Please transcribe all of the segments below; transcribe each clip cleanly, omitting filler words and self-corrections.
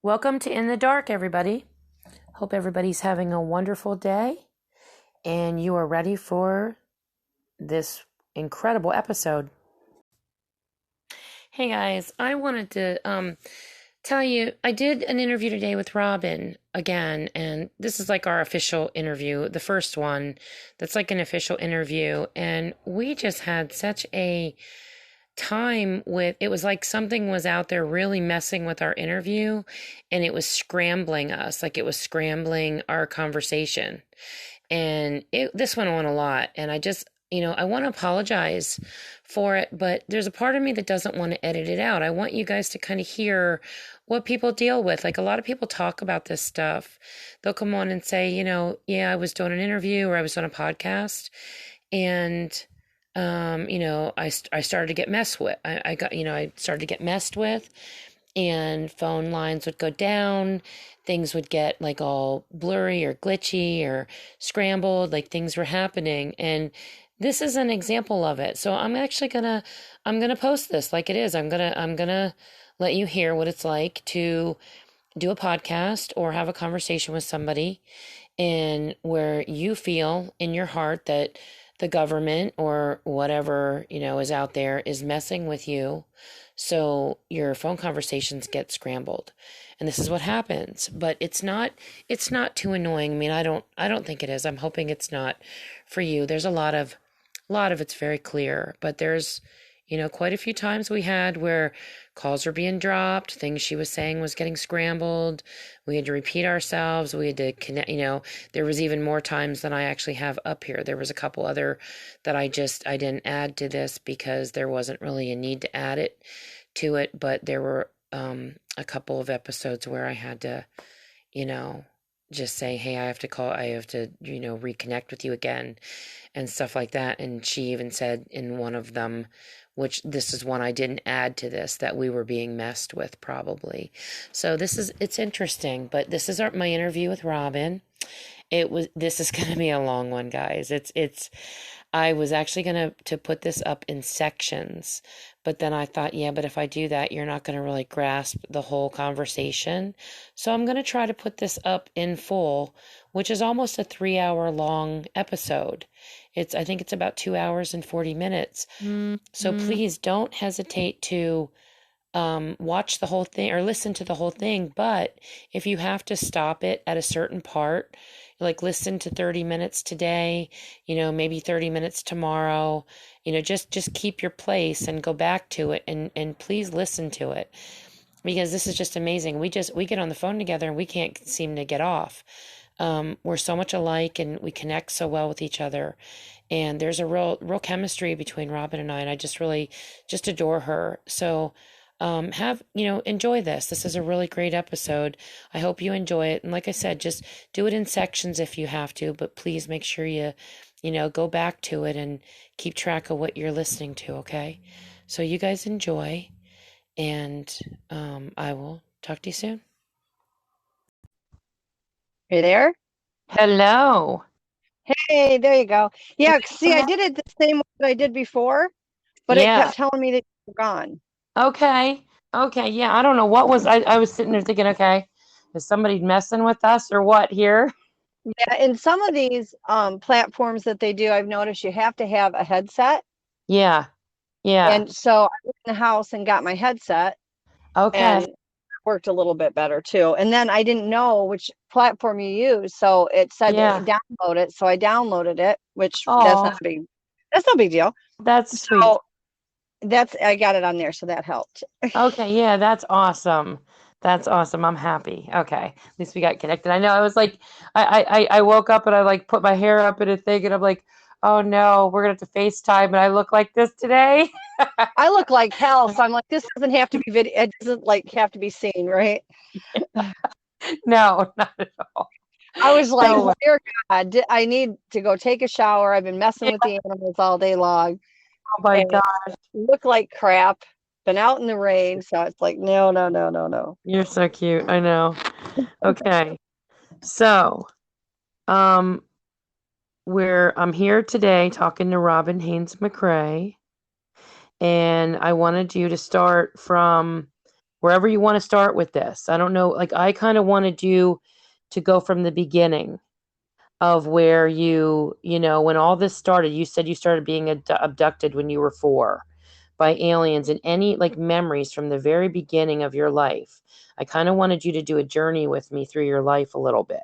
Welcome to In the Dark, everybody. Hope everybody's having a wonderful day and you are ready for this incredible episode. Hey guys, I wanted to tell you I did an interview today with Robin again, and this is like our official interview, the first one that's like an official interview, and we just had such a time with it. Was like something was out there really messing with our interview, and it was scrambling us, like it was scrambling our conversation, and this went on a lot, and I just, I want to apologize for it, but there's a part of me that doesn't want to edit it out. I want you guys to kind of hear what people deal with. Like, a lot of people talk about this stuff. They'll come on and say, yeah, I was doing an interview or I was on a podcast, and I started to get messed with. I started to get messed with, and phone lines would go down. Things would get like all blurry or glitchy or scrambled, like things were happening. And this is an example of it. So I'm gonna post this like it is. I'm gonna let you hear what it's like to do a podcast or have a conversation with somebody, and where you feel in your heart that the government or whatever, is out there is messing with you. So your phone conversations get scrambled. And this is what happens. But it's not too annoying. I mean, I don't think it is. I'm hoping it's not for you. There's a lot of it's very clear, but there's, quite a few times we had where calls were being dropped, things she was saying was getting scrambled. We had to repeat ourselves. We had to connect, there was even more times than I actually have up here. There was a couple other that I didn't add to this because there wasn't really a need to add it to it, but there were a couple of episodes where I had to, you know, just say, hey, I have to, reconnect with you again and stuff like that. And she even said in one of them, which this is one I didn't add to this, that we were being messed with probably. So it's interesting, but this is my interview with Robin. This is going to be a long one, guys. I was actually going to put this up in sections, but then I thought, yeah, but if I do that, you're not going to really grasp the whole conversation. So I'm going to try to put this up in full, which is almost a 3-hour long episode. I think it's about 2 hours and 40 minutes. So please don't hesitate to watch the whole thing or listen to the whole thing. But if you have to stop it at a certain part, like listen to 30 minutes today, maybe 30 minutes tomorrow, just keep your place and go back to it, and please listen to it, because this is just amazing. We get on the phone together and we can't seem to get off. We're so much alike and we connect so well with each other. And there's a real chemistry between Robin and I just really just adore her. So enjoy this. This is a really great episode. I hope you enjoy it. And like I said, just do it in sections if you have to, but please make sure you go back to it and keep track of what you're listening to. Okay. So you guys enjoy, and I will talk to you soon. Are you there? Hello. Hey, there you go. Yeah, see, I did it the same way that I did before, but it Yeah. kept telling me that you were gone. Okay. Okay. Yeah. I don't know what was, I was sitting there thinking, okay, is somebody messing with us or what here? Yeah, in some of these platforms that they do, I've noticed you have to have a headset. Yeah. Yeah. And so I went in the house and got my headset, Okay. and it worked a little bit better too. And then I didn't know which platform you use, so it said to Yeah. download it. So I downloaded it, which Oh, that's no big deal. that's sweet. So I got it on there, so that helped. Okay. Yeah. That's awesome. That's awesome. I'm happy. Okay. At least we got connected. I know I was like, I woke up and I like put my hair up in a thing and I'm like, oh no, we're going to have to FaceTime and I look like this today. I look like hell, so I'm like, this doesn't have to be video. It doesn't like have to be seen, right? No, not at all. I was like, No. dear God, I need to go take a shower. I've been messing with the animals all day long, Oh my and God. look like crap. Been out in the rain, so it's like, no, no, no, no, no. You're so cute. I know. Okay. So, um, I'm here today talking to Robin Haynes McCray, and I wanted you to start from wherever you want to start with this. I don't know. Like, I kind of wanted you to go from the beginning of where you know, when all this started. You said you started being abducted when you were 4 by aliens, and any like memories from the very beginning of your life. I kind of wanted you to do a journey with me through your life a little bit.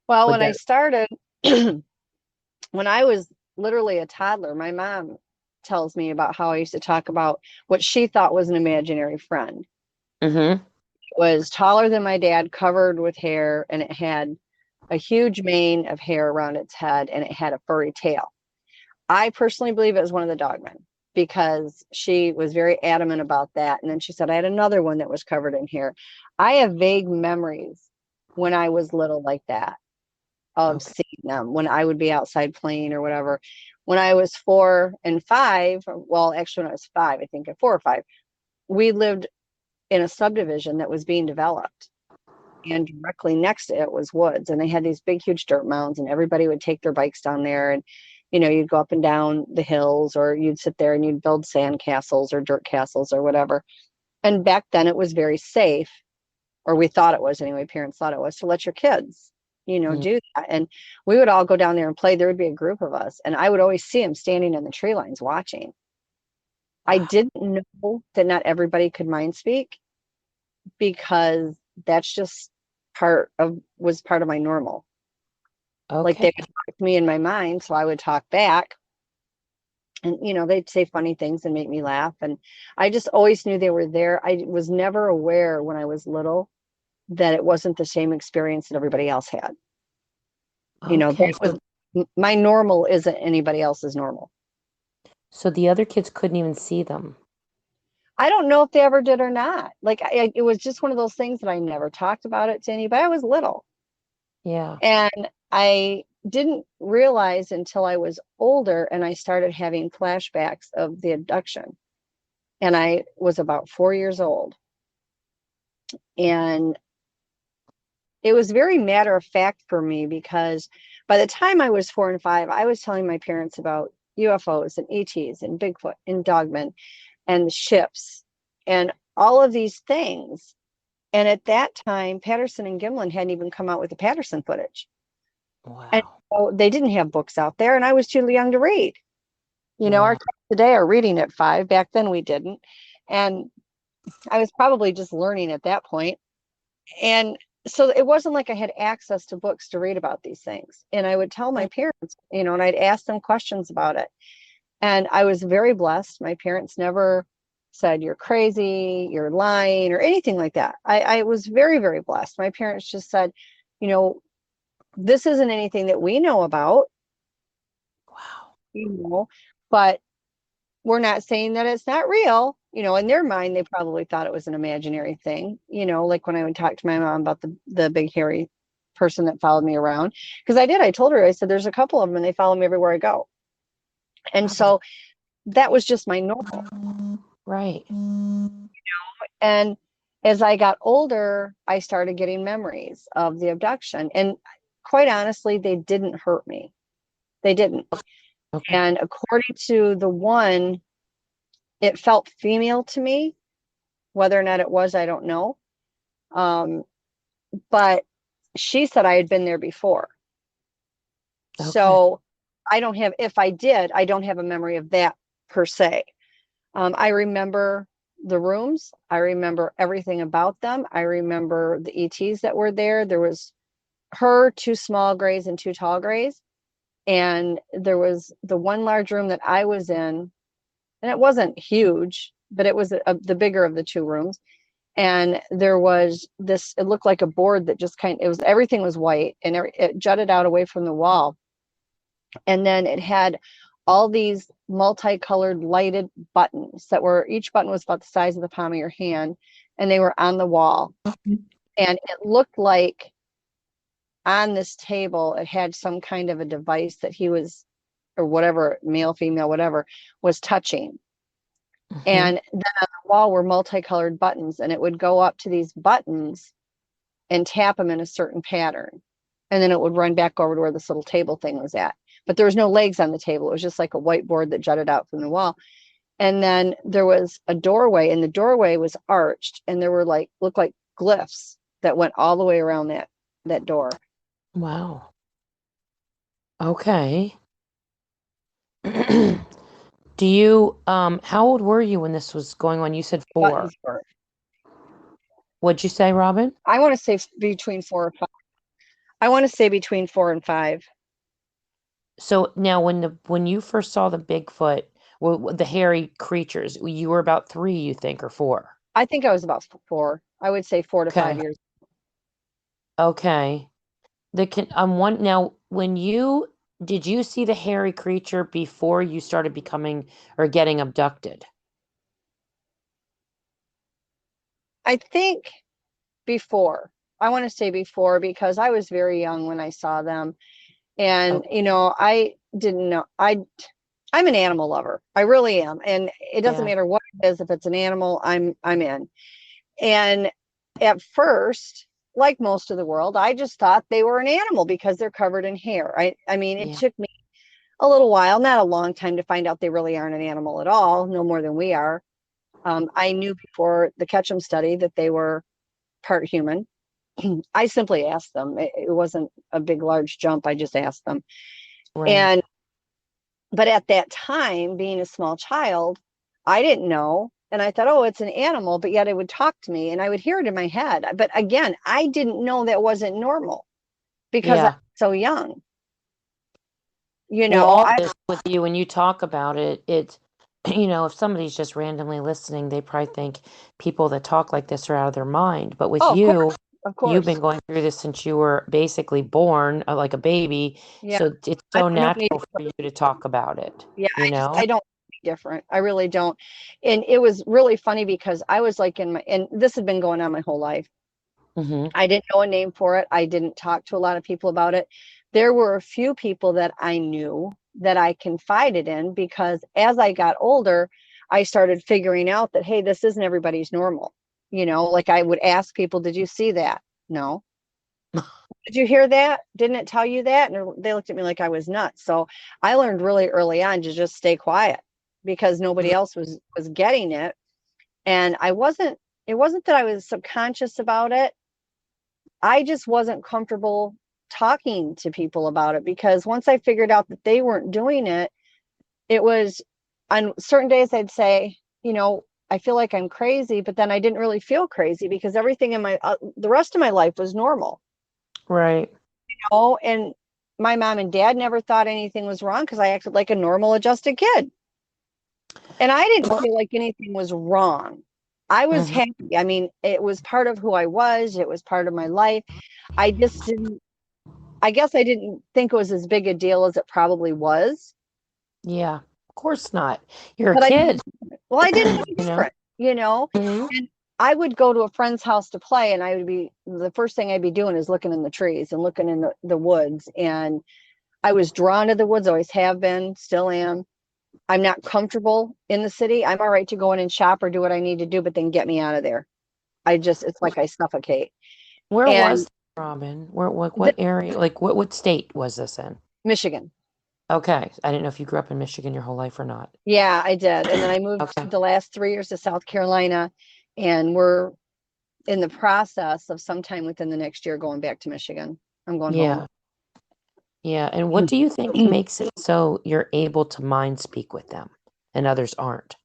Well, Would when I that? started, when I was literally a toddler, my mom tells me about how I used to talk about what she thought was an imaginary friend. Mm-hmm. It was taller than my dad, covered with hair, and it had a huge mane of hair around its head, and it had a furry tail. I personally believe it was one of the Dogmen because she was very adamant about that. And then she said, I had another one that was covered in hair. I have vague memories when I was little like that of Okay. seeing them when I would be outside playing or whatever. When I was 4 and 5, well, actually, when I was 5, I think at 4 or 5, we lived in a subdivision that was being developed. And directly next to it was woods. And they had these big, huge dirt mounds, and everybody would take their bikes down there. And, you'd go up and down the hills, or you'd sit there and you'd build sand castles or dirt castles or whatever. And back then it was very safe, or we thought it was anyway. Parents thought it was to let your kids, Mm. do that. And we would all go down there and play. There would be a group of us, and I would always see them standing in the tree lines watching. I Wow. didn't know that not everybody could mind speak, because that's just was part of my normal. Like, they Okay. would talk to me in my mind, so I would talk back, and they'd say funny things and make me laugh, and I just always knew they were there. I was never aware when I was little that it wasn't the same experience that everybody else had. Okay. That was my normal, isn't anybody else's normal. So the other kids couldn't even see them. I don't know if they ever did or not. Like, it was just one of those things that I never talked about it to anybody. I was little. Yeah. And I didn't realize until I was older and I started having flashbacks of the abduction. And I was about 4 years old. And it was very matter of fact for me, because by the time I was 4 and 5, I was telling my parents about UFOs and ETs and Bigfoot and Dogmen and ships and all of these things. And at that time, Patterson and Gimlin hadn't even come out with the Patterson footage. And Wow. so they didn't have books out there, and I was too young to read. Our Wow. kids today are reading at 5. Back then we didn't. And I was probably just learning at that point. And so it wasn't like I had access to books to read about these things. And I would tell my parents, and I'd ask them questions about it. And I was very blessed. My parents never said, you're crazy, you're lying, or anything like that. I was very, very blessed. My parents just said, you know, this isn't anything that we know about, Wow. you know, but we're not saying that it's not real. In their mind, they probably thought it was an imaginary thing, like when I would talk to my mom about the big hairy person that followed me around. Because I told her, I said, there's a couple of them and they follow me everywhere I go. And Wow. so that was just my normal. Right. And as I got older, I started getting memories of the abduction. And quite honestly, they didn't hurt me. They didn't. Okay. And according to the one, it felt female to me. Whether or not it was, I don't know. Um, but she said I had been there before. Okay. So if I did, I don't have a memory of that per se. I remember the rooms. I remember everything about them. I remember the ETs that were there. There was her, 2 small grays and 2 tall grays. And there was the one large room that I was in, and it wasn't huge, but it was the bigger of the 2 rooms. And there was this, it looked like a board that just everything was white, and it jutted out away from the wall. And then it had all these multicolored lighted buttons each button was about the size of the palm of your hand, and they were on the wall. And it looked like on this table, it had some kind of a device that he was, or whatever, male, female, whatever, was touching. Mm-hmm. And then on the wall were multicolored buttons, and it would go up to these buttons and tap them in a certain pattern. And then it would run back over to where this little table thing was at. But there was no legs on the table. It was just like a whiteboard that jutted out from the wall. And then there was a doorway, and the doorway was arched, and there were like, looked like glyphs that went all the way around that door. Wow. Okay. Do you how old were you when this was going on? You said four. Buttons were. What'd you say, Robin? I want to say between 4 or 5. I want to say between 4 and 5. So now when you first saw the Bigfoot, the hairy creatures, you were about three, you think, or four? I think I was about 4. I would say 4 to 5 Okay. years. Okay. The can one now when you did you see the hairy creature before you started becoming or getting abducted? I think before. I want to say before because I was very young when I saw them. Oh, And, I didn't know. I'm an animal lover. I really am. And it doesn't yeah. matter what it is. If it's an animal, I'm in. And at first, like most of the world, I just thought they were an animal because they're covered in hair. I mean, it Yeah. took me a little while, not a long time, to find out they really aren't an animal at all, no more than we are. I knew before the Ketchum study that they were part human. I simply asked them. It wasn't a big, large jump. I just asked them. Right. And, but at that time, being a small child, I didn't know. And I thought, oh, it's an animal, but yet it would talk to me and I would hear it in my head. But again, I didn't know that wasn't normal because I'm Yeah. so young. Well, all I, this with you, when you talk about it, it's, if somebody's just randomly listening, they probably think people that talk like this are out of their mind. But with oh, you, of you've course. been going through this since you were basically born, like a baby. Yeah. So it's I so don't know any natural for you to talk about it, Yeah, you I know? don't different. I really don't. And it was really funny because I was like and this had been going on my whole life. Mm-hmm. I didn't know a name for it. I didn't talk to a lot of people about it. There were a few people that I knew that I confided in because as I got older, I started figuring out that, hey, this isn't everybody's normal. Like I would ask people, did you see that? No. Did you hear that? Didn't it tell you that? And they looked at me like I was nuts. So I learned really early on to just stay quiet because nobody else was getting it. And it wasn't that I was subconscious about it. I just wasn't comfortable talking to people about it because once I figured out that they weren't doing it, it was on certain days I'd say, I feel like I'm crazy, but then I didn't really feel crazy because everything in the rest of my life was normal. Right. And my mom and dad never thought anything was wrong because I acted like a normal adjusted kid. And I didn't Well, feel like anything was wrong. I was mhm. happy. I mean, it was part of who I was, it was part of my life. I just didn't, I guess I didn't think it was as big a deal as it probably was. Yeah, of course not. You're a But kid, well, I didn't know you know? different. Mhm. And I would go to a friend's house to play, and the first thing I'd be doing is looking in the trees and looking in the woods. And I was drawn to the woods, always have been, still am. I'm not comfortable in the city. I'm all right to go in and shop or do what I need to do, but then get me out of there. It's like I suffocate. Where And was Robin? Where, the, what area, like what state was this in? Michigan. Okay. I didn't know if you grew up in Michigan your whole life or not. Yeah, I did. And then I moved Okay. the last 3 years to South Carolina, and we're in the process of sometime within the next year going back to Michigan. I'm going home. Yeah. Yeah. And what do you think makes it so you're able to mind speak with them and others aren't?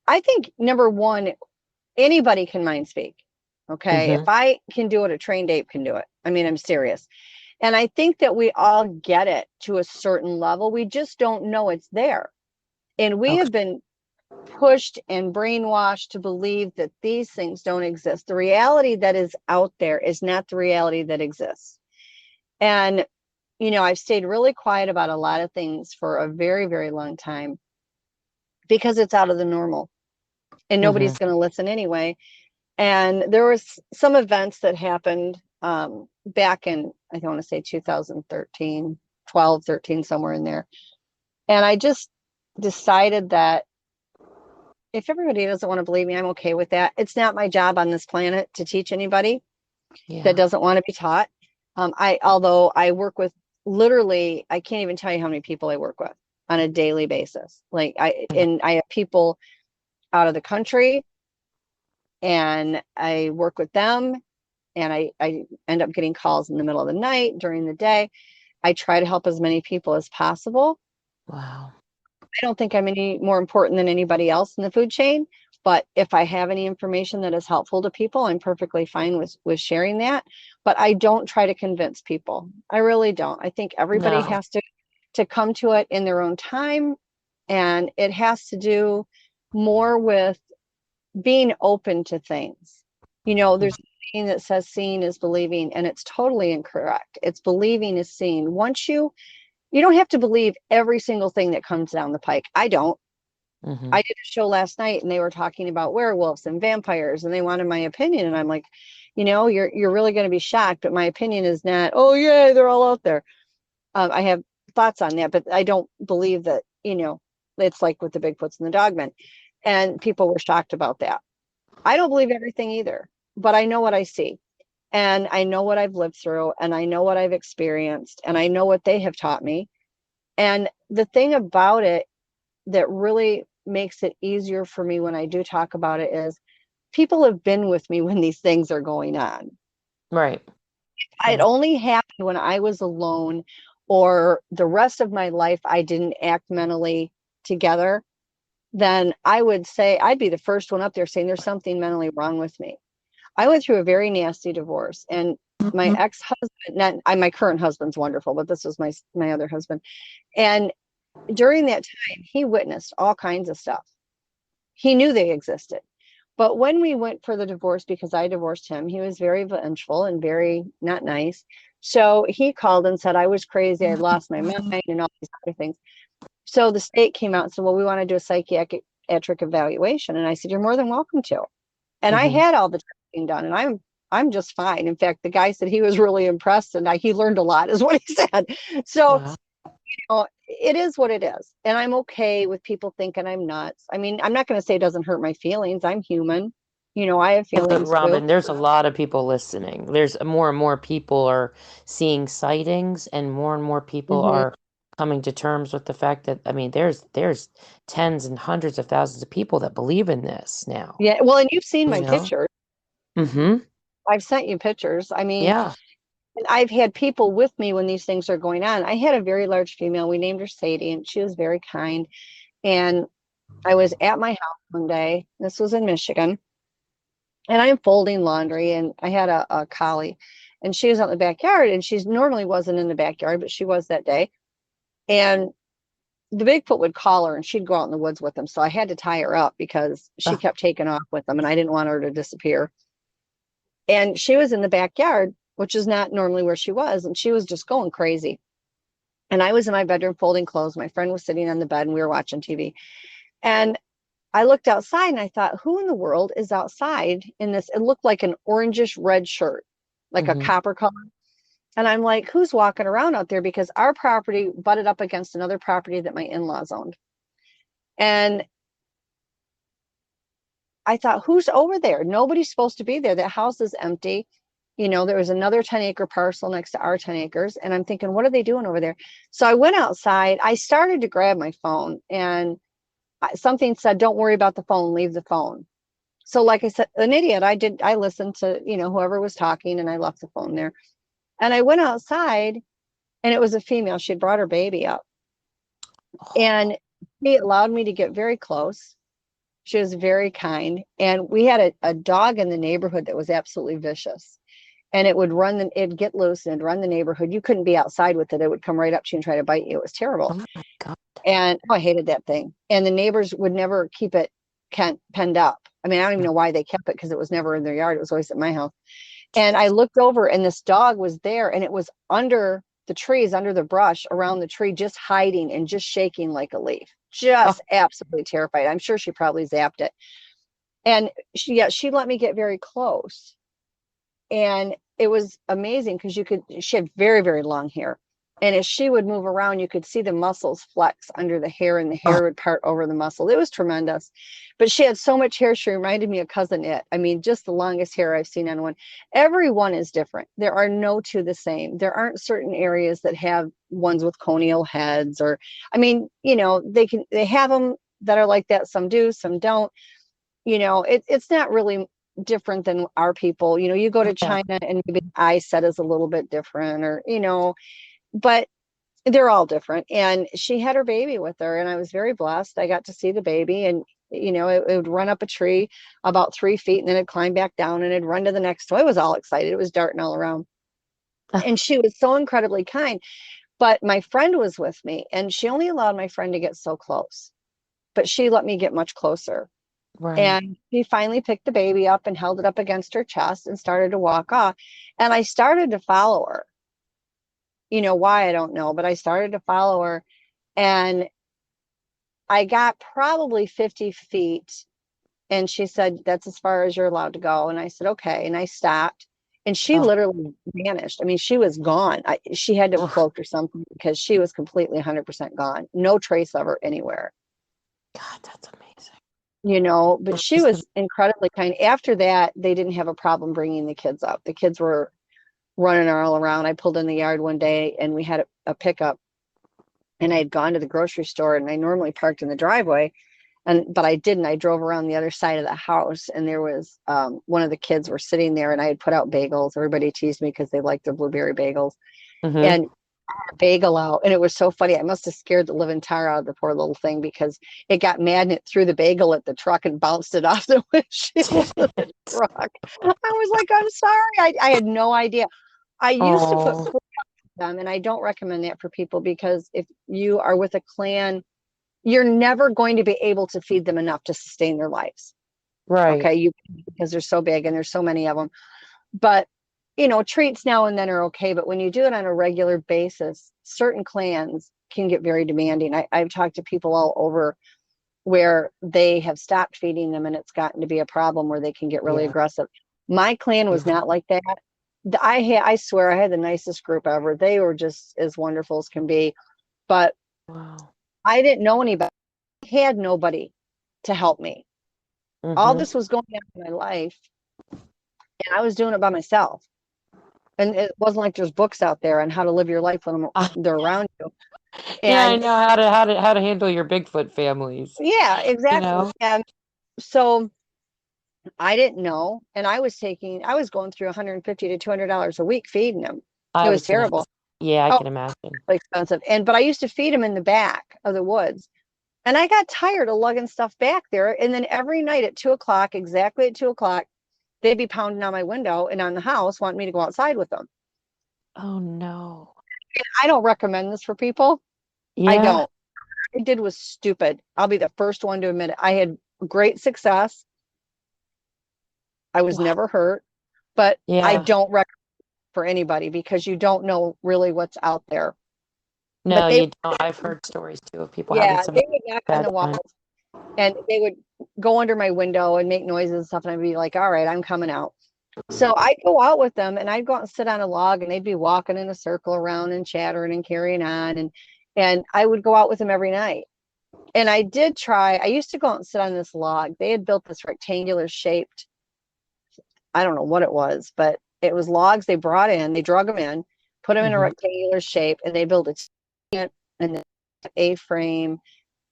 I think number one, anybody can mind speak. Okay. If Mm-hmm. I can do it, a trained ape can do it. I mean, I'm serious. And I think that we all get it to a certain level. We just don't know it's there. And we Okay. have been pushed and brainwashed to believe that these things don't exist. The reality that is out there is not the reality that exists. And, I've stayed really quiet about a lot of things for a very, very long time because it's out of the normal and Mm-hmm. nobody's going to listen anyway. And there was some events that happened back in, I don't want to say 2013, 12, 13, somewhere in there. And I just decided that if everybody doesn't want to believe me, I'm okay with that. It's not my job on this planet to teach anybody that Yeah. doesn't want to be taught. Although I work with literally, I can't even tell you how many people I work with. on a daily basis. And I have people out of the country, and I work with them, and I end up getting calls in the middle of the night, during the day. I try to help as many people as possible. Wow. I don't think I'm any more important than anybody else in the food chain, but if I have any information that is helpful to people, I'm perfectly fine with sharing that. But I don't try to convince people. I really don't. I think everybody No. has to come to it in their own time, and it has to do more with being open to things. There's a saying that says seeing is believing, and it's totally incorrect. It's believing is seeing. Once you don't have to believe every single thing that comes down the pike. I don't. Mm-hmm. I did a show last night, and they were talking about werewolves and vampires, and they wanted my opinion, and I'm like, you're really going to be shocked, but my opinion is not, oh yeah, they're all out there. I have thoughts on that, but I don't believe that, it's like with the Bigfoots and the Dogmen. And people were shocked about that. I don't believe everything either, but I know what I see, and I know what I've lived through, and I know what I've experienced, and I know what they have taught me. And the thing about it that really makes it easier for me when I do talk about it is people have been with me when these things are going on. Right. It Right. only happened when I was alone, or the rest of my life I didn't act mentally together. Then I would say I'd be the first one up there saying there's something mentally wrong with me. I went through a very nasty divorce, and my ex-husband, my current husband's wonderful, but this was my other husband. And during that time, he witnessed all kinds of stuff. He knew they existed. But when we went for the divorce, because I divorced him, he was very vengeful and very not nice. So he called and said I was crazy, I lost my mind, and all these other things. So the state came out and said, well, we want to do a psychiatric evaluation. And I said, you're more than welcome to. And I Mm-hmm. had all the testing done, and I'm just fine. In fact, the guy said he was really impressed, and he learned a lot, is what he said. So Wow. it is what it is. And I'm okay with people thinking I'm nuts. I mean, I'm not going to say it doesn't hurt my feelings. I'm human. I have And look, feelings too. Robin, there's a lot of people listening. There's more and more people are seeing sightings, and more people Hmm. are coming to terms with the fact that, I mean, there's tens and hundreds of thousands of people that believe in this now, Yeah. Well, and you've seen you my know? pictures. Mm-hmm. I've sent you pictures. I mean, Yeah. and I've had people with me when these things are going on. I had a very large female. We named her Sadie, and she was very kind. And I was at my house one day. This was in Michigan, and I'm folding laundry, and I had a collie, and she was out in the backyard, and she normally wasn't in the backyard, but she was that day. And the Bigfoot would call her, and she'd go out in the woods with him. So I had to tie her up because she Uh, kept taking off with them, and I didn't want her to disappear. And she was in the backyard, which is not normally where she was, and she was just going crazy. And I was in my bedroom folding clothes. My friend was sitting on the bed, and we were watching TV. And I looked outside, and I thought, who in the world is outside in this? It looked like an orangish red shirt, like a mm-hmm. copper color. And I'm like, who's walking around out there? Because our property butted up against another property that my in-laws owned. And I thought, who's over there? Nobody's supposed to be there. That house is empty. There was another 10-acre parcel next to our 10 acres. And I'm thinking, what are they doing over there? So I went outside. I started to grab my phone, and something said, don't worry about the phone, leave the phone. So, like I said, an idiot, I listened to, whoever was talking, and I left the phone there. And I went outside, and it was a female. She had brought her baby up, Oh, and she allowed me to get very close. She was very kind. And we had a dog in the neighborhood that was absolutely vicious. And it'd get loose and it'd run the neighborhood. You couldn't be outside with it. It would come right up to you and try to bite you. It was oh terrible. my God. And I hated that thing. And the neighbors would never keep it penned up. I mean, I don't even know why they kept it, because it was never in their yard. It was always at my house. And I looked over, and this dog was there, and it was under the trees, under the brush around the tree, just hiding and just shaking like a leaf, Oh, just absolutely terrified. I'm sure she probably zapped it. And she let me get very close. And it was amazing because she had very, very long hair. And as she would move around, you could see the muscles flex under the hair, and the Oh, hair would part over the muscle. It was tremendous. But she had so much hair, she reminded me of Cousin It. I mean, just the longest hair I've seen on one. Every one is different. There are no two the same. There aren't certain areas that have ones with conial heads, or, I mean, they have them that are like that. Some do, some don't. It's not really different than our people. You go to yeah. China and maybe the eye set is a little bit different, or, but they're all different. And she had her baby with her, and I was very blessed. I got to see the baby, and it would run up a tree about 3 feet, and then it'd climb back down, and it'd run to the next one. I was all excited. It was darting all around. And she was so incredibly kind. But my friend was with me, and she only allowed my friend to get so close, but she let me get much closer. Right. And she finally picked the baby up and held it up against her chest and started to walk off. And I started to follow her. Why, I don't know, but I started to follow her. And I got probably 50 feet. And she said, "That's as far as you're allowed to go." And I said, "Okay." And I stopped. And she Oh, literally vanished. I mean, she was gone. She had to have ugh, cloaked or something, because she was completely 100% gone. No trace of her anywhere. God, that's amazing. But And she she's was incredibly kind. After that, they didn't have a problem bringing the kids up. The kids were running all around. I pulled in the yard one day, and we had a pickup, and I had gone to the grocery store, and I normally parked in the driveway, but I didn't. I drove around the other side of the house, and there was one of the kids were sitting there, and I had put out bagels. Everybody teased me because they liked the blueberry bagels, mm-hmm. and a bagel out, and it was so funny. I must have scared the living tar out of the poor little thing, because it got mad and it threw the bagel at the truck and bounced it off the windshield of the truck. I was like, "I'm sorry." I had no idea. I used to put Oh, food on them, and I don't recommend that for people, because if you are with a clan, you're never going to be able to feed them enough to sustain their lives. right. Okay, because they're so big and there's so many of them. But treats now and then are okay. But when you do it on a regular basis, certain clans can get very demanding. I've talked to people all over where they have stopped feeding them, and it's gotten to be a problem where they can get really Yeah. aggressive. My clan was Yeah. not like that. I swear, I had the nicest group ever. They were just as wonderful as can be. But Wow. I didn't know anybody. I had nobody to help me. All Mm-hmm. this was going on in my life, and I was doing it by myself. And it wasn't like there's books out there on how to live your life when they're around you. Yeah, I And know how to handle your Bigfoot families, yeah, you exactly. know? And so I didn't know. And I was going through $150 to $200 a week feeding them. It I was was gonna, terrible. yeah, I Oh, can imagine. expensive. But I used to feed them in the back of the woods. And I got tired of lugging stuff back there. And then every night at 2 o'clock, exactly at 2 o'clock, they'd be pounding on my window and on the house, wanting me to go outside with them. Oh no. I don't recommend this for people. I Yeah, don't. I did was stupid. I'll be the first one to admit it. I had great success. I was wow. never hurt, but I Yeah. don't recommend for anybody, because you don't know really what's out there. But No, you don't. I've heard stories too of people having some they would knock on bad the time. walls, and they would go under my window and make noises and stuff. And I'd be like, "All right, I'm coming out." So I'd go out with them, and I'd go out and sit on a log, and they'd be walking in a circle around and chattering and carrying on. And I would go out with them every night. And I used to go out and sit on this log. They had built this rectangular shaped, I don't know what it was, but it was logs they brought in, they drug them in, put them in a Hmm. rectangular shape, and they built a tent and an A-frame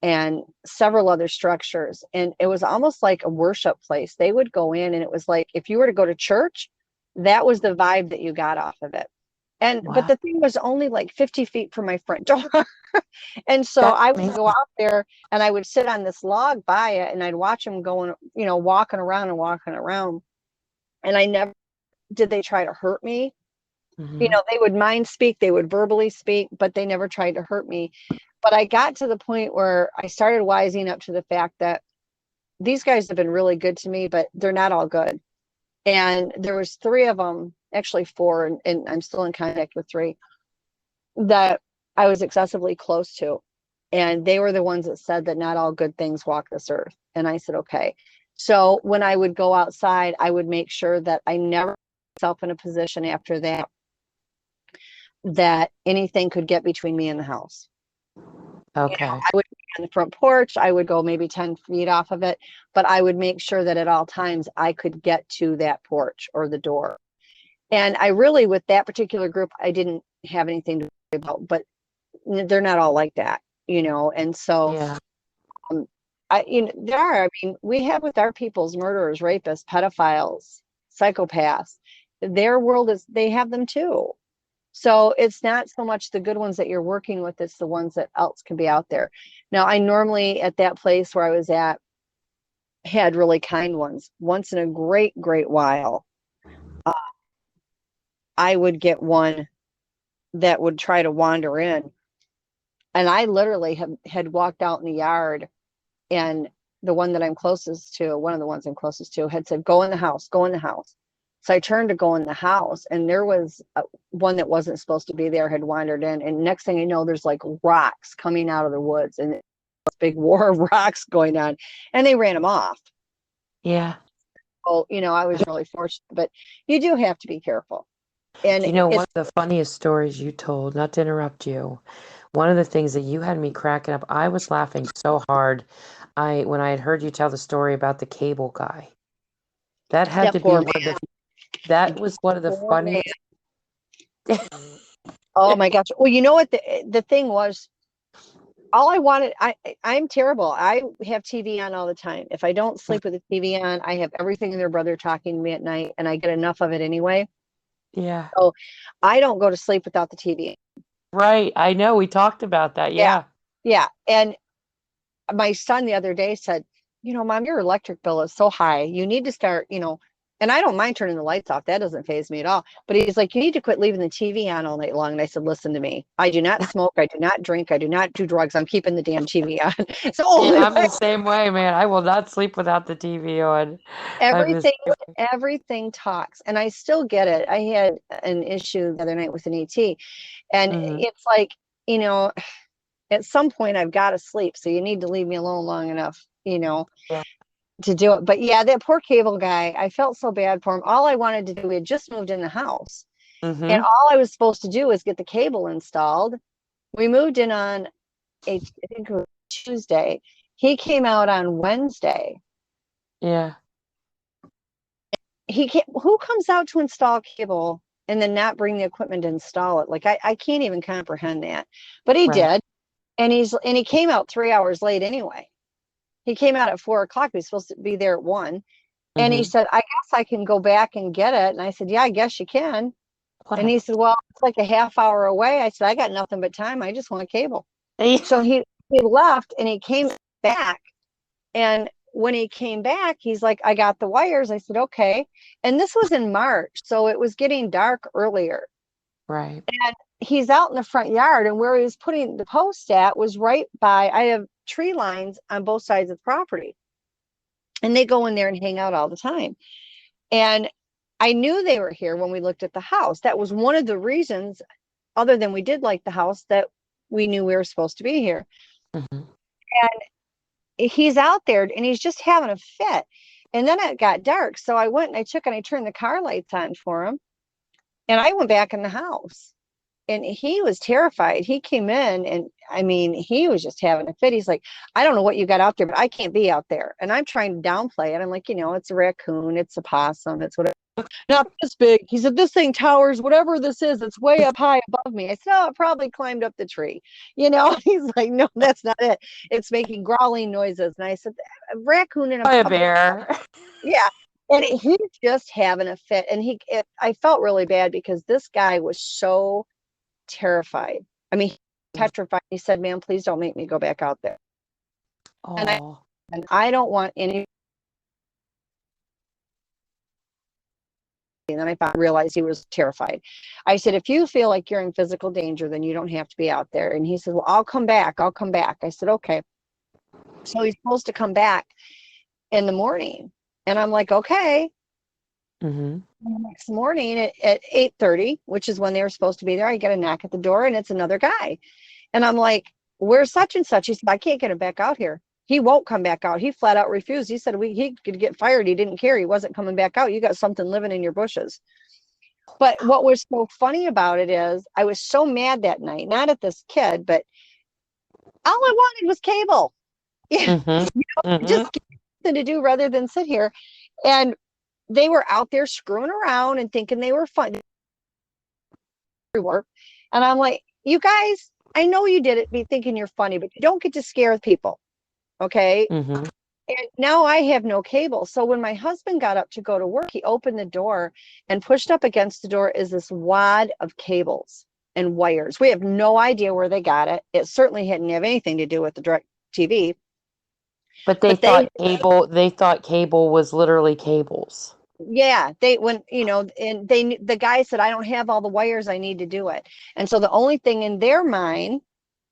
and several other structures. And it was almost like a worship place. They would go in, and it was like if you were to go to church, that was the vibe that you got off of it. But Wow. the thing was only like 50 feet from my front door. And so That's I would go amazing. out there, and I would sit on this log by it, and I'd watch them going, walking around and walking around. And I never did they try to hurt me. Hmm. They would mind speak, they would verbally speak, but they never tried to hurt me. But I got to the point where I started wising up to the fact that these guys have been really good to me, but they're not all good. And there was three of them, actually four, and I'm still in contact with three that I was excessively close to. And they were the ones that said that not all good things walk this earth. And I said, okay. So when I would go outside, I would make sure that I never put myself in a position after that that anything could get between me and the house. Okay. I would be on the front porch. I would go maybe 10 feet off of it, but I would make sure that at all times I could get to that porch or the door. And I really, with that particular group, I didn't have anything to worry about, but they're not all like that, And so, Yeah. I mean, we have with our people's murderers, rapists, pedophiles, psychopaths, their world is, they have them too. So it's not so much the good ones that you're working with, it's the ones that else can be out there. Now, I normally at that place where I was at had really kind ones. Once in a great, great while, uh, I would get one that would try to wander in. And I literally had walked out in the yard, and the one that I'm closest to, one of the ones I'm closest to, had said, go in the house, go in the house. So I turned to go in the house, and there was one that wasn't supposed to be there had wandered in. And next thing I know, there's like rocks coming out of the woods, and this big war of rocks going on, and they ran them off. Yeah. Oh, I was really fortunate, but you do have to be careful. And Do you know one it's of the funniest stories you told, not to interrupt you, one of the things that you had me cracking up, I was laughing so hard when I had heard you tell the story about the cable guy. That had that to be poor one of man, that was one of the poor man. funniest. Oh my gosh. Well, you know what the thing was, all I wanted, I'm terrible. I have TV on all the time. If I don't sleep with the TV on, I have everything and their brother talking to me at night, and I get enough of it anyway. Yeah. So I don't go to sleep without the TV. Right. I know. We talked about that. Yeah. Yeah. Yeah. And my son the other day said, Mom, your electric bill is so high. You need to start, and I don't mind turning the lights off. That doesn't faze me at all. But he's like, you need to quit leaving the TV on all night long. And I said, listen to me. I do not smoke. I do not drink. I do not do drugs. I'm keeping the damn TV on. It's the Yeah, only I'm way. the same way, man. I will not sleep without the TV on. I'm the Everything, same. everything talks. And I still get it. I had an issue the other night with an ET. And Hmm. it's like, you know, at some point I've got to sleep. So you need to leave me alone long enough, Yeah. to do it. But yeah, that poor cable guy, I felt so bad for him. All I wanted to do, we had just moved in the house, and Hmm. all I was supposed to do was get the cable installed. We moved in on I think it was Tuesday. He came out on Wednesday. Yeah. Who comes out to install cable and then not bring the equipment to install it? Like I can't even comprehend that. But he Right. did, and he came out 3 hours late anyway. He came out at 4 o'clock. He was supposed to be there at 1. And he Hmm. said, I guess I can go back and get it. And I said, yeah, I guess you can. And What? he said, well, it's like a half hour away. I said, I got nothing but time. I just want a cable. So he left and he came back. And when he came back, he's like, I got the wires. I said, okay. And this was in March. So it was getting dark earlier. Right. And he's out in the front yard. And where he was putting the post at was right by, I have tree lines on both sides of the property. And they go in there and hang out all the time. And I knew they were here when we looked at the house. That was one of the reasons, other than we did like the house, that we knew we were supposed to be here. Hmm. And he's out there and he's just having a fit. And then it got dark. So I went and I turned the car lights on for him. And I went back in the house. And he was terrified. He came in and I mean, he was just having a fit. He's like, I don't know what you got out there, but I can't be out there. And I'm trying to downplay it. I'm like, it's a raccoon, it's a possum, it's whatever. Not this big. He said, this thing towers, whatever this is, it's way up high above me. I said, oh, it probably climbed up the tree. He's like, no, that's not it. It's making growling noises. And I said, a raccoon and By a a bear. yeah. And he's just having a fit. And I felt really bad because this guy was so terrified. I mean, petrified. He said, ma'am, please don't make me go back out there. And I, Oh. and I don't want any. And then I realized he was terrified. I said, if you feel like you're in physical danger, then you don't have to be out there. And he said, well, I'll come back. I'll come back. I said, okay. So he's supposed to come back in the morning. And I'm like, okay. Hmm. And the next morning at 8:30, which is when they were supposed to be there, I get a knock at the door and it's another guy. And I'm like, where's such and such? He said, I can't get him back out here. He won't come back out. He flat out refused. He said he could get fired. He didn't care. He wasn't coming back out. You got something living in your bushes. But what was so funny about it is I was so mad that night, not at this kid, but all I wanted was cable. Yeah, Mm-hmm. Mm-hmm. just something to do rather than sit here. And they were out there screwing around and thinking they were fun. And I'm like, you guys, I know you did it be thinking you're funny, but you don't get to scare people. Okay. Mm-hmm. And now I have no cable. So when my husband got up to go to work, he opened the door and pushed up against the door is this wad of cables and wires. We have no idea where they got it. It certainly hadn't have anything to do with the direct TV, But but they, they thought cable was literally cables. yeah, they, when, and the guy said, I don't have all the wires I need to do it. And so the only thing in their mind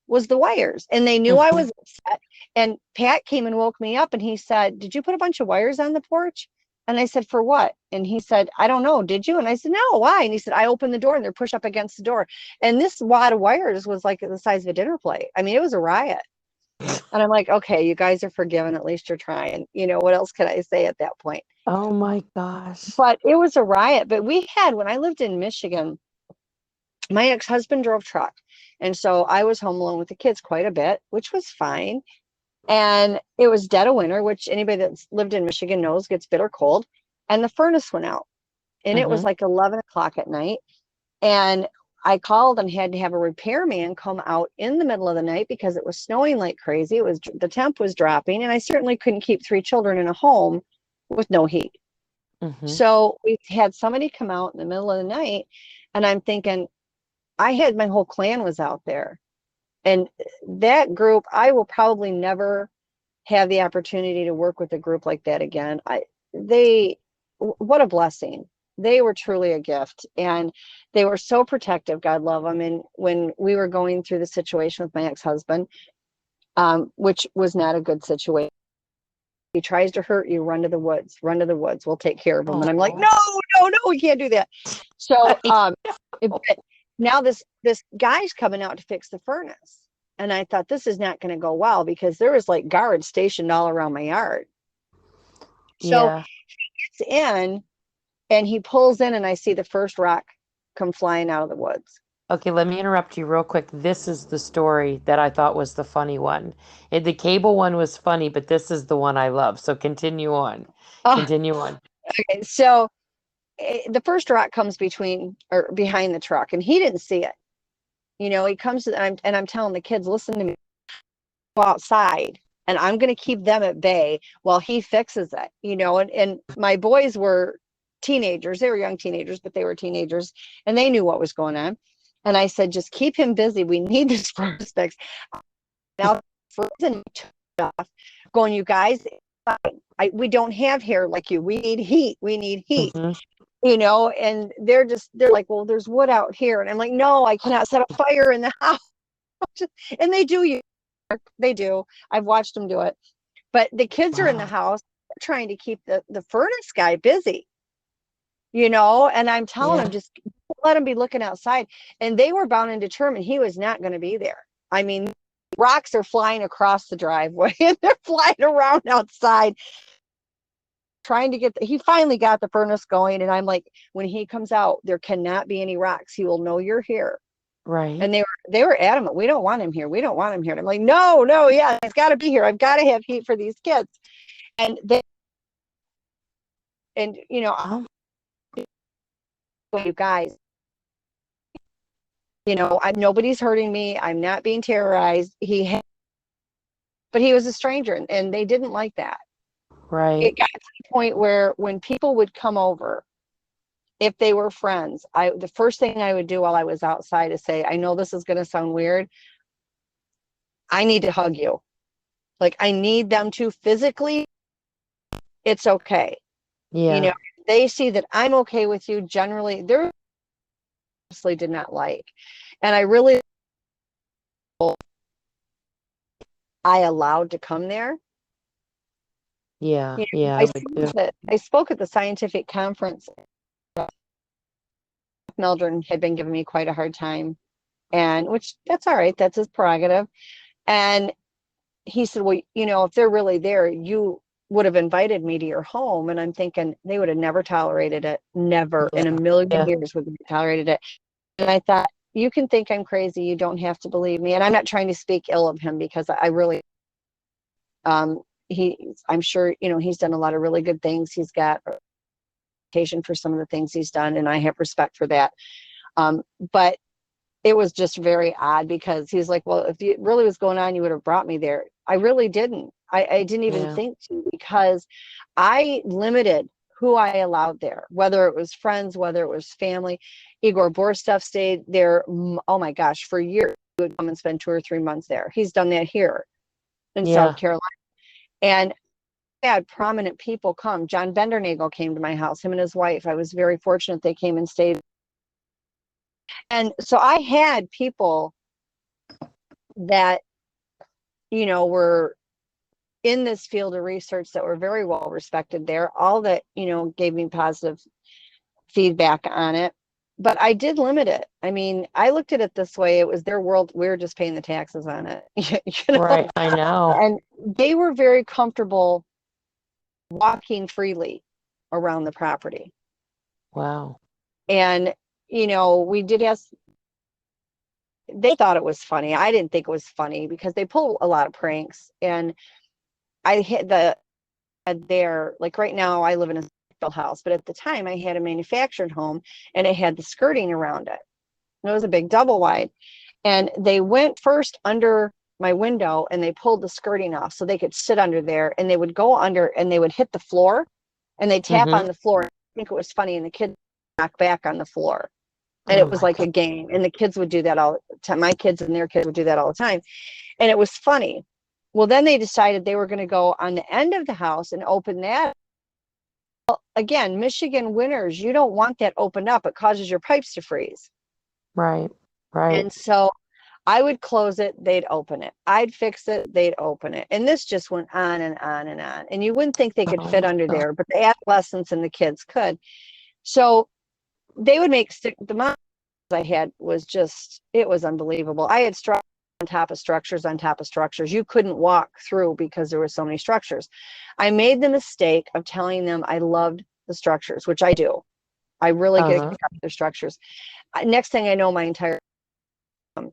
was the wires. And they knew I Mm-hmm. was upset. And Pat came and woke me up and he said, did you put a bunch of wires on the porch? And I said, for what? And he said, I don't know. Did you? And I said, no, why? And he said, I opened the door and they're pushed up against the door. And this wad of wires was like the size of a dinner plate. I mean, it was a riot. And I'm like, okay, you guys are forgiven. At least you're trying. What else can I say at that point? Oh my gosh. But it was a riot. But when I lived in Michigan, my ex-husband drove truck. And so I was home alone with the kids quite a bit, which was fine. And it was dead of winter, which anybody that's lived in Michigan knows gets bitter cold. And the furnace went out. And it was Mm-hmm. like 11 o'clock at night. And I called and had to have a repairman come out in the middle of the night because it was snowing like crazy. The temp was dropping, and I certainly couldn't keep 3 children in a home with no heat. Mm-hmm. So we had somebody come out in the middle of the night, and I'm thinking, I had my whole clan was out there. And that group, I will probably never have the opportunity to work with a group like that again. They, what a blessing. They were truly a gift, and they were so protective. God love them. And when we were going through the situation with my ex-husband, which was not a good situation, he tries to hurt you, run to the woods, run to the woods. We'll take care of him. And I'm like, Oh, no, no, no, we can't do that. So, I but now this guy's coming out to fix the furnace. And I thought this is not going to go well because there was like guards stationed all around my yard. So yeah. it's in and he pulls in and I see the first rock come flying out of the woods. Okay, let me interrupt you real quick. This is the story that I thought was the funny one. The cable one was funny, but this is the one I love. So continue on. Oh, Continue on. okay. So the first rock comes between or behind the truck and he didn't see it. He comes to, and I'm telling the kids, listen to me, go outside and I'm going to keep them at bay while he fixes it, and my boys were teenagers. They were young teenagers, but they were teenagers and they knew what was going on. And I said, just keep him busy. We need this first fix. Now, frozen off, going, you guys, we don't have hair like you. We need heat. We need heat. Mm-hmm. And they're like, well, there's wood out here. And I'm like, no, I cannot set a fire in the house. And they do. I've watched them do it. But the kids are in the Wow. house trying to keep the furnace guy busy, and I'm telling them, Yeah. just let him be looking outside. And they were bound and determined he was not going to be there. I mean, rocks are flying across the driveway and they're flying around outside trying to he finally got the furnace going. And I'm like, when he comes out, there cannot be any rocks. He will know you're here. Right. And they were adamant, we don't want him here. We don't want him here. And I'm like, no, no, yeah, he's got to be here. I've got to have heat for these kids. And and Oh, you guys, nobody's hurting me. I'm not being terrorized. But he was a stranger, and they didn't like that. right. It got to the point where when people would come over, if they were friends, the first thing I would do while I was outside is say, I know this is going to sound weird. I need to hug you. Like, I need them to physically, it's okay. Yeah. They see that I'm okay with you. Generally, they're honestly did not like. And I allowed to come there. Yeah. You Yeah, I I would too. I spoke at the scientific conference. Meldron had been giving me quite a hard time, and which that's all right. That's his prerogative. And he said, well, if they're really there, would have invited me to your home. And I'm thinking they would have never tolerated it. Never in a Yeah. million Yeah. years would they have tolerated it. And I thought, you can think I'm crazy. You don't have to believe me. And I'm not trying to speak ill of him, because I really, um, I'm sure, he's done a lot of really good things. He's got occasion for some of the things he's done, and I have respect for that. But it was just very odd, because he's like, well, if it really was going on, you would have brought me there. I really didn't. I didn't even Yeah. think to, because I limited who I allowed there, whether it was friends, whether it was family. Igor Borstev stayed there, oh my gosh, for years. He would come and spend 2 or 3 months there. He's done that here in South Yeah. Carolina. And I had prominent people come. John Bendernagel came to my house, him and his wife. I was very fortunate they came and stayed. And so I had people that, were in this field of research that were very well respected there, all that, gave me positive feedback on it. But I did limit it. I mean, I looked at it this way: it was their world. We were just paying the taxes on it, Right. I know. And they were very comfortable walking freely around the property. Wow. And, we did have, they thought it was funny. I didn't think it was funny, because they pull a lot of pranks. And I hit there, like right now I live in a house, but at the time I had a manufactured home, and it had the skirting around it. It was a big double wide. And they went first under my window, and they pulled the skirting off so they could sit under there, and they would go under, and they would hit the floor, and they tap Mm-hmm. on the floor. I think it was funny, and the kids knock back on the floor. And Oh it was my like God. a game, and the kids would do that all the time. My kids and their kids would do that all the time, and it was funny. Well, then they decided they were going to go on the end of the house and open that. Well, again, Michigan winters, you don't want that opened up. It causes your pipes to freeze. Right. Right. And so I would close it, they'd open it. I'd fix it, they'd open it. And this just went on and on and on. And you wouldn't think they could Oh fit my under God. there, but the adolescents and the kids could. So they would make the amount I had was just, it was unbelievable. I had structures on top of structures on top of structures. You couldn't walk through because there were so many structures. I made the mistake of telling them I loved the structures, which I do. I really get a Uh-huh. kick out of their structures. Next thing I know, my entire, and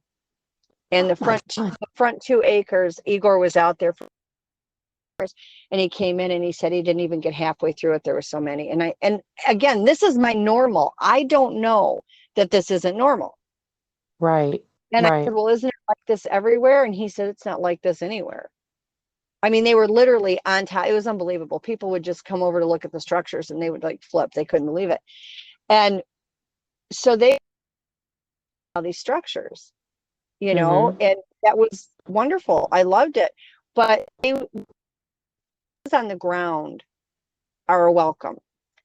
Oh my God. the front 2 acres, Igor was out there for, and he came in and he said he didn't even get halfway through it. There were so many. And again, this is my normal. I don't know that this isn't normal. Right. And I Right. said, well, isn't it like this everywhere? And he said, it's not like this anywhere. I mean, they were literally on top. It was unbelievable. People would just come over to look at the structures, and they would like flip. They couldn't believe it. And so they, all these structures, Mm-hmm. and that was wonderful. I loved it. But they on the ground are a welcome.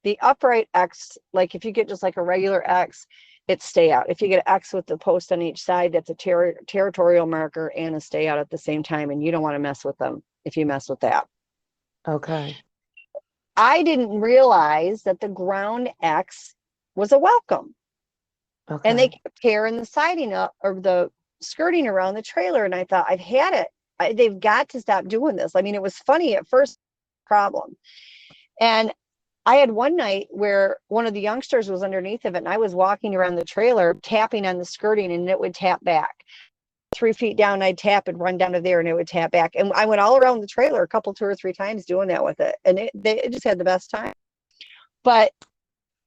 The upright X, like if you get just like a regular X, it's stay out. If you get an X with the post on each side, that's a territorial marker and a stay out at the same time, and you don't want to mess with them if you mess with that. Okay. I didn't realize that the ground X was a welcome, and they Okay. kept tearing the siding up, or the skirting around the trailer, and I thought, I've had it. They've got to stop doing this. I mean, it was funny at first, problem. And I had one night where one of the youngsters was underneath of it, and I was walking around the trailer tapping on the skirting, and it would tap back. 3 feet down, I'd tap and run down to there, and it would tap back. And I went all around the trailer a couple, 2 or 3 times doing that with it. And they just had the best time. But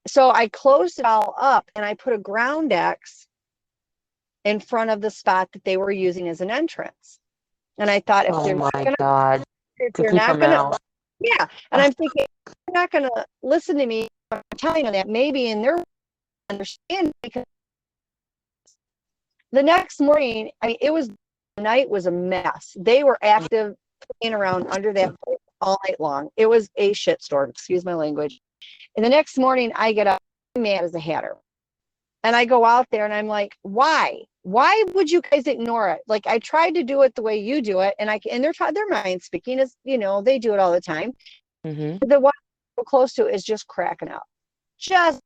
so I closed it all up, and I put a ground X in front of the spot that they were using as an entrance. And I thought, Oh my God. if To they're keep not them going to, out. yeah. And I'm thinking, they're not going to listen to me. I'm telling them that maybe in their understanding, because the next morning, I mean, the night was a mess. They were active playing around under that all night long. It was a shitstorm, excuse my language. And the next morning, I get up mad as a hatter. And I go out there and I'm like, why? Why would you guys ignore it? Like, I tried to do it the way you do it, and their mind speaking is, they do it all the time. Mm-hmm. The one so close to it is just cracking up, just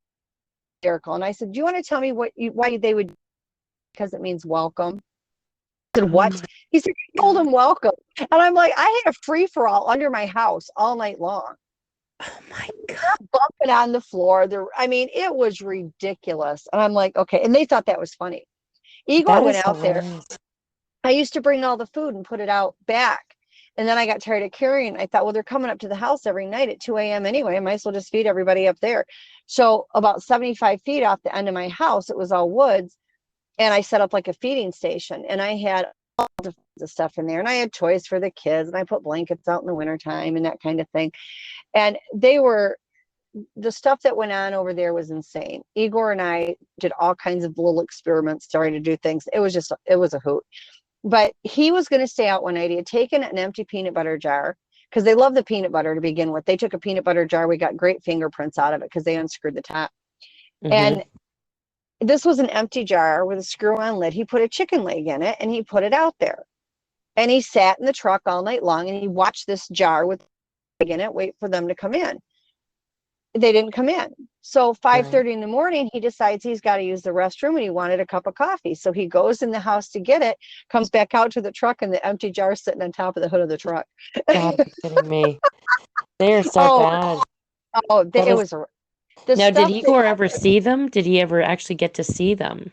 hysterical. And I said, do you want to tell me why they would? Because it means welcome. I said, Oh what? my He said, I told him welcome. And I'm like, I had a free for all under my house all night long. Oh my God. Bumping on the floor. I mean, it was ridiculous. And I'm like, okay. And they thought that was funny. Igor That went is out there. hilarious. I used to bring all the food and put it out back. And then I got tired of carrying. I thought, well, they're coming up to the house every night at 2 a.m. anyway. I might as well just feed everybody up there. So about 75 feet off the end of my house, it was all woods. And I set up like a feeding station. And I had all the stuff in there. And I had toys for the kids. And I put blankets out in the wintertime and that kind of thing. And the stuff that went on over there was insane. Igor and I did all kinds of little experiments, starting to do things. It was a hoot. But he was going to stay out one night. He had taken an empty peanut butter jar because they love the peanut butter to begin with. They took a peanut butter jar. We got great fingerprints out of it because they unscrewed the top. Mm-hmm. And this was an empty jar with a screw on lid. He put a chicken leg in it and he put it out there. And he sat in the truck all night long and he watched this jar with in it, wait for them to come in. They didn't come in. So 5:30 in the morning, he decides he's got to use the restroom and he wanted a cup of coffee. So he goes in the house to get it, comes back out to the truck, and the empty jar sitting on top of the hood of the truck. Gotta be kidding me. They are so Oh, bad. That it is. was the Now, did stuff that Igor ever see them? Did he ever actually get to see them?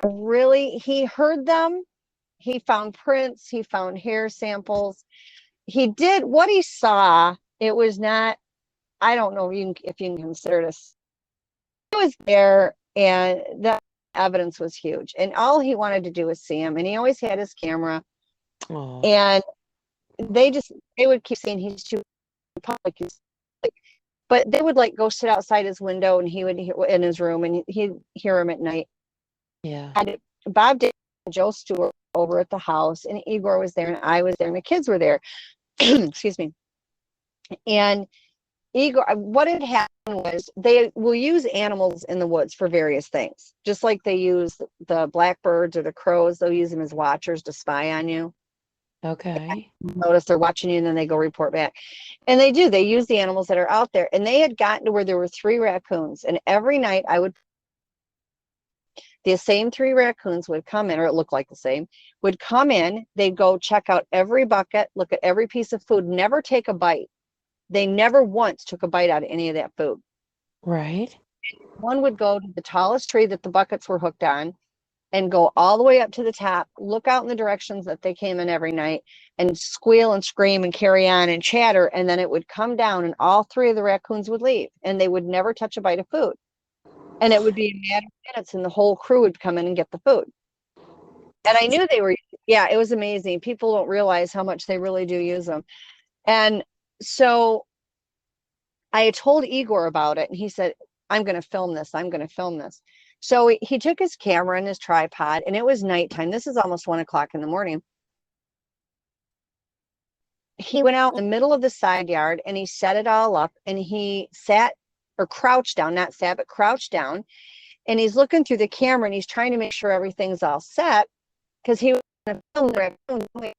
really, he heard them. He found prints, he found hair samples. He did what he saw. It was not, I don't know if you can consider this. He was there and the evidence was huge. And all he wanted to do was see him. And he always had his camera. Oh, And they would keep saying he's too public. But they would like go sit outside his window and he would in his room and he'd hear him at night. yeah. And Bob did Joe Stewart over at the house and Igor was there and I was there and the kids were there. Excuse me. And Igor, what had happened was they will use animals in the woods for various things, just like they use the blackbirds or the crows. They'll use them as watchers to spy on you. Okay. Notice they're watching you and then they go report back. And they do. They use the animals that are out there. And they had gotten to where there were 3 raccoons. And every night the same 3 raccoons would come in, or it looked like the same, would come in. They'd go check out every bucket, look at every piece of food, never take a bite. They never once took a bite out of any of that food. Right. One would go to the tallest tree that the buckets were hooked on and go all the way up to the top, look out in the directions that they came in every night and squeal and scream and carry on and chatter. And then it would come down and all 3 of the raccoons would leave and they would never touch a bite of food. And it would be a matter of minutes and the whole crew would come in and get the food. And I knew they were, yeah, it was amazing. People don't realize how much they really do use them. And so I had told Igor about it and he said, I'm going to film this. I'm going to film this. So he took his camera and his tripod and it was nighttime. This is almost 1 o'clock in the morning. He went out in the middle of the side yard and he set it all up and he sat or crouched down, not sat, but crouched down. And he's looking through the camera and he's trying to make sure everything's all set because he was going to film the raccoon.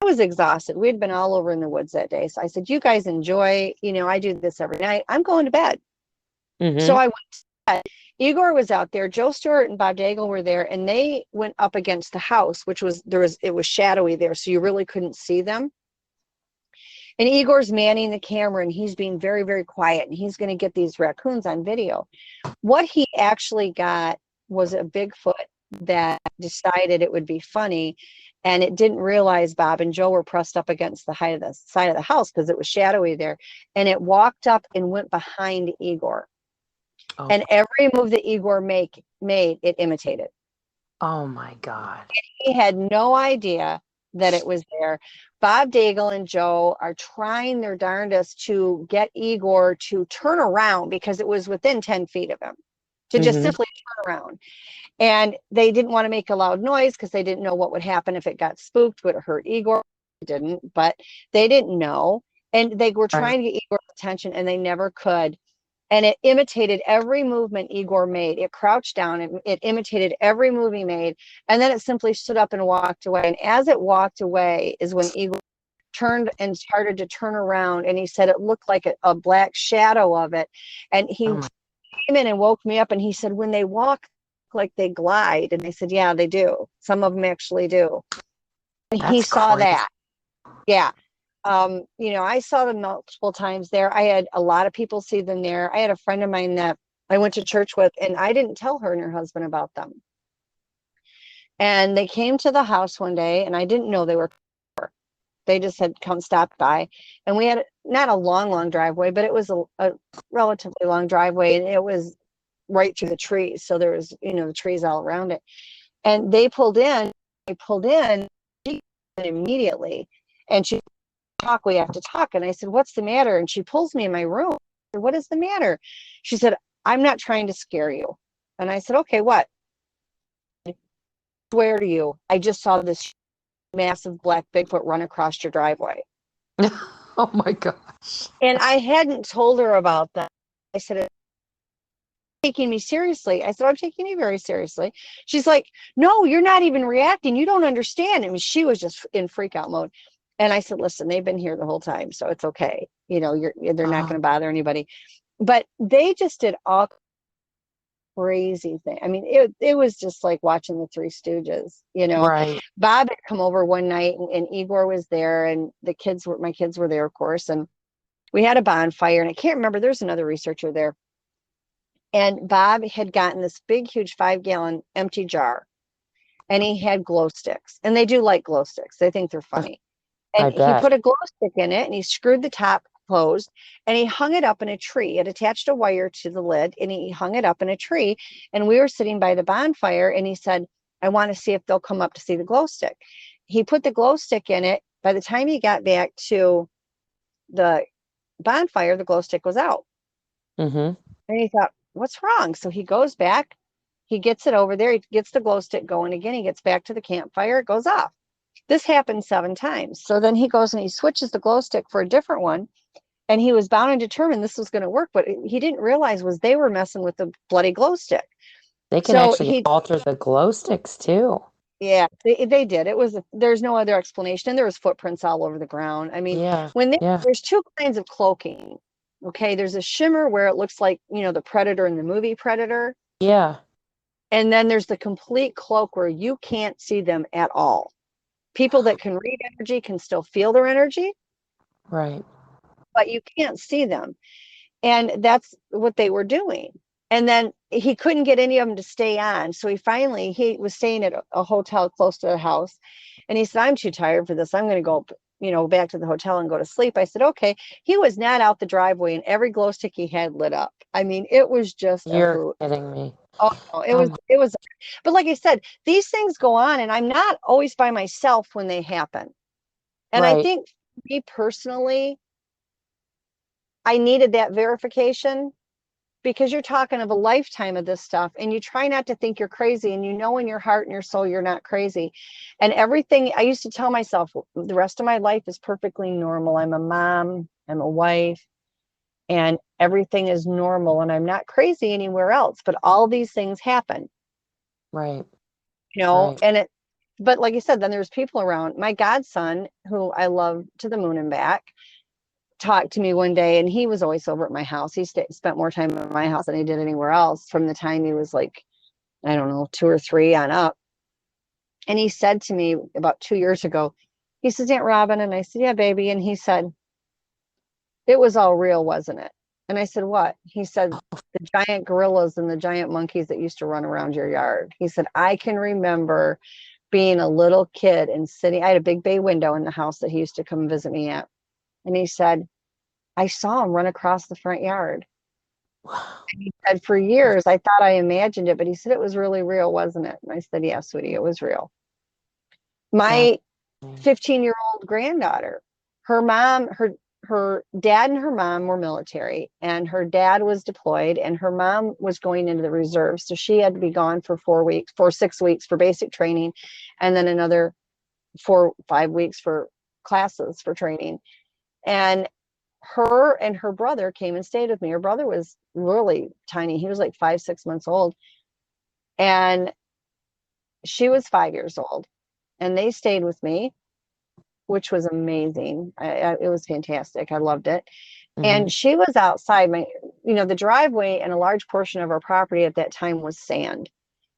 I was exhausted. We'd been all over in the woods that day. So I said, you guys enjoy, I do this every night. I'm going to bed. So I went to bed. Igor was out there. Joe Stewart and Bob Daigle were there, and they went up against the house, it was shadowy there, so you really couldn't see them. And Igor's manning the camera, and he's being very, very quiet, and he's going to get these raccoons on video. What he actually got was a Bigfoot that decided it would be funny, and it didn't realize Bob and Joe were pressed up against the side of the house because it was shadowy there, and it walked up and went behind Igor. Oh. And every move that Igor made, it imitated. Oh my God. He had no idea that it was there. Bob Daigle and Joe are trying their darndest to get Igor to turn around because it was within 10 feet of him, to just simply turn around. And they didn't want to make a loud noise because they didn't know what would happen if it got spooked. Would it hurt Igor? It didn't, but they didn't know. And they were trying to get Igor's attention and they never could. And it imitated every movement Igor made. It crouched down and it imitated every move he made. And then it simply stood up and walked away. And as it walked away is when Igor turned and started to turn around. And he said it looked like a black shadow of it. And he came in and woke me up and he said, when they walk like they glide. And I said, yeah, they do. Some of them actually do. And he That's saw crazy. that. Yeah. I saw them multiple times there. I had a lot of people see them there. I had a friend of mine that I went to church with, and I didn't tell her and her husband about them. And they came to the house one day, and I didn't know they were. They just had come stop by, and we had not a long, long driveway, but it was a relatively long driveway, and it was right through the trees. So there was, the trees all around it. And they pulled in. They pulled in immediately, and she talk. We have to talk. And I said, "What's the matter?" And she pulls me in my room. I said, "What is the matter?" She said, "I'm not trying to scare you." And I said, "Okay, what?" I swear to you, I just saw this massive black Bigfoot run across your driveway. Oh my gosh. And I hadn't told her about that. I said, "It's taking me seriously." I said, "I'm taking you very seriously." She's like, "No, you're not even reacting. You don't understand." I mean, she was just in freak out mode. And I said, "Listen, they've been here the whole time, so it's okay. They're not Oh, going to bother anybody." But they just did all crazy thing. I mean, it was just like watching the Three Stooges. right. Bob had come over one night, and Igor was there, and my kids were there, of course, and we had a bonfire, and I can't remember. There's another researcher there, and Bob had gotten this big, huge 5-gallon empty jar, and he had glow sticks, and they do like glow sticks. They think they're funny. And I he bet. put a glow stick in it, and he screwed the top closed, and he hung it up in a tree. It attached a wire to the lid, and he hung it up in a tree. And we were sitting by the bonfire, and he said, "I want to see if they'll come up to see the glow stick." He put the glow stick in it. By the time he got back to the bonfire, the glow stick was out. Mm-hmm. And he thought, "What's wrong?" So he goes back, he gets it over there, he gets the glow stick going again, he gets back to the campfire, it goes off. This happened 7 times. So then he goes and he switches the glow stick for a different one. And he was bound and determined this was going to work. But he didn't realize was they were messing with the bloody glow stick. They can So actually alter the glow sticks too. yeah, they did. There's no other explanation. And there was footprints all over the ground. I mean, Yeah. when Yeah. there's two kinds of cloaking. Okay. There's a shimmer where it looks like, the Predator in the movie Predator. Yeah. And then there's the complete cloak where you can't see them at all. People that can read energy can still feel their energy, Right. but you can't see them. And that's what they were doing. And then he couldn't get any of them to stay on. So he was staying at a hotel close to the house. And he said, "I'm too tired for this. I'm going to go, back to the hotel and go to sleep." I said, "Okay." He was not out the driveway, and every glow stick he had lit up. I mean, it was just a You're hoot. kidding me. Oh, no, it was, Um, it was, but like I said, these things go on, and I'm not always by myself when they happen. And I right. think me personally, I needed that verification because you're talking of a lifetime of this stuff, and you try not to think you're crazy, and in your heart and your soul you're not crazy. And everything I used to tell myself, the rest of my life is perfectly normal. I'm a mom, I'm a wife, and everything is normal, and I'm not crazy anywhere else. But all these things happen, Right. Right. and but like I said, then there's people around. My godson, who I love to the moon and back, talked to me one day, and he was always over at my house. He spent more time at my house than he did anywhere else from the time he was like, I don't know, 2 or 3 on up. And he said to me about 2 years ago, he says, "Aunt Robin," and I said, "Yeah, baby." And he said, "It was all real, wasn't it?" And I said, "What?" He said, "The giant gorillas and the giant monkeys that used to run around your yard." He said, "I can remember being a little kid and sitting, I had a big bay window in the house that he used to come visit me at." And he said, "I saw him run across the front yard." Wow. He said, "For years, I thought I imagined it," but he said, "It was really real, wasn't it?" And I said, "Yeah, sweetie, it was real." That's My 15-year-old granddaughter, her mom, her dad and her mom were military, and her dad was deployed, and her mom was going into the reserve. So she had to be gone for 6 weeks for basic training, and then another 4, 5 weeks for classes for training. And her and her brother came and stayed with me. Her brother was really tiny. He was like 5, 6 months old. And she was 5 years old. And they stayed with me, which was amazing. It was fantastic. I loved it. mm-hmm. And she was outside the driveway, and a large portion of our property at that time was sand.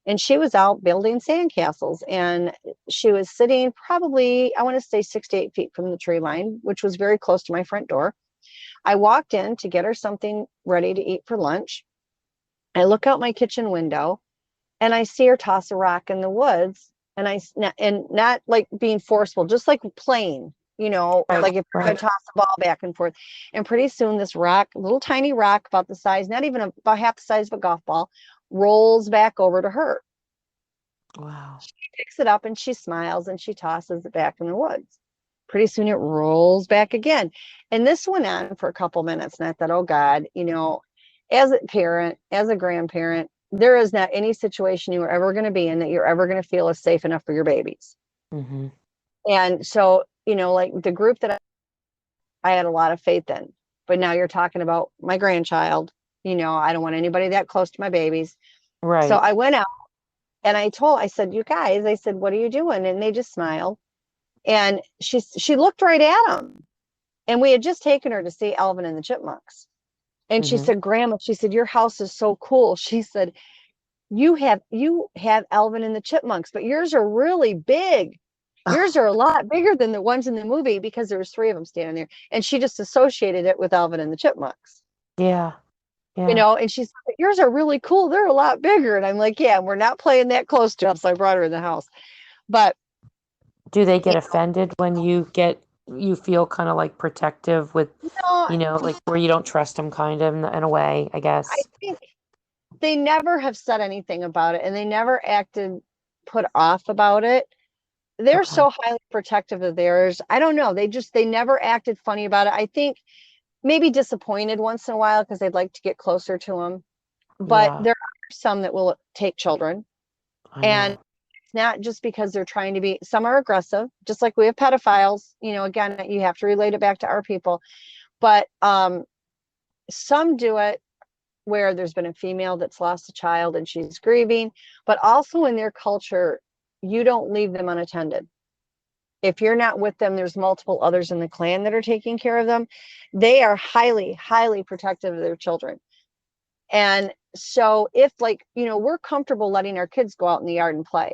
and she was out building sandcastles, and she was sitting probably, I want to say 6 to 8 feet from the tree line, which was very close to my front door. I walked in to get her something ready to eat for lunch. I look out my kitchen window and I see her toss a rock in the woods, and and not like being forceful, just like playing, Right. like if you're going Right. to toss a ball back and forth. And pretty soon this rock, little tiny rock about the size, not even about half the size of a golf ball, rolls back over to her. Wow. She picks it up and she smiles and she tosses it back in the woods. Pretty soon it rolls back again. And this went on for a couple minutes. And I thought, oh God, as a parent, as a grandparent, there is not any situation you are ever going to be in that you're ever going to feel is safe enough for your babies. Mm-hmm. And so, like the group that I had a lot of faith in, but now you're talking about my grandchild, I don't want anybody that close to my babies. So Right. I went out and I said, you guys, I said, what are you doing? And they just smiled. And she looked right at them. And we had just taken her to see Alvin and the Chipmunks. And she Mm-hmm. said, Grandma, she said, your house is so cool. She said, you have Alvin and the Chipmunks, but yours are really big. Yours are a lot bigger than the ones in the movie because there was three of them standing there. And she just associated it with Alvin and the Chipmunks. Yeah. Yeah. And she said, yours are really cool. They're a lot bigger. And I'm like, yeah, we're not playing that close to us. So I brought her in the house. But Do they get you offended when you feel kind of like protective with, know, like where you don't trust them kind of in a way, I I guess. think they never have said anything about it, and they never acted put off about it. They're Okay. so highly protective of theirs. I don't know. They never acted funny about it. I think maybe disappointed once in a while because they'd like to get closer to them. But Yeah, there are some that will take children. I And know. it's not just because they're trying to be, some are aggressive, just like we have pedophiles. Again, you have to relate it back to our people. But some do it where there's been a female that's lost a child and she's grieving, but also in their culture, you don't leave them unattended. If you're not with them, there's multiple others in the clan that are taking care of them. They are highly, highly protective of their children. And so if we're comfortable letting our kids go out in the yard and play,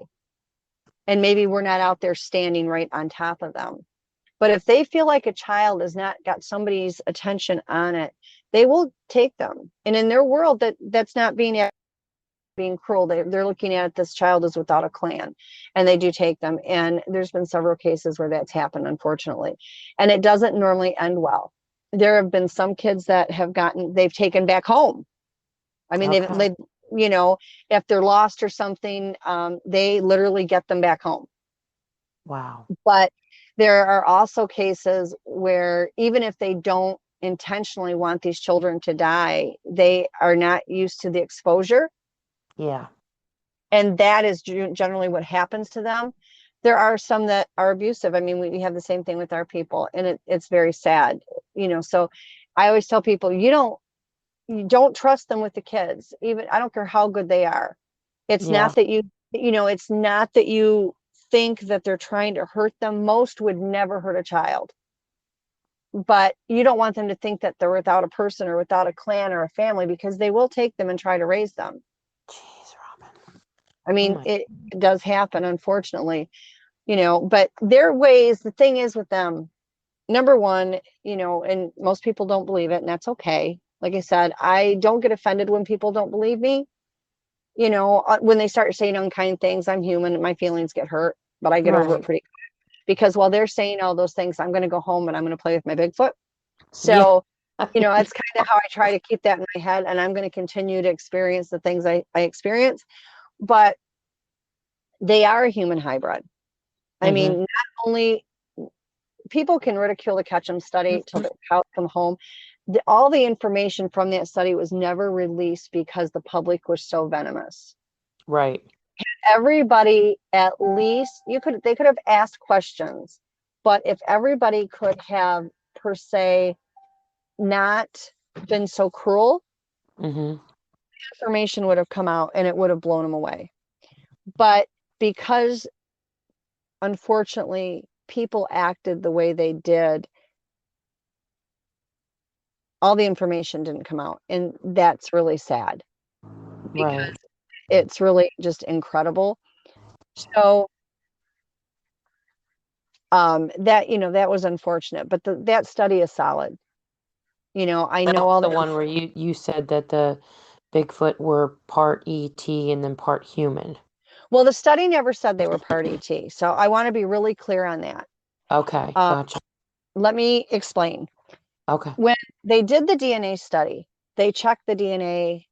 and maybe we're not out there standing right on top of them. But if they feel like a child has not got somebody's attention on it, they will take them. And in their world, that's not being cruel. They're looking at it, this child is without a clan, and they do take them. And there's been several cases where that's happened, unfortunately, and it doesn't normally end well. There have been some kids that they've taken back home. I mean, Okay. you know if they're lost or something, they literally get them back home. Wow. But there are also cases where even if they don't intentionally want these children to die, they are not used to the exposure, Yeah. and that is generally what happens to them. There are some that are abusive. I mean, we have the same thing with our people, and it's very sad. So I always tell people, you don't trust them with the kids. Even, I don't care how good they are. It's Yeah. not that it's not that you think that they're trying to hurt them. Most would never hurt a child, but you don't want them to think that they're without a person or without a clan or a family, because they will take them and try to raise them. Jeez, Robin. I Oh mean, my. it does happen, unfortunately, but their ways, the thing is with them, number one, and most people don't believe it, and that's okay. Like I said, I don't get offended when people don't believe me. When they start saying unkind things, I'm human and my feelings get hurt, but I get over it Right. pretty, because while they're saying all those things, I'm going to go home and I'm going to play with my Bigfoot. Yeah. So, that's kind of how I try to keep that in my head. And I'm going to continue to experience the things I experience. But they are a human hybrid. I Mm-hmm. mean, not only people can ridicule the Ketchum study till the cows come home. All the information from that study was never released because the public was so venomous. Right. Everybody, at least they could have asked questions, but if everybody could have, per se, not been so cruel, Mm-hmm. information would have come out and it would have blown them away. But because, unfortunately, people acted the way they did, all the information didn't come out, and that's really sad, because Right. It's really just incredible. So that, that was unfortunate, but that study is solid. I That know was all the the, one where you said that the Bigfoot were part ET and then part human. well, the study never said they were part ET. So I want to be really clear on that. Okay, Um, gotcha. let me explain. Okay, When they did the DNA study, they checked the DNA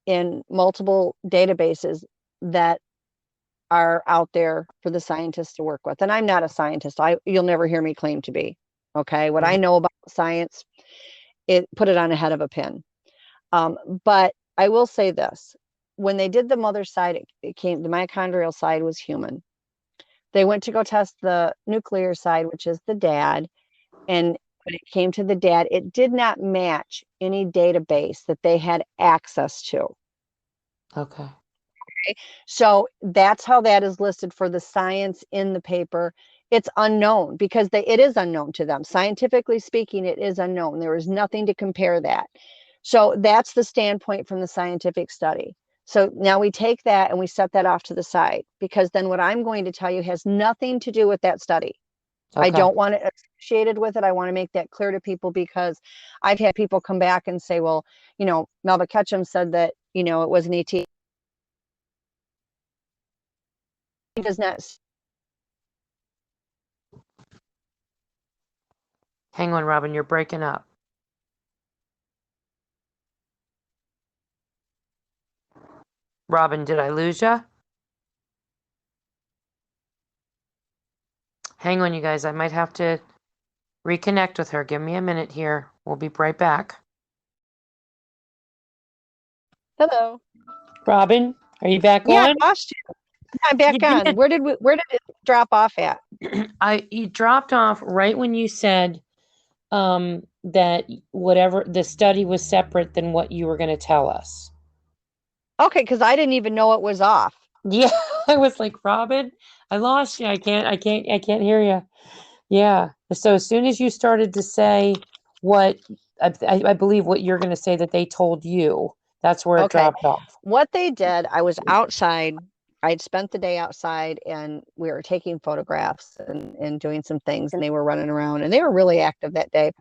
in multiple databases that are out there for the scientists to work with. And I'm not a scientist. You'll never hear me claim to be. Okay. What I right. know about science, put it on a head of a pin. But I will say this. When they did the mother side, the mitochondrial side was human. They went to go test the nuclear side, which is the dad. And when it came to the dad, it did not match any database that they had access to. Okay, So that's how that is listed for the science in the paper. It's unknown because it is unknown to them. Scientifically speaking, it is unknown. There is nothing to compare that. So that's the standpoint from the scientific study. So now we take that and we set that off to the side, because then what I'm going to tell you has nothing to do with that study. I okay. don't want it associated with it. I want to make that clear to people, because I've had people come back and say, well, Melba Ketchum said that, it was an ET. He does not. Hang on, Robin, you're breaking up. Robin, did I lose ya? Hang on, you guys. I might have to reconnect with her. Give me a minute here. We'll be right back. Hello. Robin, are you back Yeah, on? I lost you. I'm You back on. did. Where did it drop off at? You dropped off right when you said that whatever the study was separate than what you were going to tell us. Okay, because I didn't even know it was off. Yeah, I was like, Robin, I lost you. I can't hear you. Yeah. So as soon as you started to say what I believe what you're going to say that they told you, that's where it Okay. dropped off. What they did, I was outside. I'd spent the day outside and we were taking photographs and doing some things, and they were running around and they were really active that day.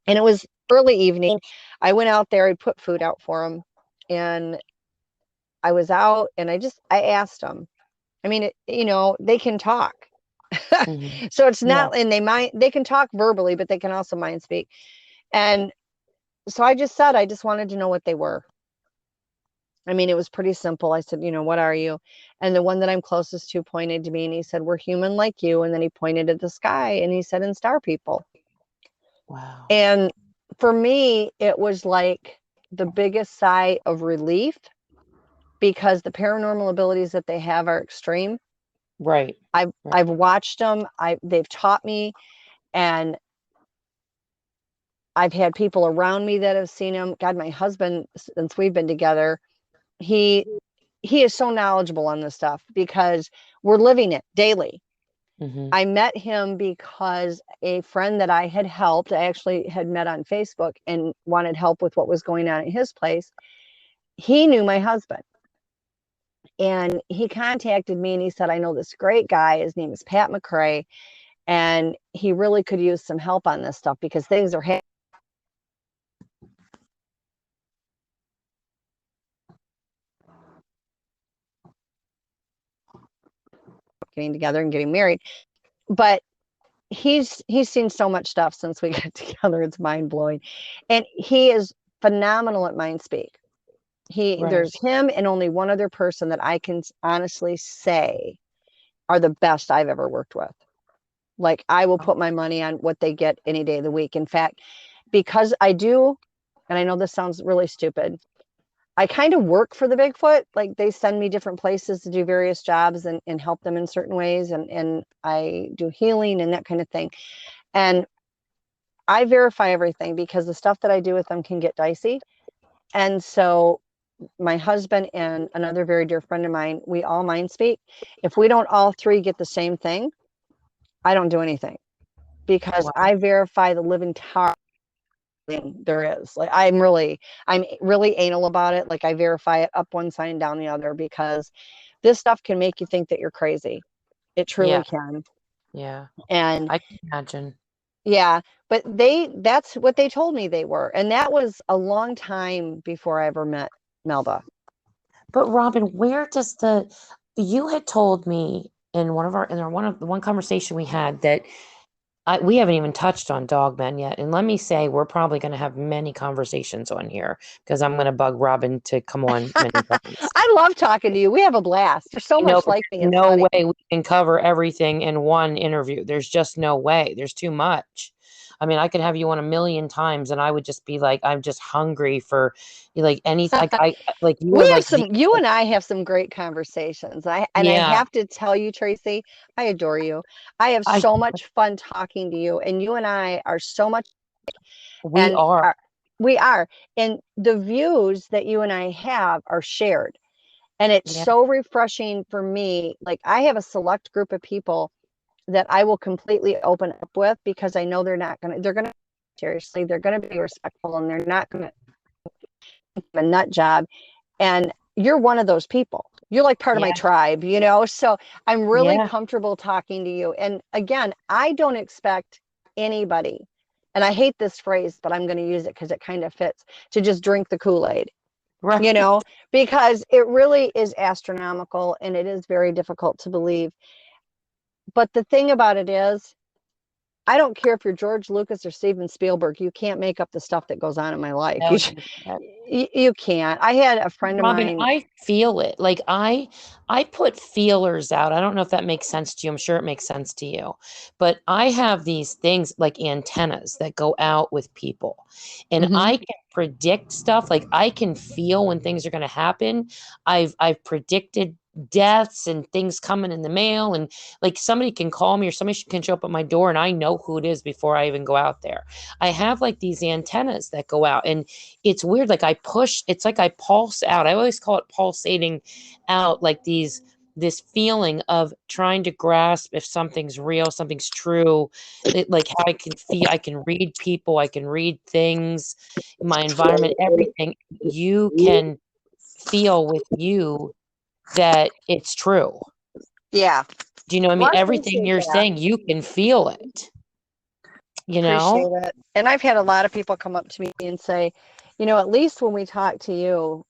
And it was early evening. I went out there, I'd put food out for them, and I was out and I asked them. I mean, they can talk. Hmm. So it's Yeah. not, and they can talk verbally, but they can also mind speak. And so I just said, I just wanted to know what they were. I mean, it was pretty simple. I said, what are you? And the one that I'm closest to pointed to me and he said, we're human like you. And then he pointed at the sky and he said, and star people. Wow. And for me, it was like the biggest sigh of relief, because the paranormal abilities that they have are extreme. Right. I've Right. I've watched them. They've taught me, and I've had people around me that have seen them. God, my husband, since we've been together, he he is so knowledgeable on this stuff because we're living it daily. Hmm. I met him because a friend that I had helped, I actually had met on Facebook and wanted help with what was going on at his place. He knew my husband and he contacted me and he said, I know this great guy. His name is Pat McCray. And he really could use some help on this stuff because things are getting together and getting married. But he's seen so much stuff since we got together. It's mind blowing. And he is phenomenal at mind speak. Right. There's him and only one other person that I can honestly say are the best I've ever worked with. Like, I will put my money on what they get any day of the week. In fact, because I do, and I know this sounds really stupid, I kind of work for the Bigfoot. Like, they send me different places to do various jobs and help them in certain ways. And I do healing and that kind of thing. And I verify everything because the stuff that I do with them can get dicey. And so my husband and another very dear friend of mine, we all mind speak. If we don't all three get the same thing, I don't do anything because Wow. I verify the living tar there is. Like I'm really anal about it. Like I verify it up one side and down the other because this stuff can make you think that you're crazy. It truly Yeah. can. Yeah. And I can imagine. yeah, but that's what they told me they were. And that was a long time before I ever met Melba. But Robin, where does you had told me in one conversation we had that we haven't even touched on Dogmen yet. And let me say, we're probably going to have many conversations on here because I'm going to bug Robin to come on many times. I love talking to you. We have a blast. You're so much But like me. there's It's no funny. way we can cover everything in one interview. There's just no way. There's too much. I mean, I could have you on a million times and I would just be like, I'm just hungry for like anything. Like you We are have like some, you and I have some great conversations. I yeah, have to tell you, Tracy, I adore you. I have I, so much fun talking to you, and you and I are so much, we and are. we are, and the views that you and I have are shared. And it's Yeah, so refreshing for me. Like I have a select group of people that I will completely open up with because I know they're going to seriously, they're going to be respectful, and they're not going to a nut job. And you're one of those people. You're like part of my yeah, tribe, you know? So I'm really yeah, comfortable talking to you. And again, I don't expect anybody, and I hate this phrase, but I'm going to use it because it kind of fits, to just drink the Kool-Aid, right. you know, because it really is astronomical and it is very difficult to believe. But the thing about it is, I don't care if you're George Lucas or Steven Spielberg, you can't make up the stuff that goes on in my life. No, you can't. You can't. I had a friend of Robin, mine. I feel it. Like I put feelers out. I don't know if that makes sense to you. I'm sure it makes sense to you. But I have these things like antennas that go out with people. And Mhm. I can predict stuff. Like I can feel when things are going to happen. I've predicted deaths and things coming in the mail, and like somebody can call me or somebody can show up at my door and I know who it is before I even go out there. I have like these antennas that go out, and it's weird. Like I push, it's like I pulse out. I always call it pulsating out, like this feeling of trying to grasp if something's real, something's true. Like how I can feel, I can read people, I can read things, my environment, everything. You can feel with you that it's true. Yeah. Do you know what I Well, mean? I Everything appreciate you're that. saying, you can feel it, you know? Appreciate it. And I've had a lot of people come up to me and say, you know, at least when we talk to you,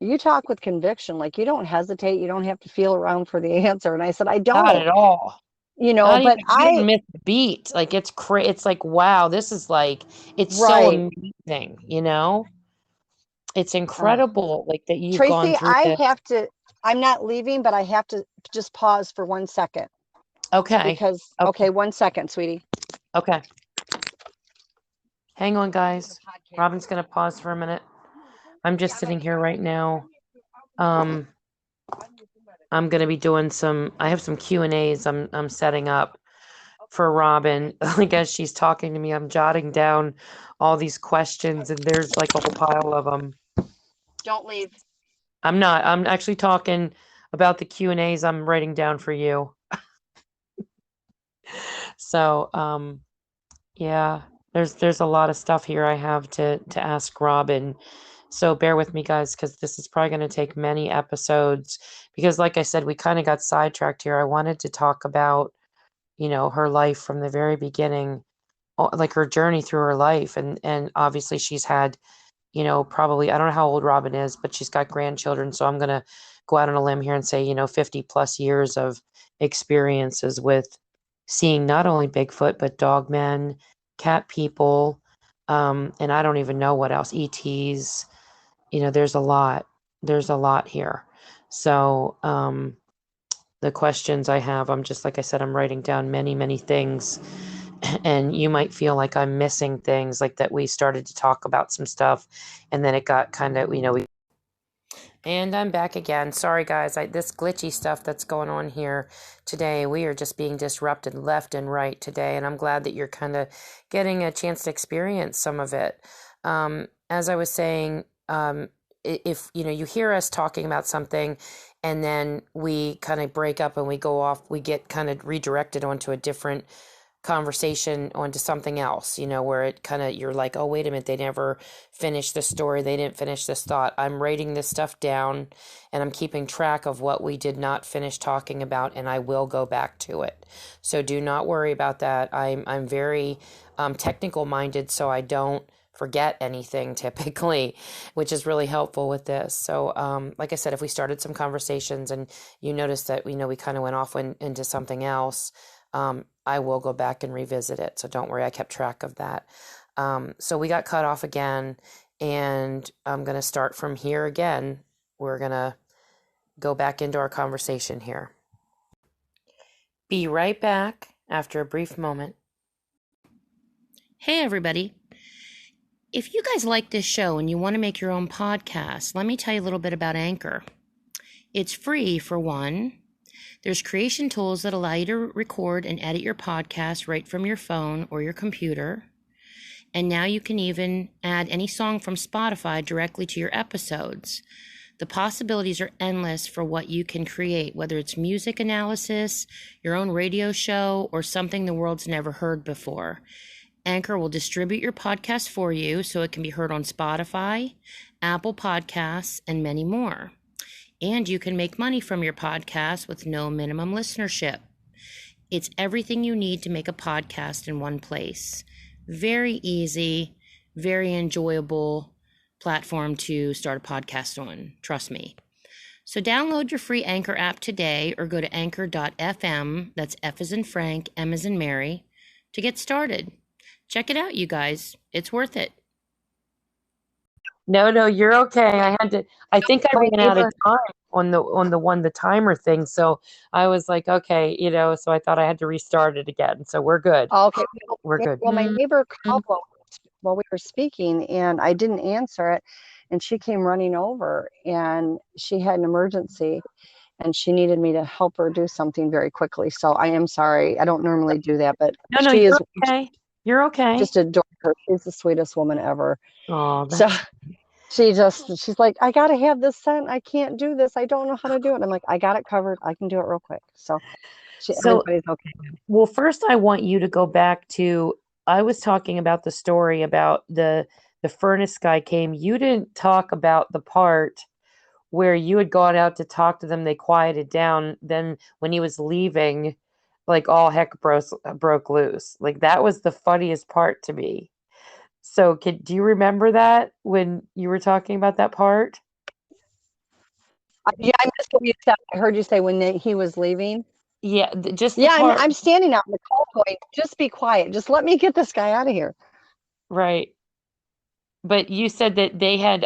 you talk with conviction. Like you don't hesitate. You don't have to feel around for the answer. And I said, I Not don't, at all. you know, Not even but you didn't miss a beat. Like it's like wow, this is like it's so right. amazing, you know? It's Uh, incredible like that you've gone Tracy, through this. I'm not leaving, but I have to just pause for 1 second Okay. because, Okay. okay, 1 second, sweetie. Okay. Hang on, The guys. podcast. Robin's gonna pause for a minute. I'm just sitting here right now. Um, I'm gonna be doing I have some Q&As I'm setting up for Robin. Like as she's talking to me, I'm jotting down all these questions and there's like a whole pile of them. Don't leave. I'm not. I'm actually talking about the Q&As I'm writing down for you. So, yeah, there's a lot of stuff here I have to ask Robin. So bear with me, guys, because this is probably going to take many episodes. Because, like I said, we kind of got sidetracked here. I wanted to talk about, her life from the very beginning, like her journey through her life, and obviously she's had, probably I don't know how old Robin is, but she's got grandchildren. So I'm gonna go out on a limb here and say, 50 plus years of experiences with seeing not only Bigfoot but dogmen, cat people, and I don't even know what else, ETs. There's a lot. There's a lot here. So the questions I have, I'm just like I said, I'm writing down many, many things. And you might feel like I'm missing things, like that we started to talk about some stuff and then it got kind of, we and I'm back again. Sorry, guys. This glitchy stuff that's going on here today, we are just being disrupted left and right today. And I'm glad that you're kind of getting a chance to experience some of it. As I was saying, if you hear us talking about something and then we kind of break up and we go off, we get kind of redirected onto a different conversation onto something else, where it kind of, you're like, oh, wait a minute, they never finished the story. They didn't finish this thought. I'm writing this stuff down and I'm keeping track of what we did not finish talking about, and I will go back to it. So do not worry about that. I'm very technical minded, so I don't forget anything typically, which is really helpful with this. So, like I said, if we started some conversations and you notice that we kind of went off into something else, I will go back and revisit it. So don't worry, I kept track of that. So we got cut off again, and I'm going to start from here again. We're going to go back into our conversation here. Be right back after a brief moment. Hey, everybody. If you guys like this show and you want to make your own podcast, let me tell you a little bit about Anchor. It's free, for one. There's creation tools that allow you to record and edit your podcast right from your phone or your computer. And now you can even add any song from Spotify directly to your episodes. The possibilities are endless for what you can create, whether it's music analysis, your own radio show, or something the world's never heard before. Anchor will distribute your podcast for you so it can be heard on Spotify, Apple Podcasts, and many more. And you can make money from your podcast with no minimum listenership. It's everything you need to make a podcast in one place. Very easy, very enjoyable platform to start a podcast on. Trust me. So download your free Anchor app today, or go to anchor.fm, that's F as in Frank, M as in Mary, to get started. Check it out, you guys. It's worth it. No, you're okay. I think I ran out of time on the timer thing. So I was like, okay, so I thought I had to restart it again. So we're good. Okay. We're good. Well, my neighbor called while we were speaking, and I didn't answer it. And she came running over, and she had an emergency, and she needed me to help her do something very quickly. So I am sorry. I don't normally do that, but No, she is okay. You're okay. Just adore her. She's the sweetest woman ever. Oh, so she's like, I gotta have this sent. I can't do this. I don't know how to do it. I'm like, I got it covered. I can do it real quick. So everybody's okay. Well, first I want you to go back to, I was talking about the story about the furnace guy came. You didn't talk about the part where you had gone out to talk to them. They quieted down. Then when he was leaving, like all heck broke loose. Like that was the funniest part to me. So do you remember that when you were talking about that part? Yeah, I missed what you said. I heard you say when he was leaving. Yeah, I'm standing out in the cold going, just be quiet. Just let me get this guy out of here. Right. But you said that they had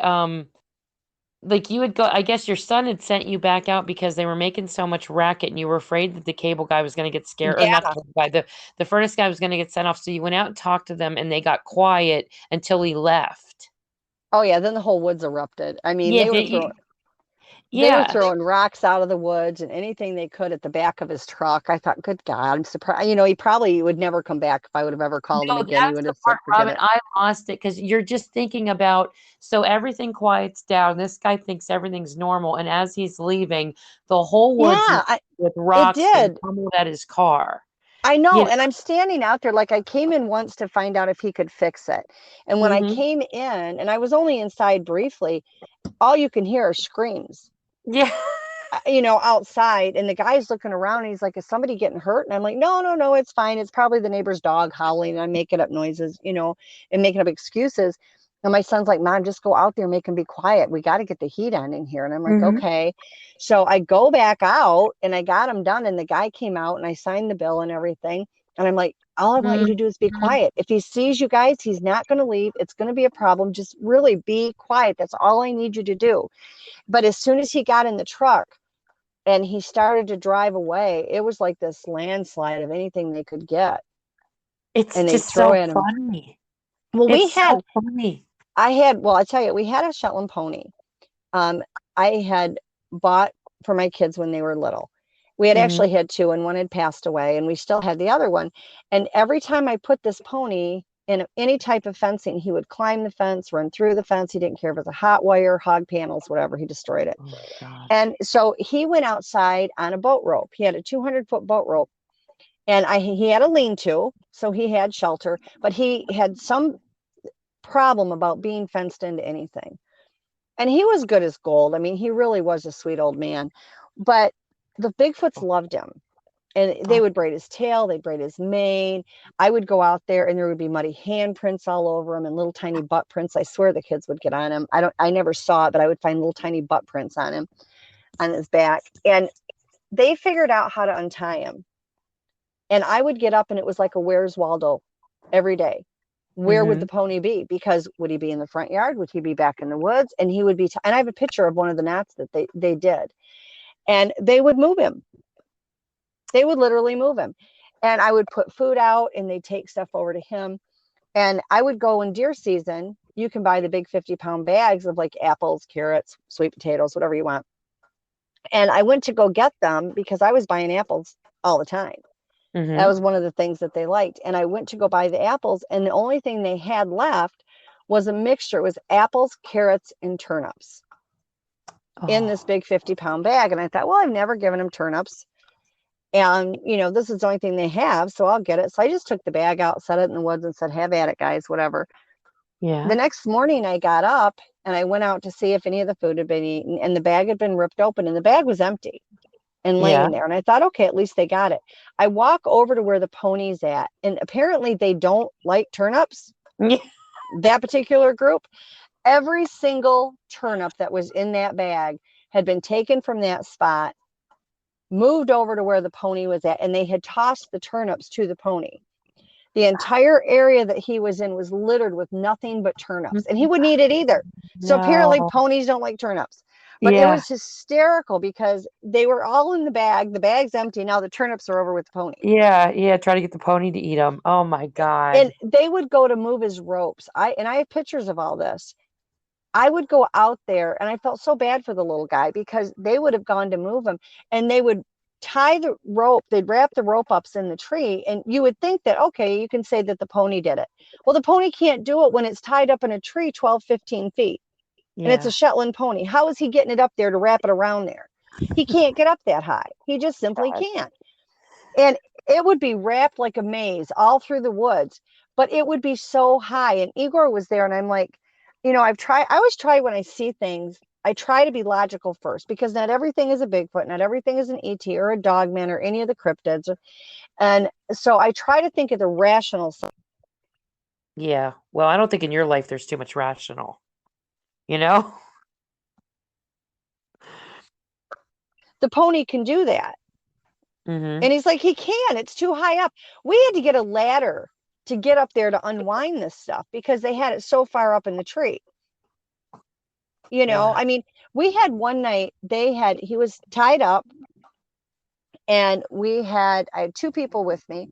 like you would go, I guess your son had sent you back out because they were making so much racket and you were afraid that the cable guy was going to get scared, or not the cable guy, the furnace guy was going to get sent off. So you went out and talked to them and they got quiet until he left. Oh yeah. Then the whole woods erupted. I mean, they were throwing rocks out of the woods and anything they could at the back of his truck. I thought, good God, I'm surprised. He probably would never come back if I would have ever called him again. He would have said, Robin, I lost it because you're just thinking about, so everything quiets down. This guy thinks everything's normal. And as he's leaving, the whole woods with rocks and tumbled at his car. I know. And I'm standing out there like I came in once to find out if he could fix it. And when I came in, and I was only inside briefly, all you can hear are screams. Yeah. Outside, and the guy's looking around and he's like, is somebody getting hurt? And I'm like, no, it's fine. It's probably the neighbor's dog howling. And I'm making up noises, and making up excuses. And my son's like, Mom, just go out there, make him be quiet. We got to get the heat on in here. And I'm like, okay. So I go back out and I got him done. And the guy came out and I signed the bill and everything. And I'm like, all I want you to do is be quiet. If he sees you guys, he's not going to leave. It's going to be a problem. Just really be quiet. That's all I need you to do. But as soon as he got in the truck and he started to drive away, it was like this landslide of anything they could get. It's just so funny. Well, I'll tell you, we had a Shetland pony. I had bought for my kids when they were little. We had actually had two, and one had passed away, and we still had the other one. And every time I put this pony in any type of fencing, he would climb the fence, run through the fence. He didn't care if it was a hot wire, hog panels, whatever. He destroyed it. Oh, and so he went outside on a boat rope. He had a 200-foot boat rope. And he had a lean-to, so he had shelter, but he had some problem about being fenced into anything. And he was good as gold. I mean, he really was a sweet old man. But the Bigfoots loved him. And they Oh, would braid his tail, they'd braid his mane. I would go out there and there would be muddy handprints all over him and little tiny butt prints. I swear the kids would get on him. I never saw it, but I would find little tiny butt prints on him, on his back. And they figured out how to untie him. And I would get up and it was like a Where's Waldo every day. Where would the mm-hmm. pony be? Because would he be in the front yard? Would he be back in the woods? And he would be, and I have a picture of one of the knots that they did. And they would move him. They would literally move him. And I would put food out and they'd take stuff over to him. And I would go in deer season. You can buy the big 50-pound bags of like apples, carrots, sweet potatoes, whatever you want. And I went to go get them because I was buying apples all the time. That Mm-hmm. was one of the things that they liked. And I went to go buy the apples, and the only thing they had left was a mixture. It was apples, carrots, and turnips in this Oh, big 50-pound bag. And I thought, well, I've never given them turnips. And, this is the only thing they have, so I'll get it. So I just took the bag out, set it in the woods, and said, have at it, guys, whatever. The yeah. next morning, I got up and I went out to see if any of the food had been eaten, and the bag had been ripped open, and the bag was empty and laying Yeah. there. And I thought, okay, at least they got it. I walk over to where the pony's at, and apparently they don't like turnips, Yeah. that particular group. Every single turnip that was in that bag had been taken from that spot, moved over to where the pony was at, and they had tossed the turnips to the pony. The entire area that he was in was littered with nothing but turnips, and he wouldn't eat it either. So apparently No. ponies don't like turnips. But it Yeah. was hysterical because they were all in the bag. The bag's empty. Now the turnips are over with the pony. Yeah. Yeah. Try to get the pony to eat them. Oh my And God. they would go to move his ropes. I have pictures of all this. I would go out there and I felt so bad for the little guy because they would have gone to move him and they would tie the rope, they'd wrap the rope ups in the tree. And you would think that, okay, you can say that the pony did it. Well, the pony can't do it when it's tied up in a tree 12, 15 feet and it's a Yeah. Shetland pony. How is he getting it up there to wrap it around there? He can't get up that high. He just simply God. can't. And it would be wrapped like a maze all through the woods, but it would be so high. And Igor was there, and I'm like, I always try when I see things, I try to be logical first because not everything is a Bigfoot, not everything is an ET or a Dogman or any of the cryptids. And so I try to think of the rational side. Yeah. Well, I don't think in your life there's too much rational, you know? The pony can do that. Mm-hmm. And he's like, he can, it's too high up. We had to get a ladder to get up there to unwind this stuff because they had it so far up in the tree. Yeah. I mean, we had one night, he was tied up, and I had two people with me,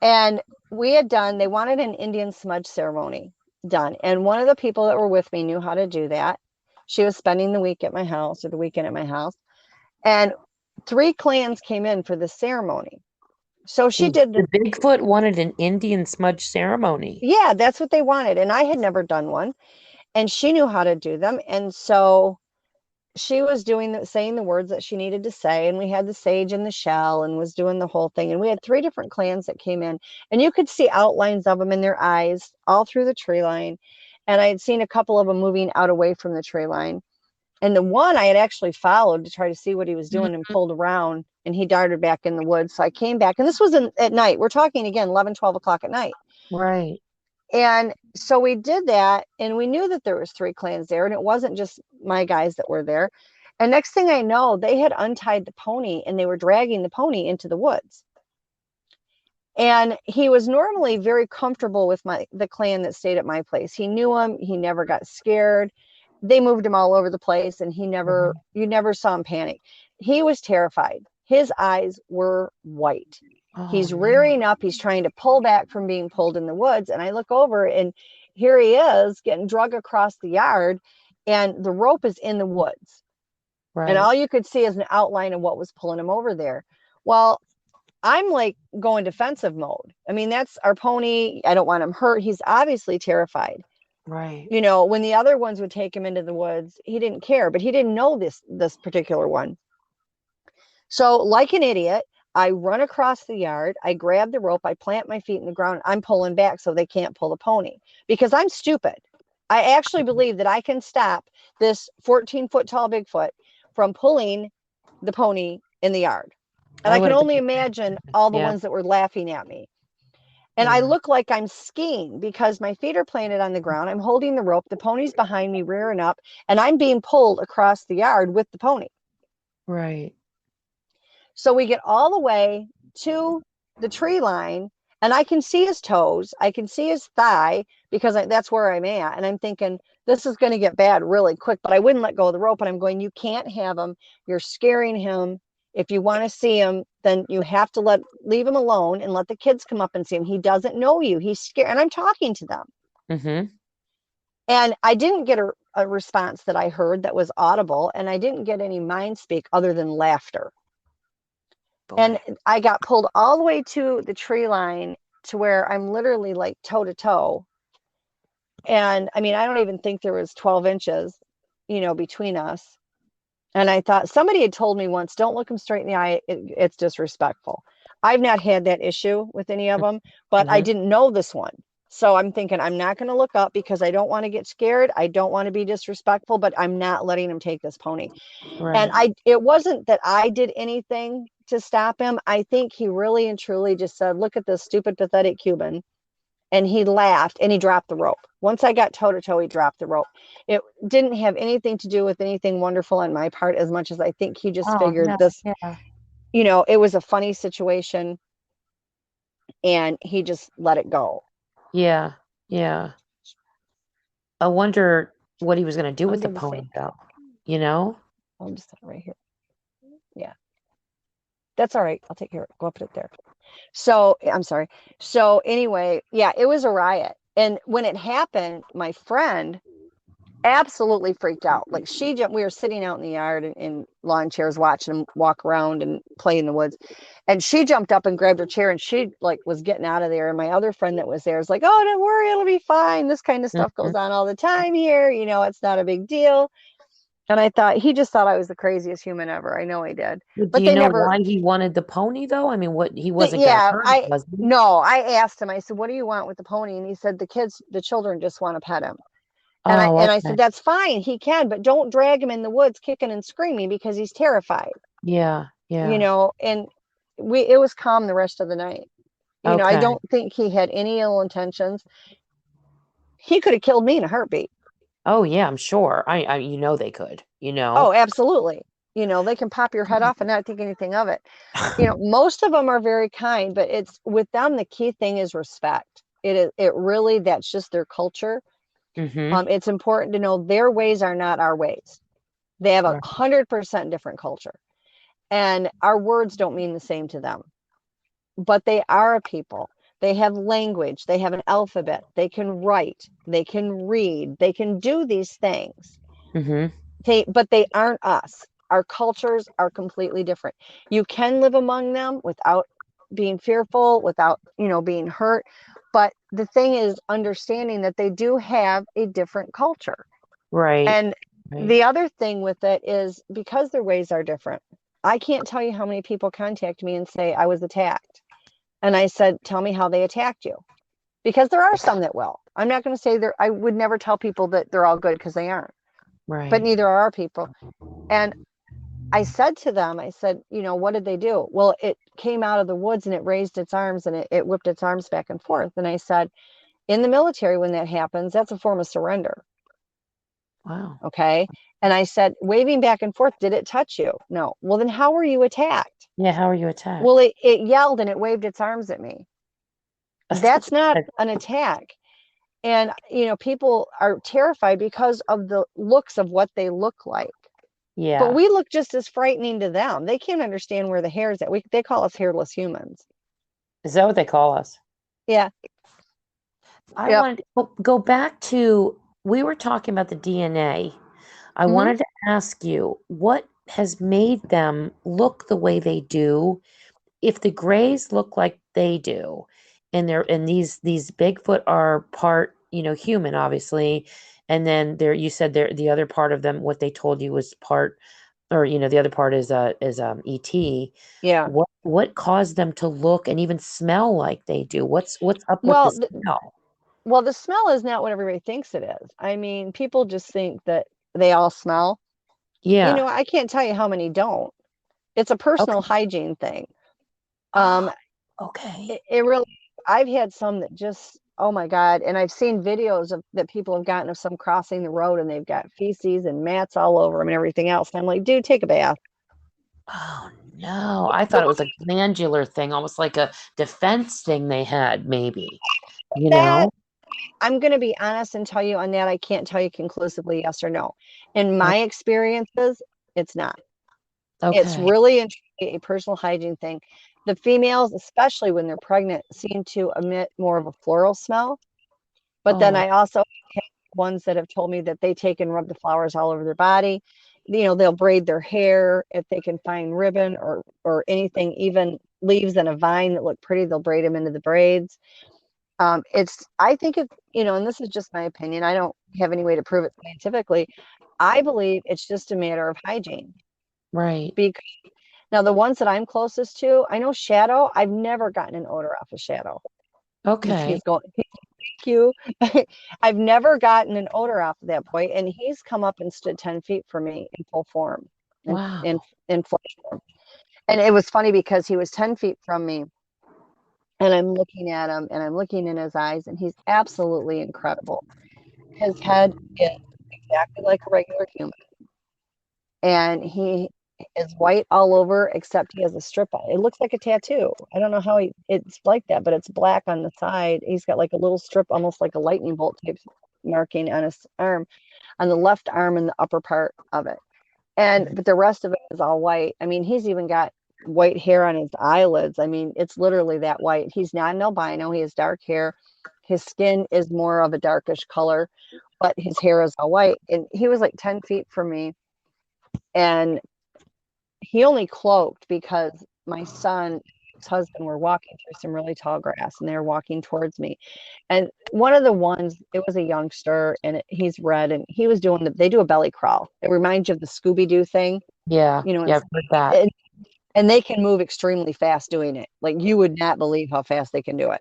and they wanted an Indian smudge ceremony done. And one of the people that were with me knew how to do that. She was spending the week at my house or the weekend at my house. And 3 clans came in for the ceremony. So she did, The Bigfoot wanted an Indian smudge ceremony. yeah, that's what they wanted. And I had never done one. And she knew how to do them. And so she was saying the words that she needed to say, and we had the sage in the shell and was doing the whole thing, and we had 3 different clans that came in, and you could see outlines of them in their eyes all through the tree line. And I had seen a couple of them moving out away from the tree line, and the one I had actually followed to try to see what he was doing and pulled around, and he darted back in the woods. So I came back, and this was at night. We're talking again 11, 12 o'clock at night. Right. And so we did that, and we knew that there was 3 clans there, and it wasn't just my guys that were there. And next thing I know, they had untied the pony and they were dragging the pony into the woods. And he was normally very comfortable with the clan that stayed at my place. He knew him. He never got scared. They moved him all over the place, and Mhm. you never saw him panic. He was terrified. His eyes were white. Oh He's no. rearing up. He's trying to pull back from being pulled in the woods. And I look over, and here he is getting drug across the yard, and the rope is in the woods. And Right. all you could see is an outline of what was pulling him over there. Well, I'm like going defensive mode. I mean, that's our pony. I don't want him hurt. He's obviously terrified. Right. When the other ones would take him into the woods, he didn't care, but he didn't know this particular one. So, like an idiot, I run across the yard, I grab the rope, I plant my feet in the ground, I'm pulling back so they can't pull the pony because I'm stupid. I actually believe that I can stop this 14-foot tall Bigfoot from pulling the pony in the yard. And I I would can have only been. imagine all the Yeah. ones that were laughing at me. And I Yeah. look like I'm skiing because my feet are planted on the ground. I'm holding the rope. The pony's behind me, rearing up, and I'm being pulled across the yard with the pony. Right. So we get all the way to the tree line, and I can see his toes. I can see his thigh because that's where I'm at. And I'm thinking, this is going to get bad really quick. But I wouldn't let go of the rope. And I'm going, you can't have him. You're scaring him. If you want to see him, then you have to leave him alone and let the kids come up and see him. He doesn't know you. He's scared. And I'm talking to them. Mm-hmm. And I didn't get a response that I heard that was audible. And I didn't get any mind speak other than laughter. And Boy. I got pulled all the way to the tree line to where I'm literally like toe to toe. And I mean, I don't even think there was 12 inches, between us. And I thought somebody had told me once, don't look them straight in the eye. It's disrespectful. I've not had that issue with any of them, but I Mm-hmm. didn't know this one. So I'm thinking I'm not going to look up because I don't want to get scared. I don't want to be disrespectful, but I'm not letting him take this pony. And Right. it wasn't that I did anything to stop him. I think he really and truly just said, look at this stupid, pathetic Cuban. And he laughed and he dropped the rope. Once I got toe to toe, he dropped the rope. It didn't have anything to do with anything wonderful on my part as much as I think he just Oh figured no. this, Yeah. it was a funny situation and he just let it go. Yeah. Yeah. I wonder what he was going to do I'll with the give this pony, up. though. You know? I'll just set it right here. Yeah, that's all right. I'll take care of it. Go up it there. So I'm sorry. So anyway, yeah, it was a riot. And when it happened, my friend absolutely freaked out. Like we were sitting out in the yard in lawn chairs watching them walk around and play in the woods. And she jumped up and grabbed her chair and she like was getting out of there. And my other friend that was there is like, oh, don't worry, it'll be fine. This kind of stuff Mm-hmm. goes on all the time here. It's not a big deal. And I thought he just thought I was the craziest human ever. I know he did. Do But you they know never why he wanted the pony, though? I mean, what he wasn't going to yeah, hurt it, I was he? no, I asked him, I said, what do you want with the pony? And he said, the children just want to pet him. Oh, And I said, okay. that's fine, he can, but don't drag him in the woods kicking and screaming because he's terrified, Yeah. Yeah. and it was calm the rest of the night. I Okay. don't think he had any ill intentions. He could have killed me in a heartbeat. Oh, yeah, I'm sure. They could, Oh, absolutely. They can pop your head off and not think anything of it. Most of them are very kind, but it's with them, the key thing is respect. It really, that's just their culture. Mm-hmm. It's important to know their ways are not our ways. They have a Right. 100% different culture. And our words don't mean the same to them, but they are a people. They have language, they have an alphabet, they can write, they can read, they can do these things. Mm-hmm. But they aren't us. Our cultures are completely different. You can live among them without being fearful, without, being hurt. But the thing is understanding that they do have a different culture. Right. And Right. the other thing with it is because their ways are different. I can't tell you how many people contact me and say, I was attacked. And I said, tell me how they attacked you. Because there are some that will. I'm not going to say I would never tell people that they're all good because they aren't, but Right. neither are our people. And I said to them, I said, what did they do? Well, it came out of the woods and it raised its arms and it whipped its arms back and forth. And I said, in the military, when that happens, that's a form of surrender. Wow. Okay. And I said, waving back and forth, did it touch you? No. Well, then how were you attacked? Yeah, how are you Well, attacked? it yelled and it waved its arms at me. That's not an attack. And, people are terrified because of the looks of what they look like. But Yeah. we look just as frightening to them. They can't understand where the hair is at. They call us hairless humans. Is that what they call us? Yeah. I Yep. wanted to go back to, we were talking about the DNA. I Hmm. wanted to ask you, what has made them look the way they do? If the grays look like they do, and these Bigfoot are part, human, obviously, and then you said the other part of them, what they told you was part or the other part is ET. Yeah. What caused them to look and even smell like they do? What's up with the Well, smell? the smell is not what everybody thinks it is. I mean, people just think that they all smell. Yeah. I can't tell you how many don't. It's a personal Okay. hygiene thing. Oh, Um, okay. it really, I've had some that just, oh my God. And I've seen videos of that people have gotten of some crossing the road and they've got feces and mats all over them and everything else. And I'm like, dude, take a bath. Oh no. I The thought it was a glandular thing, almost like a defense thing they had, maybe. You that know? I'm going to be honest and tell you on that, I can't tell you conclusively yes or no. In my experiences, it's not. It's Okay. really and truly a personal hygiene thing. The females, especially when they're pregnant, seem to emit more of a floral smell. But then Oh, I also have ones that have told me that they take and rub the flowers all over their body. They'll braid their hair if they can find ribbon or anything, even leaves in a vine that look pretty, they'll braid them into the braids. I think and this is just my opinion. I don't have any way to prove it scientifically. I believe it's just a matter of hygiene. right. Because now the ones that I'm closest to, I know Shadow. I've never gotten an odor off of Shadow. Okay. He's going. Thank you. I've never gotten an odor off of that boy, and he's come up and stood 10 feet from me in full form, in in Wow. in flesh form. And it was funny because he was 10 feet from me, and I'm looking at him, and I'm looking in his eyes, and he's absolutely incredible. His head is exactly like a regular human, and he is white all over except he has a strip on it. It looks like a tattoo. I don't know how it's like that, but it's black on the side. He's got like a little strip, almost like a lightning bolt type marking on his arm, on the left arm and the upper part of it. But the rest of it is all white. I mean, he's even got white hair on his eyelids. I mean, it's literally that white. He's not an albino. He has dark hair. His skin is more of a darkish color, but his hair is all white. And he was like 10 feet from me. And he only cloaked because my son, his husband, were walking through some really tall grass and they were walking towards me. And one of the ones, it was a youngster and he's red and he was doing they do a belly crawl. It reminds you of the Scooby Doo thing, Yeah. you know, Yeah, I've heard that. and, and they can move extremely fast doing it. Like you would not believe how fast they can do it.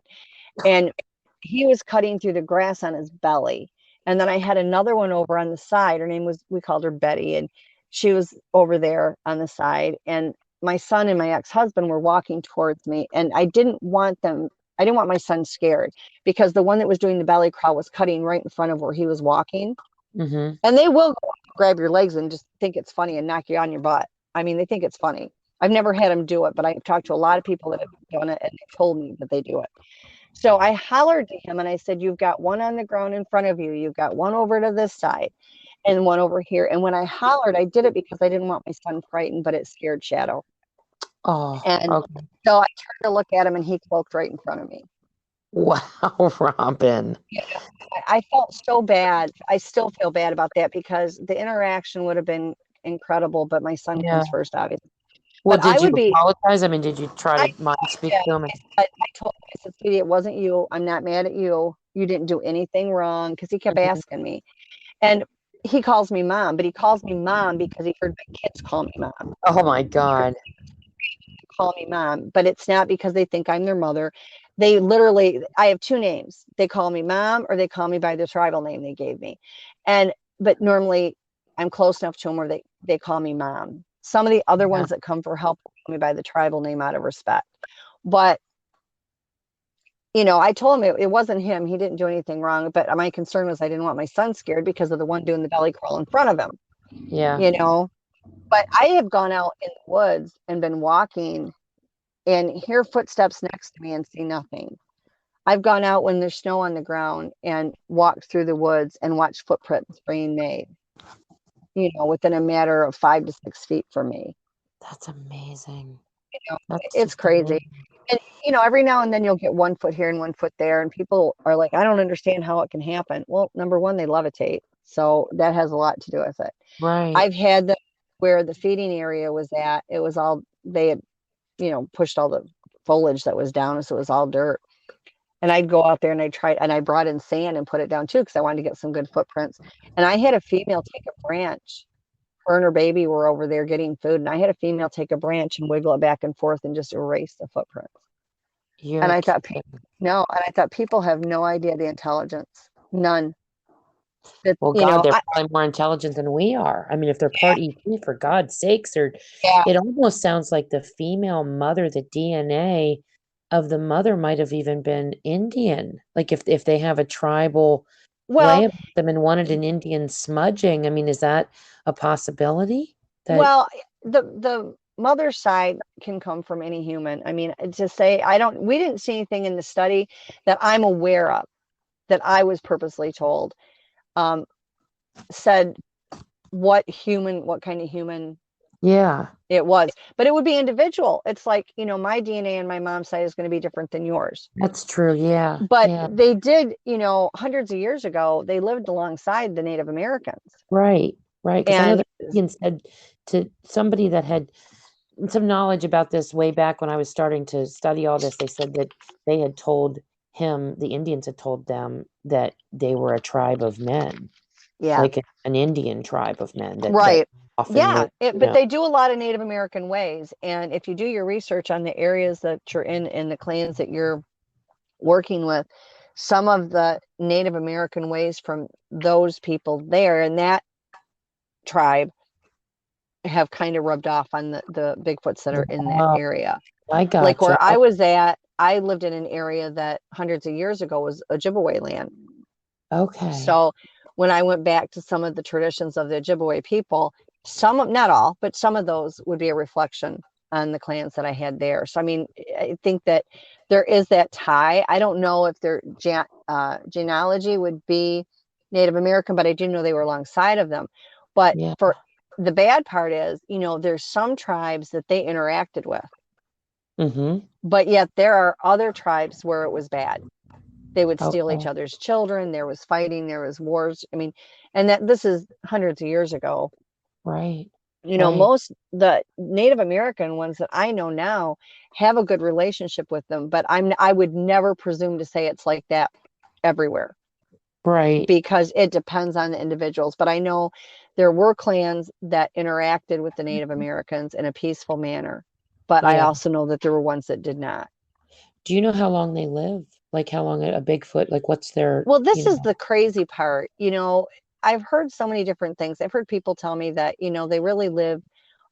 And he was cutting through the grass on his belly. And then I had another one over on the side. Her name was, we called her Betty, and she was over there on the side. And my son and my ex-husband were walking towards me, and I didn't want my son scared because the one that was doing the belly crawl was cutting right in front of where he was walking. Mm-hmm. And they will go grab your legs and just think it's funny and knock you on your butt. I mean, they think it's funny. I've never had them do it, but I've talked to a lot of people that have done it and they've told me that they do it. So I hollered to him and I said, "You've got one on the ground in front of you. You've got one over to this side and one over here." And when I hollered, I did it because I didn't want my son frightened, but it scared Shadow. Oh, And okay. so I turned to look at him and he cloaked right in front of me. Wow, Robin. Yeah, I felt so bad. I still feel bad about that because the interaction would have been incredible, but my son Yeah. comes first, obviously. Well, But I did you would be, apologize? I mean, did you try I to mind speak yeah, to him? I told him, I said, "Sweetie, it wasn't you. I'm not mad at you. You didn't do anything wrong," because he kept Mhm. asking me. And he calls me mom, but he calls me mom because he heard my kids call me mom. Oh my God. Call me mom, but it's not because they think I'm their mother. They literally, I have two names. They call me mom or they call me by the tribal name they gave me. But normally I'm close enough to them where they call me mom. Some of the other Yeah. ones that come for help call me by the tribal name out of respect. But I told him it wasn't him. He didn't do anything wrong. But my concern was I didn't want my son scared because of the one doing the belly crawl in front of him, Yeah. you know. But I have gone out in the woods and been walking and hear footsteps next to me and see nothing. I've gone out when there's snow on the ground and walked through the woods and watched footprints being made, within a matter of 5 to 6 feet from me. That's amazing. You know, That's it's just crazy. amazing. And, every now and then you'll get 1 foot here and 1 foot there, and people are like, I don't understand how it can happen. Well, number one, they levitate. So that has a lot to do with it. Right. I've had them where the feeding area was at, it was all, they had, pushed all the foliage that was down. So it was all dirt. And I'd go out there and I brought in sand and put it down too because I wanted to get some good footprints. And I had a female take a branch Her and her baby were over there getting food, and I had a female take a branch and wiggle it back and forth and just erase the footprints. And You're I thought, kidding. no, and I thought people have no idea the intelligence, none. That Well, God, they're probably more intelligent than we are. I mean, if they're part ET, for God's sakes, or yeah. it almost sounds like the female mother, the DNA of the mother might have even been Indian. Like if they have a tribal way Well, about them and wanted an Indian smudging. I mean, is that a possibility? That well, the mother side can come from any human. I mean, to say we didn't see anything in the study that I'm aware of that I was purposely told um, said what kind of human yeah, it was, but it would be individual. It's like, my DNA and my mom's side is going to be different than yours. that's true. Yeah, But yeah, they did, hundreds of years ago, they lived alongside the Native Americans. right, right. Because I know And the Indians said to somebody that had some knowledge about this way back when I was starting to study all this. They said that they had told him, the Indians had told them that they were a tribe of men, yeah, like an Indian tribe of men that right. often Yeah, lived. but they do a lot of Native American ways. And if you do your research on the areas that you're in and the clans that you're working with, some of the Native American ways from those people there and that tribe have kind of rubbed off on the Bigfoots that are in that Oh, area. I Like gotcha. where I was at, I lived in an area that hundreds of years ago was Ojibwe land. Okay. So when I went back to some of the traditions of the Ojibwe people, not all, but some of those would be a reflection on the clans that I had there. So, I mean, I think that there is that tie. I don't know if their genealogy would be Native American, but I do know they were alongside of them. But Yeah. for the bad part is, there's some tribes that they interacted with, Mm-hmm. but yet there are other tribes where it was bad. They would steal each Okay. other's children. There was fighting. There was wars. I mean, and that this is hundreds of years ago. Right. Right. Most the Native American ones that I know now have a good relationship with them, but I would never presume to say it's like that everywhere Right. because it depends on the individuals. But I know there were clans that interacted with the Native Americans in a peaceful manner, but I Yeah. also know that there were ones that did not. Do you know how long they live? Like how long a Bigfoot, like what's their, Well, this is the crazy part. I've heard so many different things. I've heard people tell me that, they really live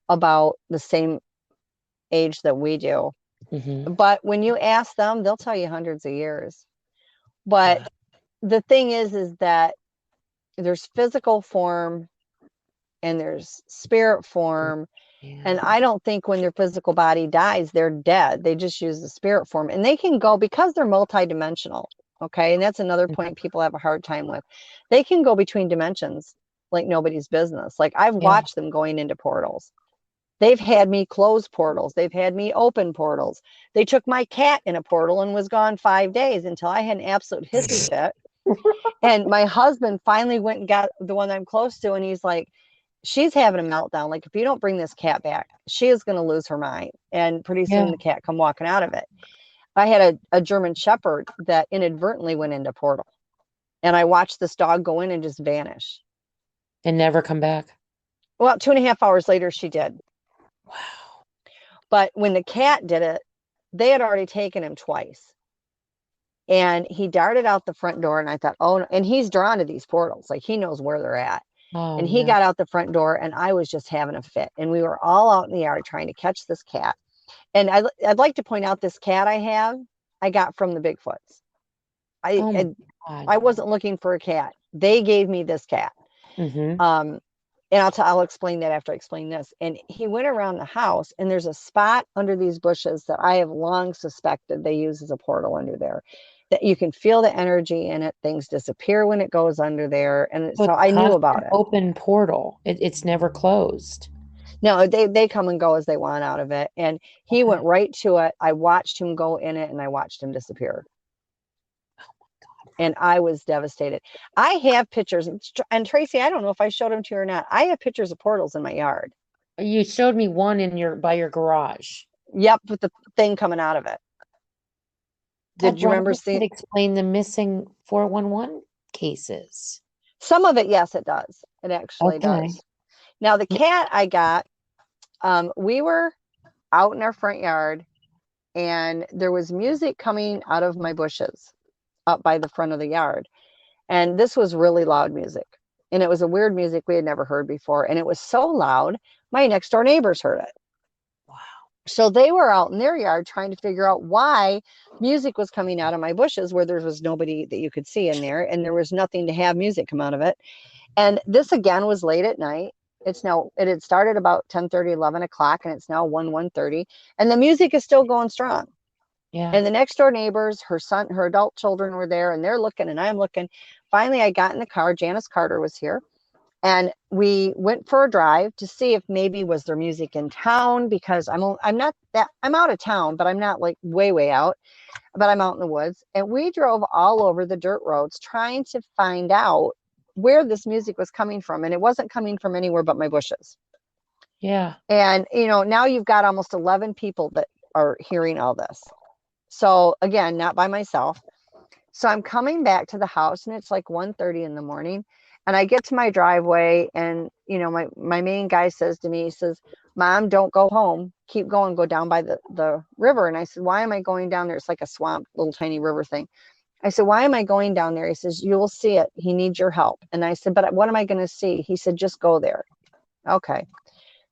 about the same age that we do. mm-hmm. But when you ask them, they'll tell you hundreds of years. But the thing is that there's physical form and there's spirit form. And Yeah. I don't think when their physical body dies, they're dead. They just use the spirit form. And they can go because they're multidimensional. Okay. And that's another point people have a hard time with. They can go between dimensions like nobody's business. Like I've Yeah. watched them going into portals. They've had me close portals. They've had me open portals. They took my cat in a portal and was gone 5 days until I had an absolute hissy fit. And my husband finally went and got the one I'm close to. And he's like, she's having a meltdown. Like, if you don't bring this cat back, she is going to lose her mind. And pretty Yeah. soon the cat come walking out of it. I had a German Shepherd that inadvertently went into portal. And I watched this dog go in and just vanish. And never come back. Well, 2.5 hours later, she did. Wow. But when the cat did it, they had already taken him twice. And he darted out the front door. And I thought, oh, no. And he's drawn to these portals. Like he knows where they're at. Oh And he no. got out the front door and I was just having a fit. And we were all out in the yard trying to catch this cat. And I'd like to point out this cat I got from the Bigfoots. I, Oh my I, God. I wasn't looking for a cat. They gave me this cat. Mm-hmm. Um, and I'll explain that after I explain this. And he went around the house and there's a spot under these bushes that I have long suspected they use as a portal under there. That you can feel the energy in it. Things disappear when it goes under there. And So so it's I knew about constant it. open portal. It's never closed. No, they come and go as they want out of it. And he went Okay. right to it. I watched him go in it and I watched him disappear. And I was devastated. I have pictures, and Tracy, I don't know if I showed them to you or not. I have pictures of portals in my yard. You showed me one in your by your garage. Yep, with the thing coming out of it. That Did you remember would seeing explain the missing 411 cases. some of it? Yes, it does. It actually Okay. does. Now the cat I got, we were out in our front yard and there was music coming out of my bushes up by the front of the yard. And this was really loud music. And it was a weird music we had never heard before. And it was so loud, my next door neighbors heard it. Wow. So they were out in their yard trying to figure out why music was coming out of my bushes where there was nobody that you could see in there. And there was nothing to have music come out of it. And this again was late at night. It had started about 10:30, 11 o'clock, and it's now 1:30. And the music is still going strong. Yeah. And the next door neighbors, her adult children were there, and they're looking and I'm looking. Finally, I got in the car. Janice Carter was here. And we went for a drive to see if maybe was there music in town, because I'm out of town, but I'm not like way out, but I'm out in the woods. And we drove all over the dirt roads trying to find out where this music was coming from. And it wasn't coming from anywhere but my bushes. Yeah. And, now you've got almost 11 people that are hearing all this. So again, not by myself. So I'm coming back to the house and it's like 1:30 in the morning. And I get to my driveway and, my main guy says to me, he says, Mom, don't go home. Keep going, go down by the river. And I said, why am I going down there? It's like a swamp, little tiny river thing. I said, why am I going down there? He says, you will see it. He needs your help. And I said, but what am I going to see? He said, just go there. Okay.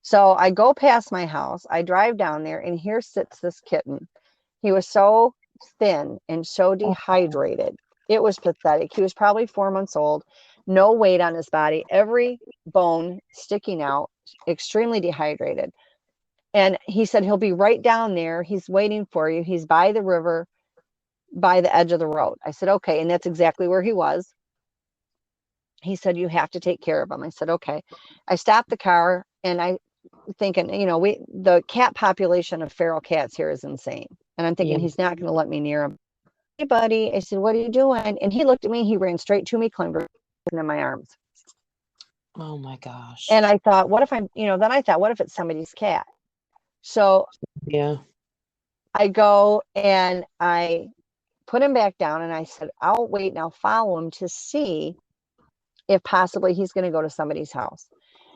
So I go past my house. I drive down there and here sits this kitten. He was so thin and so dehydrated. It was pathetic. He was probably 4 months old, no weight on his body, every bone sticking out, extremely dehydrated. And he said, he'll be right down there. He's waiting for you. He's by the river, by the edge of the road. I said, okay. And that's exactly where he was. He said, you have to take care of him. I said, okay. I stopped the car and I thinking, the cat population of feral cats here is insane. And I'm thinking, Yeah. he's not going to let me near him. Hey, buddy. I said, what are you doing? And he looked at me. He ran straight to me, climbed in my arms. Oh my gosh. And I thought, what if then I thought, what if it's somebody's cat? So Yeah. I go and I put him back down and I said, I'll wait and I'll follow him to see if possibly he's going to go to somebody's house.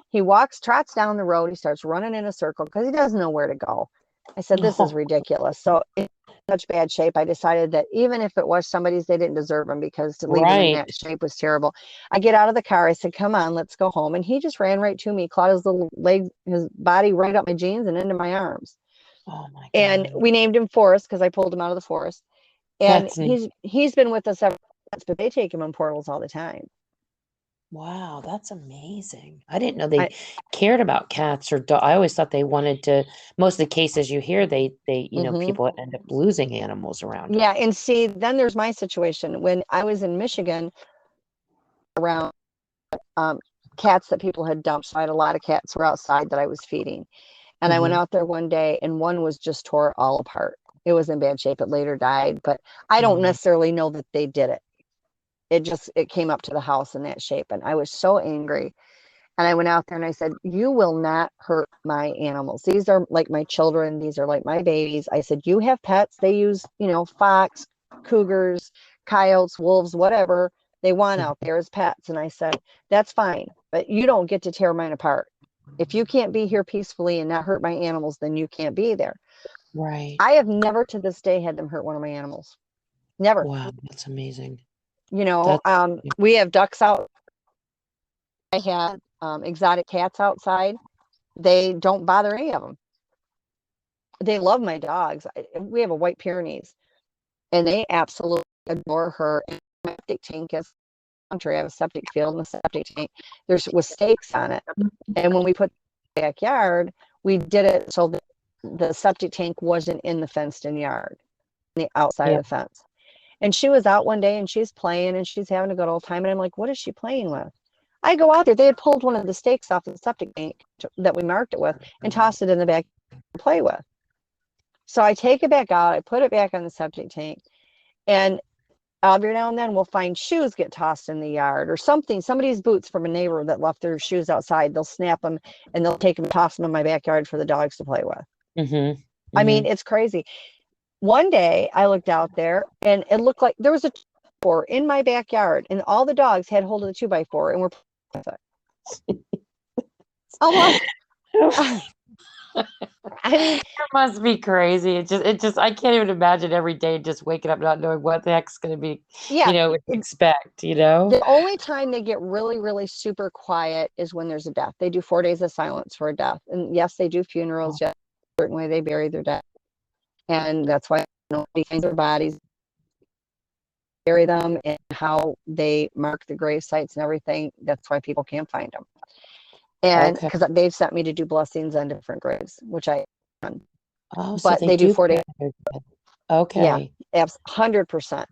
He trots down the road. He starts running in a circle because he doesn't know where to go. I said, this is ridiculous. So in such bad shape, I decided that even if it was somebody's, they didn't deserve him, because to leave him in that shape was terrible. I get out of the car. I said, come on, let's go home. And he just ran right to me, clawed his little leg, his body right up my jeans and into my arms. Oh my God. And we named him Forrest because I pulled him out of the forest. And he's been with us ever since, but they take him in portals all the time. Wow, that's amazing. I didn't know they cared about cats or dogs. I always thought they wanted to. Most of the cases you hear, they people end up losing animals around. Yeah, and see, then there's my situation. When I was in Michigan, around cats that people had dumped, so I had a lot of cats were outside that I was feeding. And I went out there one day, and one was just tore all apart. It was in bad shape. It later died, but I don't necessarily know that they did it. It came up to the house in that shape. And I was so angry. And I went out there and I said, you will not hurt my animals. These are like my children. These are like my babies. I said, you have pets. They use, fox, cougars, coyotes, wolves, whatever they want out there as pets. And I said, that's fine, but you don't get to tear mine apart. If you can't be here peacefully and not hurt my animals, then you can't be there. Right. I have never to this day had them hurt one of my animals. Never. Wow, that's amazing. We have ducks out. I had exotic cats outside. They don't bother any of them. They love my dogs. We have a white Pyrenees, and they absolutely adore her. And my septic tank is country. I have a septic field and a septic tank. There's with stakes on it, and when we put the backyard, we did it so that the septic tank wasn't in the fenced-in yard, the outside of the fence. And she was out one day and she's playing and she's having a good old time. And I'm like, what is she playing with? I go out there. They had pulled one of the stakes off the septic tank that we marked it with and tossed it in the back to play with. So I take it back out. I put it back on the septic tank. And every now and then we'll find shoes get tossed in the yard or something. Somebody's boots from a neighbor that left their shoes outside. They'll snap them and they'll take them and toss them in my backyard for the dogs to play with. I mean, it's crazy. One day I looked out there and it looked like there was a 2x4 in my backyard and all the dogs had hold of the 2x4 and were playing with it. Almost. I mean, It must be crazy. It just I can't even imagine every day just waking up not knowing what the heck's gonna be, yeah, expect, you know? the only time they get really, really super quiet is when there's a death. They do 4 days of silence for a death. And yes, they do funerals. Yes, a certain way they bury their dead. And that's why nobody finds their bodies, bury them, and how they mark the grave sites and everything. That's why people can't find them. And Okay. because they've sent me to do blessings on different graves, which I done. Oh, so But they they do do 4 days. bury their dead. Yeah, Okay. 100%.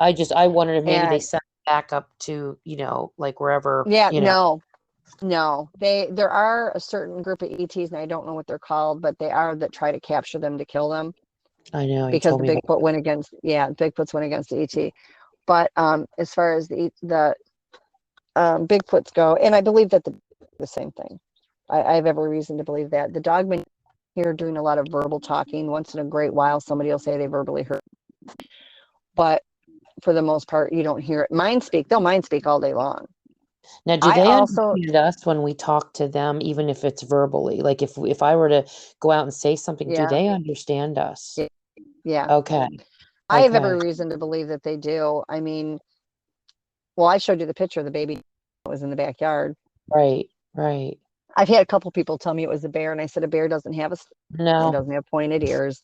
I wondered if maybe they And sent back up to, like wherever, yeah, no, no. There are a certain group of ETs, and I don't know what they're called, but they are that try to capture them to kill them I know you because told the me about Bigfoot went against, yeah, Bigfoot's went against the ET. But as far as the Bigfoots go, and I believe that the same thing. I have every reason to believe that. The Dogmen here doing a lot of verbal talking. Once in a great while, somebody will say they verbally heard, but for the most part, you don't hear it. Mind speak, they'll mind speak all day long. Now, do I they also, understand us when we talk to them, even if it's verbally? Like if I were to go out and say something, do yeah, they understand us? yeah. Okay. I have every Okay. reason to believe that they do. I mean, well, I showed you the picture of the baby that was in the backyard. Right. Right. I've had a couple people tell me it was a bear, and I said a bear doesn't have it No. doesn't have pointed ears.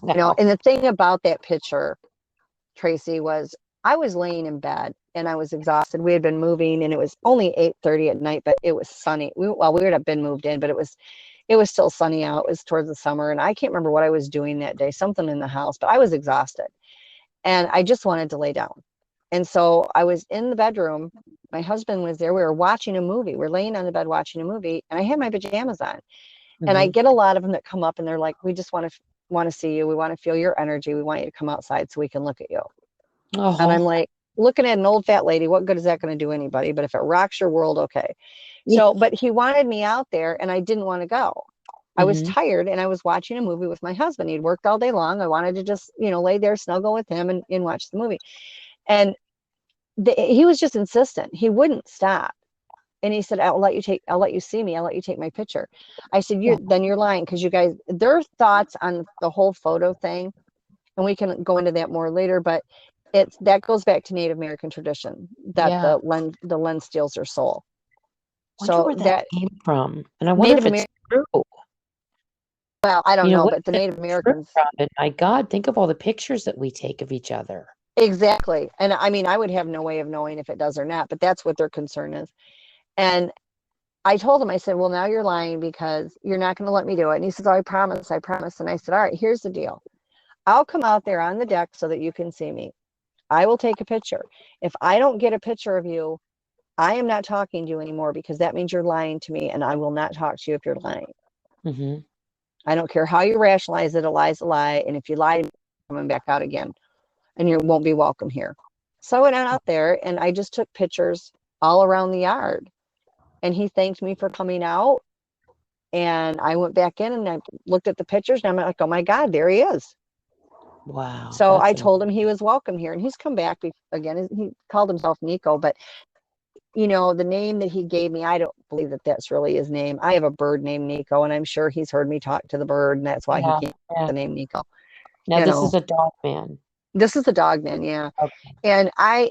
No. And the thing about that picture, Tracy, was I was laying in bed and I was exhausted. We had been moving, and it was only 8:30 at night, but it was sunny. We would have been moved in, but it was still sunny out. It was towards the summer, and I can't remember what I was doing that day, something in the house, but I was exhausted and I just wanted to lay down. And so I was in the bedroom. My husband was there. We were watching a movie. We're laying on the bed watching a movie, and I had my pajamas on. And I Hmm. get a lot of them that come up, and they're like, "We just want to see you. We want to feel your energy. We want you to come outside so we can look at you." And I'm Oh. like, looking at an old fat lady, what good is that going to do anybody? But if it rocks your world, okay. Yeah. So, but he wanted me out there, and I didn't want to go. I was Hmm. tired, and I was watching a movie with my husband. He'd worked all day long. I wanted to just, lay there, snuggle with him, and watch the movie. And he was just insistent. He wouldn't stop. And he said, I'll let you see me. I'll let you take my picture. I said, you're lying, because you guys, their thoughts on the whole photo thing, and we can go into that more later, but that goes back to Native American tradition, that Yeah. the lens steals their soul. Wonder So where that that came from. And I wonder Native if it's American, true. well, I don't know, What but the if Native it's true, Americans, Robin? My God, think of all the pictures that we take of each other. exactly. And I mean, I would have no way of knowing if it does or not, but that's what their concern is. And I told him, I said, well, now you're lying because you're not going to let me do it. And he says, oh, I promise, I promise. And I said, all right, here's the deal. I'll come out there on the deck so that you can see me. I will take a picture. If I don't get a picture of you, I am not talking to you anymore, because that means you're lying to me, and I will not talk to you if you're lying. Hmm. I don't care how you rationalize it. A lie's a lie. And if you lie, I'm coming back out again, and you won't be welcome here. So I went out there, and I just took pictures all around the yard. And he thanked me for coming out. And I went back in and I looked at the pictures, and I'm like, oh my God, there he is. Wow, So that's I amazing. told him he was welcome here, and he's come back again. He called himself Nico, but the name that he gave me, I don't believe that that's really his name. I have a bird named Nico, and I'm sure he's heard me talk to the bird, and that's why he Yeah, gave yeah. the name Nico. Now You this know, is a dog man. this is a dog man, yeah. Okay. And I've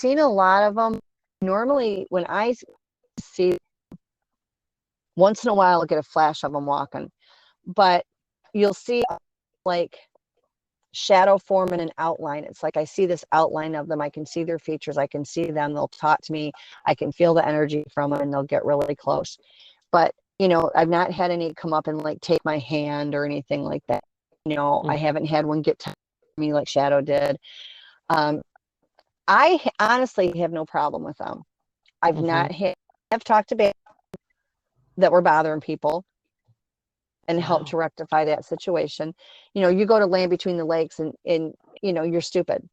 seen a lot of them. Normally, when I see, once in a while, I'll get a flash of them walking, but you'll see like shadow form and an outline. It's like I see this outline of them. I can see their features. I can see them. They'll talk to me. I can feel the energy from them, and they'll get really close. But I've not had any come up and like take my hand or anything like that. I Mm-hmm. haven't had one get to me like Shadow did. Um, I honestly have no problem with them. I've Mm-hmm. not had. I've talked to bears that were bothering people and helped Wow. to rectify that situation. You go to Land Between the Lakes, and you're stupid.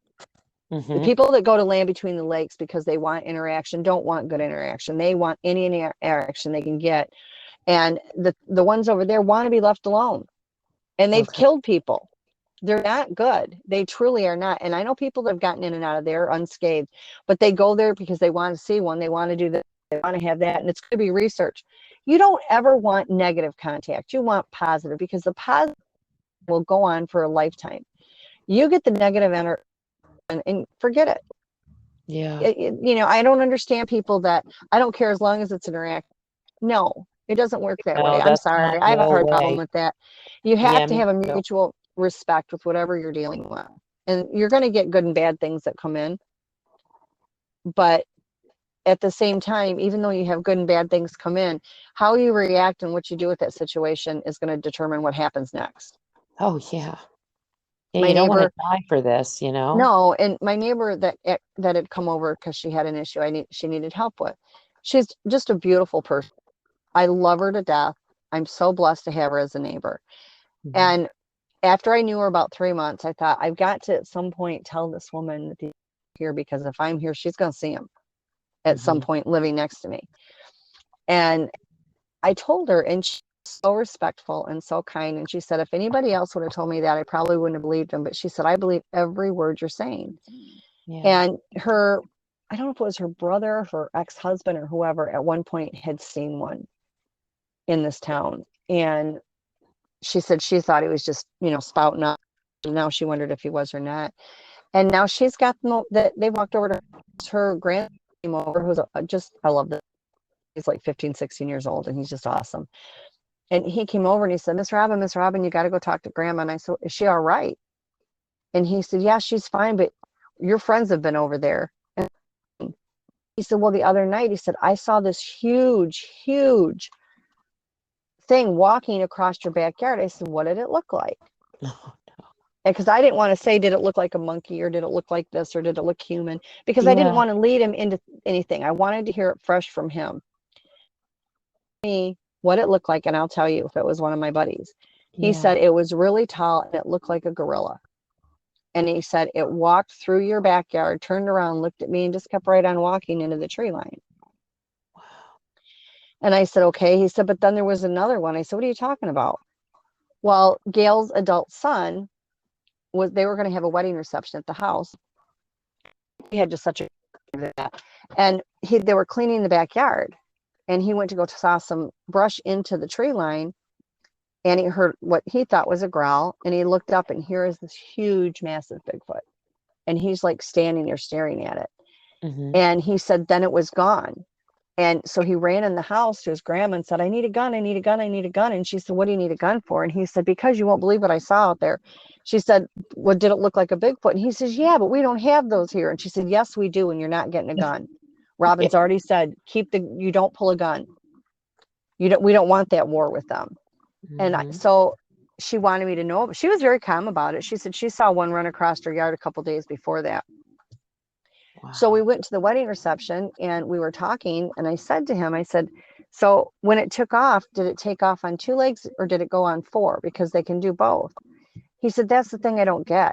The Mm-hmm. people that go to Land Between the Lakes because they want interaction don't want good interaction. They want any interaction they can get. And the ones over there want to be left alone. And they've Okay. killed people. They're not good. They truly are not. And I know people that have gotten in and out of there unscathed, but they go there because they want to see one. They want to do that. they want to have that, and it's going to be research. You don't ever want negative contact. You want positive, because the positive will go on for a lifetime. You get the negative energy and forget it. Yeah. I don't understand people that I don't care as long as it's interactive. No, it doesn't work that way. No, I'm that's not sorry. I have a no hard problem way. with that. You have Yeah, to me have a too. mutual respect with whatever you're dealing with. And you're going to get good and bad things that come in. But at the same time, even though you have good and bad things come in, how you react and what you do with that situation is going to determine what happens next. Oh yeah. Yeah, My you don't want to neighbor, die for this, you know? no, and my neighbor that had come over because she had an issue she needed help with. She's just a beautiful person. I love her to death. I'm so blessed to have her as a neighbor. Mhm. And after I knew her about 3 months, I thought I've got to at some point tell this woman that he's here, because if I'm here, she's going to see him at some Mhm. point living next to me. And I told her, and she's so respectful and so kind. And she said, if anybody else would have told me that, I probably wouldn't have believed him. But she said, I believe every word you're saying. Yeah. And I don't know if it was her brother, her ex-husband, or whoever at one point had seen one in this town. And she said she thought he was just, spouting up. And now she wondered if he was or not. And now she's got them that they walked over to her grandson came over, who's I love this. He's like 15, 16 years old, and he's just awesome. And he came over and he said, Miss Robin, you got to go talk to Grandma. And I said, is she all right? And he said, yeah, she's fine, but your friends have been over there. And he said, well, the other night, he said, I saw this huge, huge thing walking across your backyard. I said, what did it look like? No. And because I didn't want to say, did it look like a monkey, or did it look like this, or did it look human? Because I didn't Yeah. want to lead him into anything. I wanted to hear it fresh from him. Me what it looked like, and I'll tell you if it was one of my buddies. He Yeah. said it was really tall and it looked like a gorilla. And he said it walked through your backyard, turned around, looked at me, and just kept right on walking into the tree line. Wow. And I said, okay. He said, but then there was another one. I said, what are you talking about? Well, Gail's adult son they were going to have a wedding reception at the house. He had just such a that. And they were cleaning the backyard, and he went to go saw some brush into the tree line, and he heard what he thought was a growl, and he looked up, and here is this huge, massive Bigfoot. And he's like standing there staring at it. Mhm. And he said, then it was gone. And so he ran in the house to his grandma and said, I need a gun, I need a gun, I need a gun. And she said, what do you need a gun for? And he said, because you won't believe what I saw out there. She said, well, did it look like a Bigfoot? And he says, yeah, but we don't have those here. And she said, yes, we do. And you're not getting a gun. Yeah. Robin's already said, you don't pull a gun. We don't want that war with them. And Mhm. so she wanted me to know, but she was very calm about it. She said she saw one run across her yard a couple days before that. So we Wow. went to the wedding reception and we were talking, and I said to him, I said, so when it took off, did it take off on two legs or did it go on four? Because they can do both. He said, that's the thing I don't get.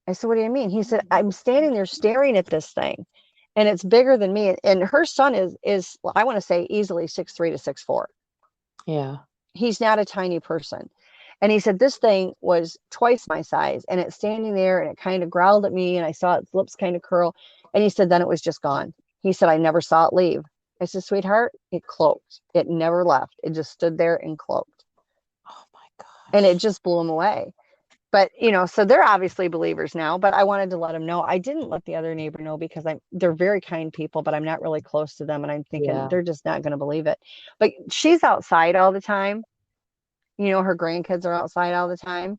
I said, what do you mean? He said, I'm standing there staring at this thing, and it's bigger than me. And her son is I want to say easily 6'3" to 6'4". Yeah. He's not a tiny person. And he said, this thing was twice my size, and it's standing there, and it kind of growled at me, and I saw its lips kind of curl. And he said, then it was just gone. He said, I never saw it leave. I said, sweetheart, it cloaked. It never left. It just stood there and cloaked. Oh my And it gosh. just blew him away. But, so they're obviously believers now, but I wanted to let them know. I didn't let the other neighbor know because they're very kind people, but I'm not really close to them. And I'm thinking Yeah. they're just not going to believe it. But she's outside all the time. Her grandkids are outside all the time.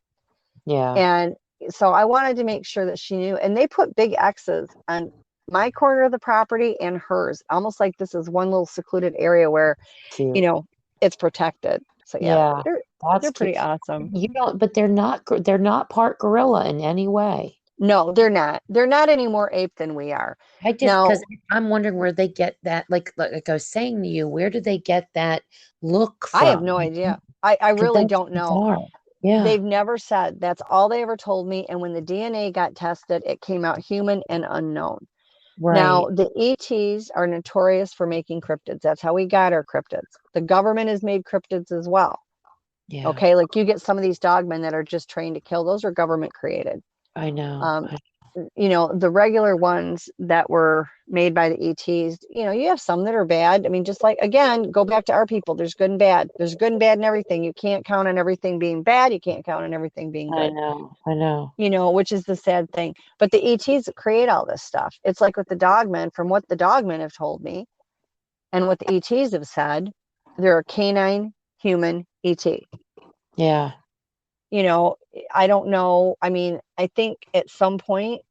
Yeah. And so I wanted to make sure that she knew. And they put big X's on my corner of the property and hers, almost like this is one little secluded area where, you Cute. know, it's protected. So yeah, Yeah. That's they're cute. pretty awesome. You don't, but they're not part gorilla in any way. No, they're not. They're not any more ape than we are. I just Now, because I'm wondering where they get that, like I was saying to you, where do they get that look I have from? no idea. I Because really that's don't know. bizarre. Yeah. They've never said. That's all they ever told me. And when the DNA got tested, it came out human and unknown. Now, Right. the ETs are notorious for making cryptids. That's how we got our cryptids. The government has made cryptids as well. Yeah. Okay, like you get some of these dogmen that are just trained to kill. Those are government created. I know. Um, the regular ones that were made by the ETs, you have some that are bad. I mean, just like, again, go back to our people. There's good and bad. There's good and bad in everything. You can't count on everything being bad. You can't count on everything being I good, know. I know. which is the sad thing. But the ETs create all this stuff. It's like with the Dogmen, from what the Dogmen have told me and what the ETs have said, they're a canine human ET. Yeah. I don't know. I mean, I think at some point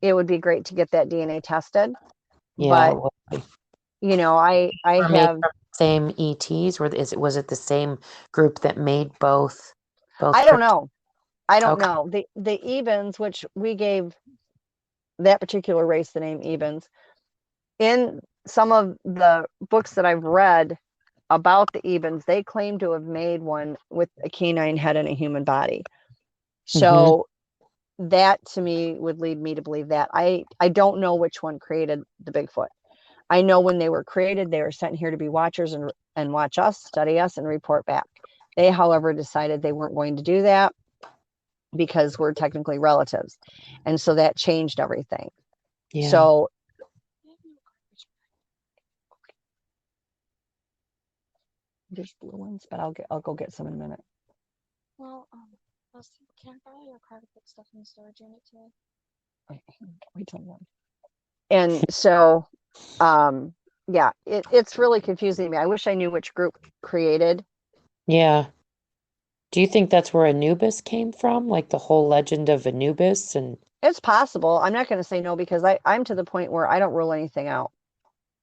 it would be great to get that DNA tested. Yeah. But, Well, I were made have, from the same ETs, or was it the same group that made both I don't crypt? know. I don't Okay. know. The Ebens, which we gave that particular race the name Ebens, in some of the books that I've read about the Ebens, they claim to have made one with a canine head and a human body. Mm-hmm. So that to me would lead me to believe that. I don't know which one created the Bigfoot. I know when they were created, they were sent here to be watchers and watch us, study us, and report back. They, however, decided they weren't going to do that because we're technically relatives. And so that changed everything. Yeah. So there's blue ones, but I'll go get some in a minute. Well, can I borrow your car to put stuff in the storage unit today? Wait till one. And so, yeah, it's really confusing me. I wish I knew which group created. Yeah. Do you think that's where Anubis came from? Like the whole legend of Anubis and It's possible. I'm not going to say no because I'm to the point where I don't rule anything out.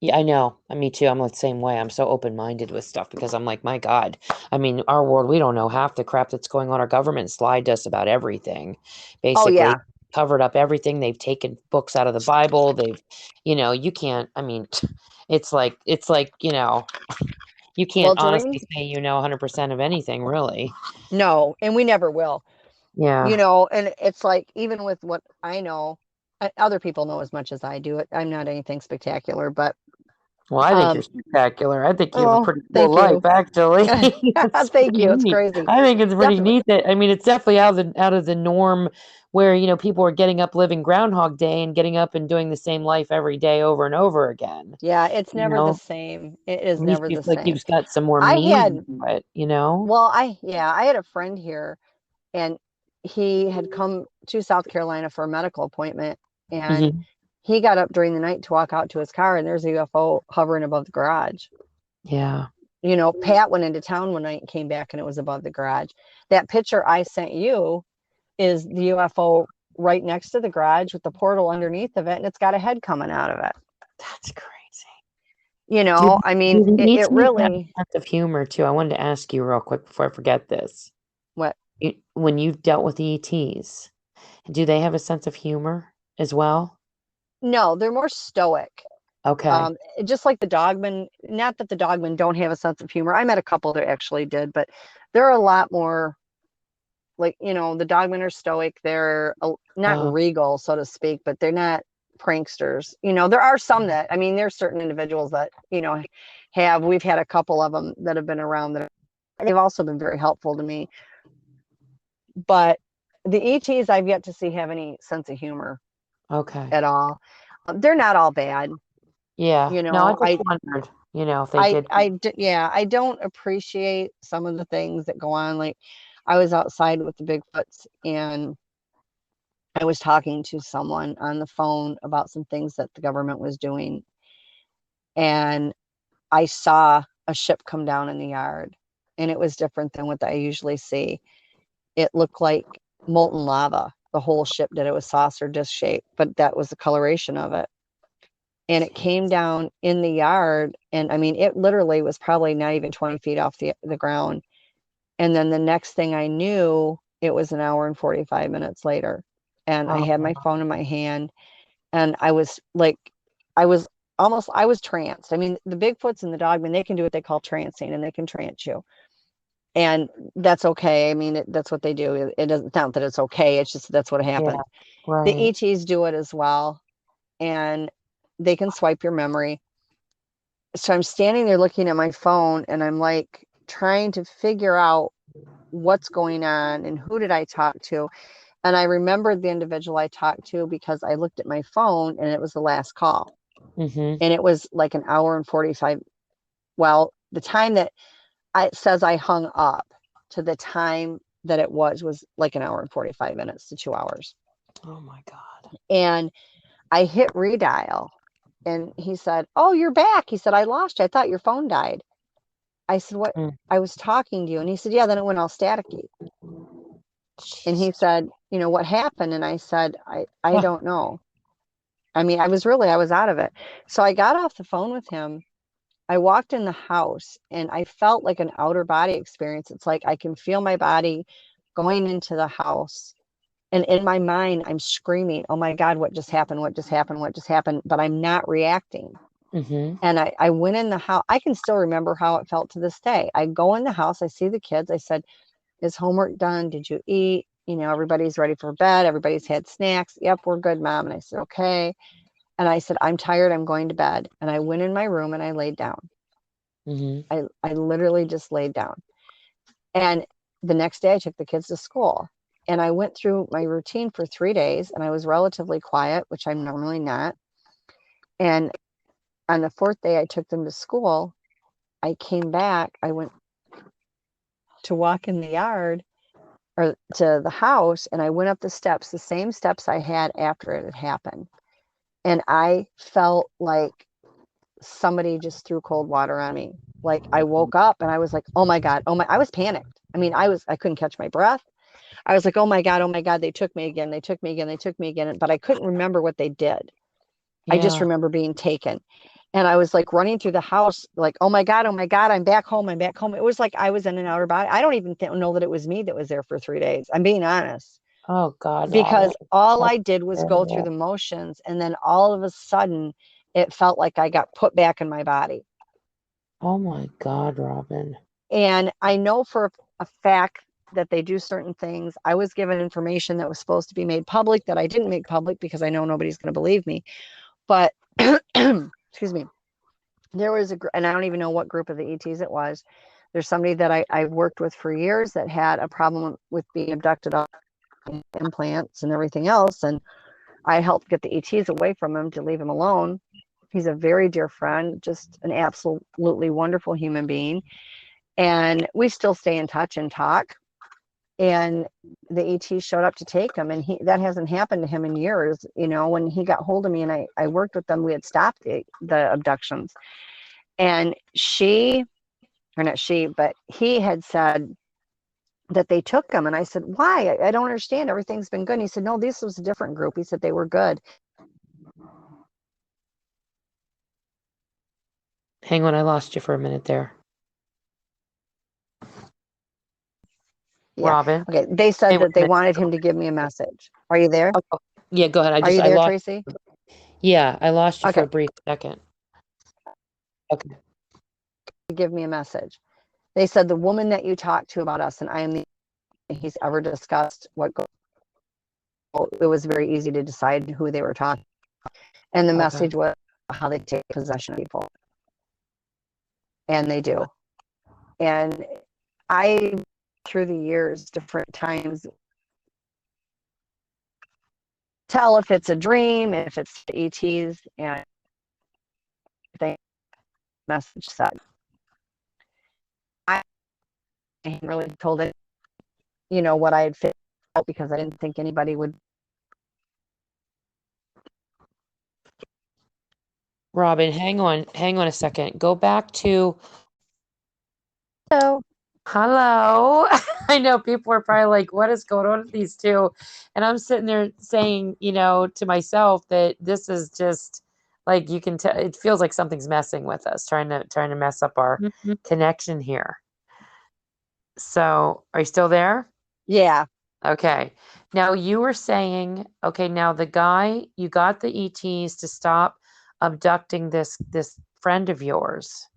yeah, I know. Me too. I'm the same way. I'm so open-minded with stuff because I'm like, my God. I mean, our world, we don't know half the crap that's going on. Our government's lied to us about everything. Oh Basically, yeah. covered up everything. They've taken books out of the Bible. You can't, I mean, it's like, you can't Well, honestly Doreen, say 100% of anything, really. no, and we never will. Yeah. And it's like even with what I know, other people know as much as I do. I'm not anything spectacular, but Well, I think you're um, spectacular. I think you have a oh, pretty cool thank life, you. actually. It's Thank pretty you. It's neat. crazy. I think it's pretty Definitely. neat that, I mean, it's definitely out of the norm where, people are getting up living Groundhog Day and getting up and doing the same life every day over and over again. Yeah, it's You never the know, same. It is at least never you the feel like same. you've got some more I meaning had, to it. well, I had a friend here and he had come to South Carolina for a medical appointment and Hmm. he got up during the night to walk out to his car and there's a UFO hovering above the garage. Yeah. Pat went into town one night and came back and it was above the garage. That picture I sent you is the UFO right next to the garage with the portal underneath of it and it's got a head coming out of it. That's crazy. Do, I mean, do the it ETs have really, a sense of humor too? I wanted to ask you real quick before I forget this. what? When you've dealt with the ETs, do they have a sense of humor as well? No, they're more stoic. Okay. Just like the Dogmen, not that the Dogmen don't have a sense of humor. I met a couple that actually did, but they're a lot more like, the Dogmen are stoic. They're not Oh, regal, so to speak, but they're not pranksters. There are some that, I mean, there's certain individuals that, we've had a couple of them that have been around that they've also been very helpful to me. But the ETs I've yet to see have any sense of humor okay. at all. They're not all bad. Yeah. You No, I know, just wondered, if they did. yeah, I don't appreciate some of the things that go on. Like I was outside with the Bigfoots and I was talking to someone on the phone about some things that the government was doing. And I saw a ship come down in the yard and it was different than what I usually see. It looked like molten lava. The whole ship did. It was saucer disc shaped, but that was the coloration of it. And it came down in the yard. And I mean, it literally was probably not even 20 feet off the ground. And then the next thing I knew, it was an hour and 45 minutes later. And I Oh, had my phone in my hand and I was like, I was tranced. I mean, the Bigfoots and the Dogmen, they can do what they call trancing and they can trance you. And that's okay. I mean, that's what they do. It doesn't sound that it's okay. It's just that's what yeah. happens. The Right. ETs do it as well. And they can swipe your memory. So I'm standing there looking at my phone and I'm like trying to figure out what's going on and who did I talk to. And I remembered the individual I talked to because I looked at my phone and it was the last call. Mm-hmm. And it was like an hour and 45. Well, the time that it says I hung up to the time that it was like an hour and 45 minutes to 2 hours. Oh my God. And I hit redial and he said, "Oh, you're back." He said, "I lost you. I thought your phone died." I said, "What?" Mm. I was talking to you. And he said, "Yeah, then it went all staticky." And he Jesus. said, "What happened?" And I said, I Oh, don't know. I mean, I was out of it. So I got off the phone with him. I walked in the house and I felt like an outer body experience. It's like I can feel my body going into the house. And in my mind, I'm screaming, "Oh my God, what just happened? What just happened? What just happened?" But I'm not reacting. mm-hmm. And I went in the house. I can still remember how it felt to this day. I go in the house, I see the kids. I said, "Is homework done? Did you eat? Everybody's ready for bed. Everybody's had snacks." "Yep, we're good, Mom." And I said, "Okay." And I said, "I'm tired. I'm going to bed." And I went in my room and I laid down. Mm-hmm. I literally just laid down. And the next day I took the kids to school and I went through my routine for 3 days and I was relatively quiet, which I'm normally not. And on the fourth day I took them to school. I came back. I went to walk in the yard or to the house and I went up the steps, the same steps I had after it had happened. And I felt like somebody just threw cold water on me. Like I woke up and I was like, "Oh my God." I was panicked. I mean, I couldn't catch my breath. I was like, "Oh my God, oh my God, they took me again. They took me again. They took me again." But I couldn't remember what they did. I just Yeah. remember being taken. And I was like running through the house, like, "Oh my God, oh my God, I'm back home. I'm back home." It was like I was in an outer body. I don't even know that it was me that was there for 3 days. I'm being honest. Oh God, Robin. Because all That's I did was go through terrible. the motions. And then all of a sudden, it felt like I got put back in my body. Oh my God, Robin. And I know for a fact that they do certain things. I was given information that was supposed to be made public that I didn't make public because I know nobody's going to believe me. But excuse me, there was and I don't even know what group of the ETs it was. There's somebody that I've worked with for years that had a problem with being abducted on implants and everything else. And I helped get the ETs away from him to leave him alone. He's a very dear friend, just an absolutely wonderful human being. And we still stay in touch and talk. And the ET showed up to take him, and that hasn't happened to him in years. When he got hold of me and I worked with them, we had stopped the abductions. And but he had said that they took him. And I said, "Why? I don't understand. Everything's been good." And he said, "No, this was a different group." He said they were good. Hang on, I lost you for a minute there. Yeah. Robin. Okay. They Hey, said wait that a they minute. wanted him to give me a message. Are you there? Oh, yeah, go ahead. Are you I there, lost. Tracy? Yeah, I lost you for Okay. a brief second. Okay. Give me a message. They said the woman that you talked to about us, and I am the he's ever discussed what goes. It was very easy to decide who they were talking. And the Okay. message was how they take possession of people. And they do. And I, through the years, different times, tell if it's a dream, if it's the ETs, and the message said. I really told it, what I had figured out because I didn't think anybody would. Robin, hang on a second. Go back to So, hello. I know people are probably like, what is going on with these two? And I'm sitting there saying, to myself that this is just like you can tell it feels like something's messing with us, trying to mess up our connection here. So are you still there? yeah. Okay. Now you were saying, okay, now the guy, you got the ETs to stop abducting this friend of yours.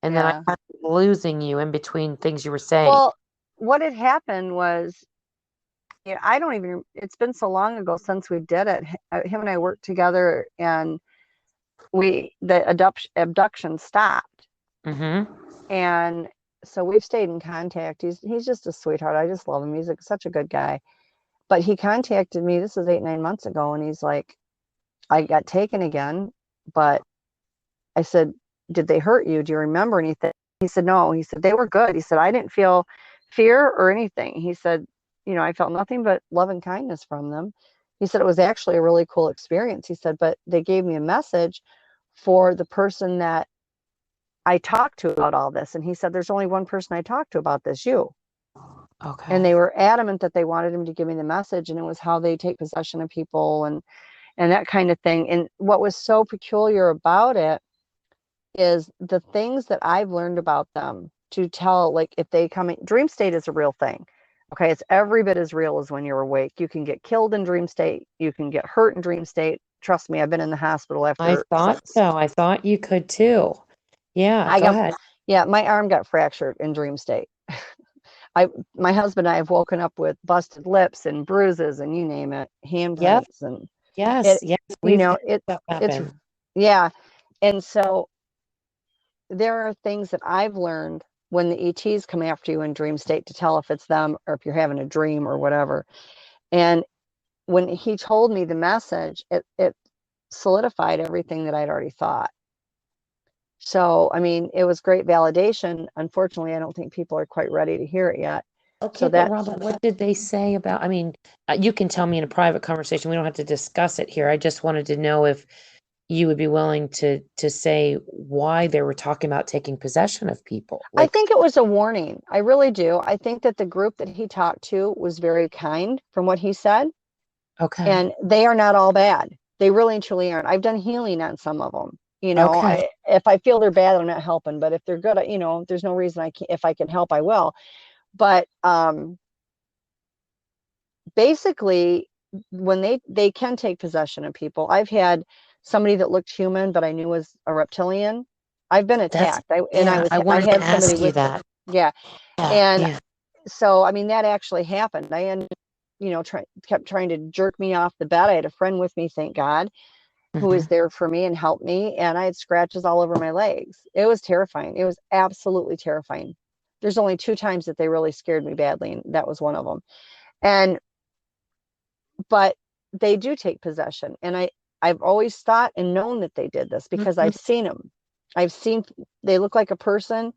And then I Yeah. kept losing you in between things you were saying. Well, what had happened was, I don't even, it's been so long ago since we did it. Him and I worked together and the abduction stopped. Mm-hmm. And so we've stayed in contact. He's just a sweetheart. I just love him. He's such a good guy. But he contacted me, this was 8-9 months ago, and he's like, I got taken again, but I said, did they hurt you? Do you remember anything? He said, no. He said, they were good. He said, I didn't feel fear or anything. He said, I felt nothing but love and kindness from them. He said, it was actually a really cool experience. He said, but they gave me a message for the person that I talked to about all this. And he said, there's only one person I talked to about this, you. Okay. And they were adamant that they wanted him to give me the message, and it was how they take possession of people and that kind of thing. And what was so peculiar about it is the things that I've learned about them to tell, like if they come in, dream state is a real thing. Okay. It's every bit as real as when you're awake. You can get killed in dream state. You can get hurt in dream state. Trust me, I've been in the hospital I after. thought so. I thought you could too. Yeah, I go got, ahead. yeah, my arm got fractured in dream state. My husband and I have woken up with busted lips and bruises and you name it, Yep. handprints, and Yes. it, Yes. We've had it, stuff it's, happen. yeah. And so there are things that I've learned when the ETs come after you in dream state to tell if it's them or if you're having a dream or whatever. And when he told me the message, it solidified everything that I'd already thought. So, I mean, it was great validation. Unfortunately, I don't think people are quite ready to hear it yet. Okay, So but that, Robin, what did they say about, I mean, you can tell me in a private conversation. We don't have to discuss it here. I just wanted to know if you would be willing to say why they were talking about taking possession of people. I Like, think it was a warning. I really do. I think that the group that he talked to was very kind from what he said. okay, And they are not all bad. They really and truly aren't. I've done healing on some of them. okay, If I feel they're bad, I'm not helping. But if they're good, there's no reason I can't. If I can help, I will. But basically, when they can take possession of people, I've had somebody that looked human, but I knew was a reptilian. I've been that's, attacked. yeah, I I wanted to had somebody ask you with me. that. Yeah, Yeah, and yeah. so I mean that actually happened. I ended, kept trying to jerk me off the bed. I had a friend with me, thank God, who was Hmm. there for me and helped me. And I had scratches all over my legs. It was terrifying. It was absolutely terrifying. There's only 2 times that they really scared me badly, and that was one of them. And but they do take possession, and I've always thought and known that they did this because Hmm. I've seen them. I've seen they look like a person,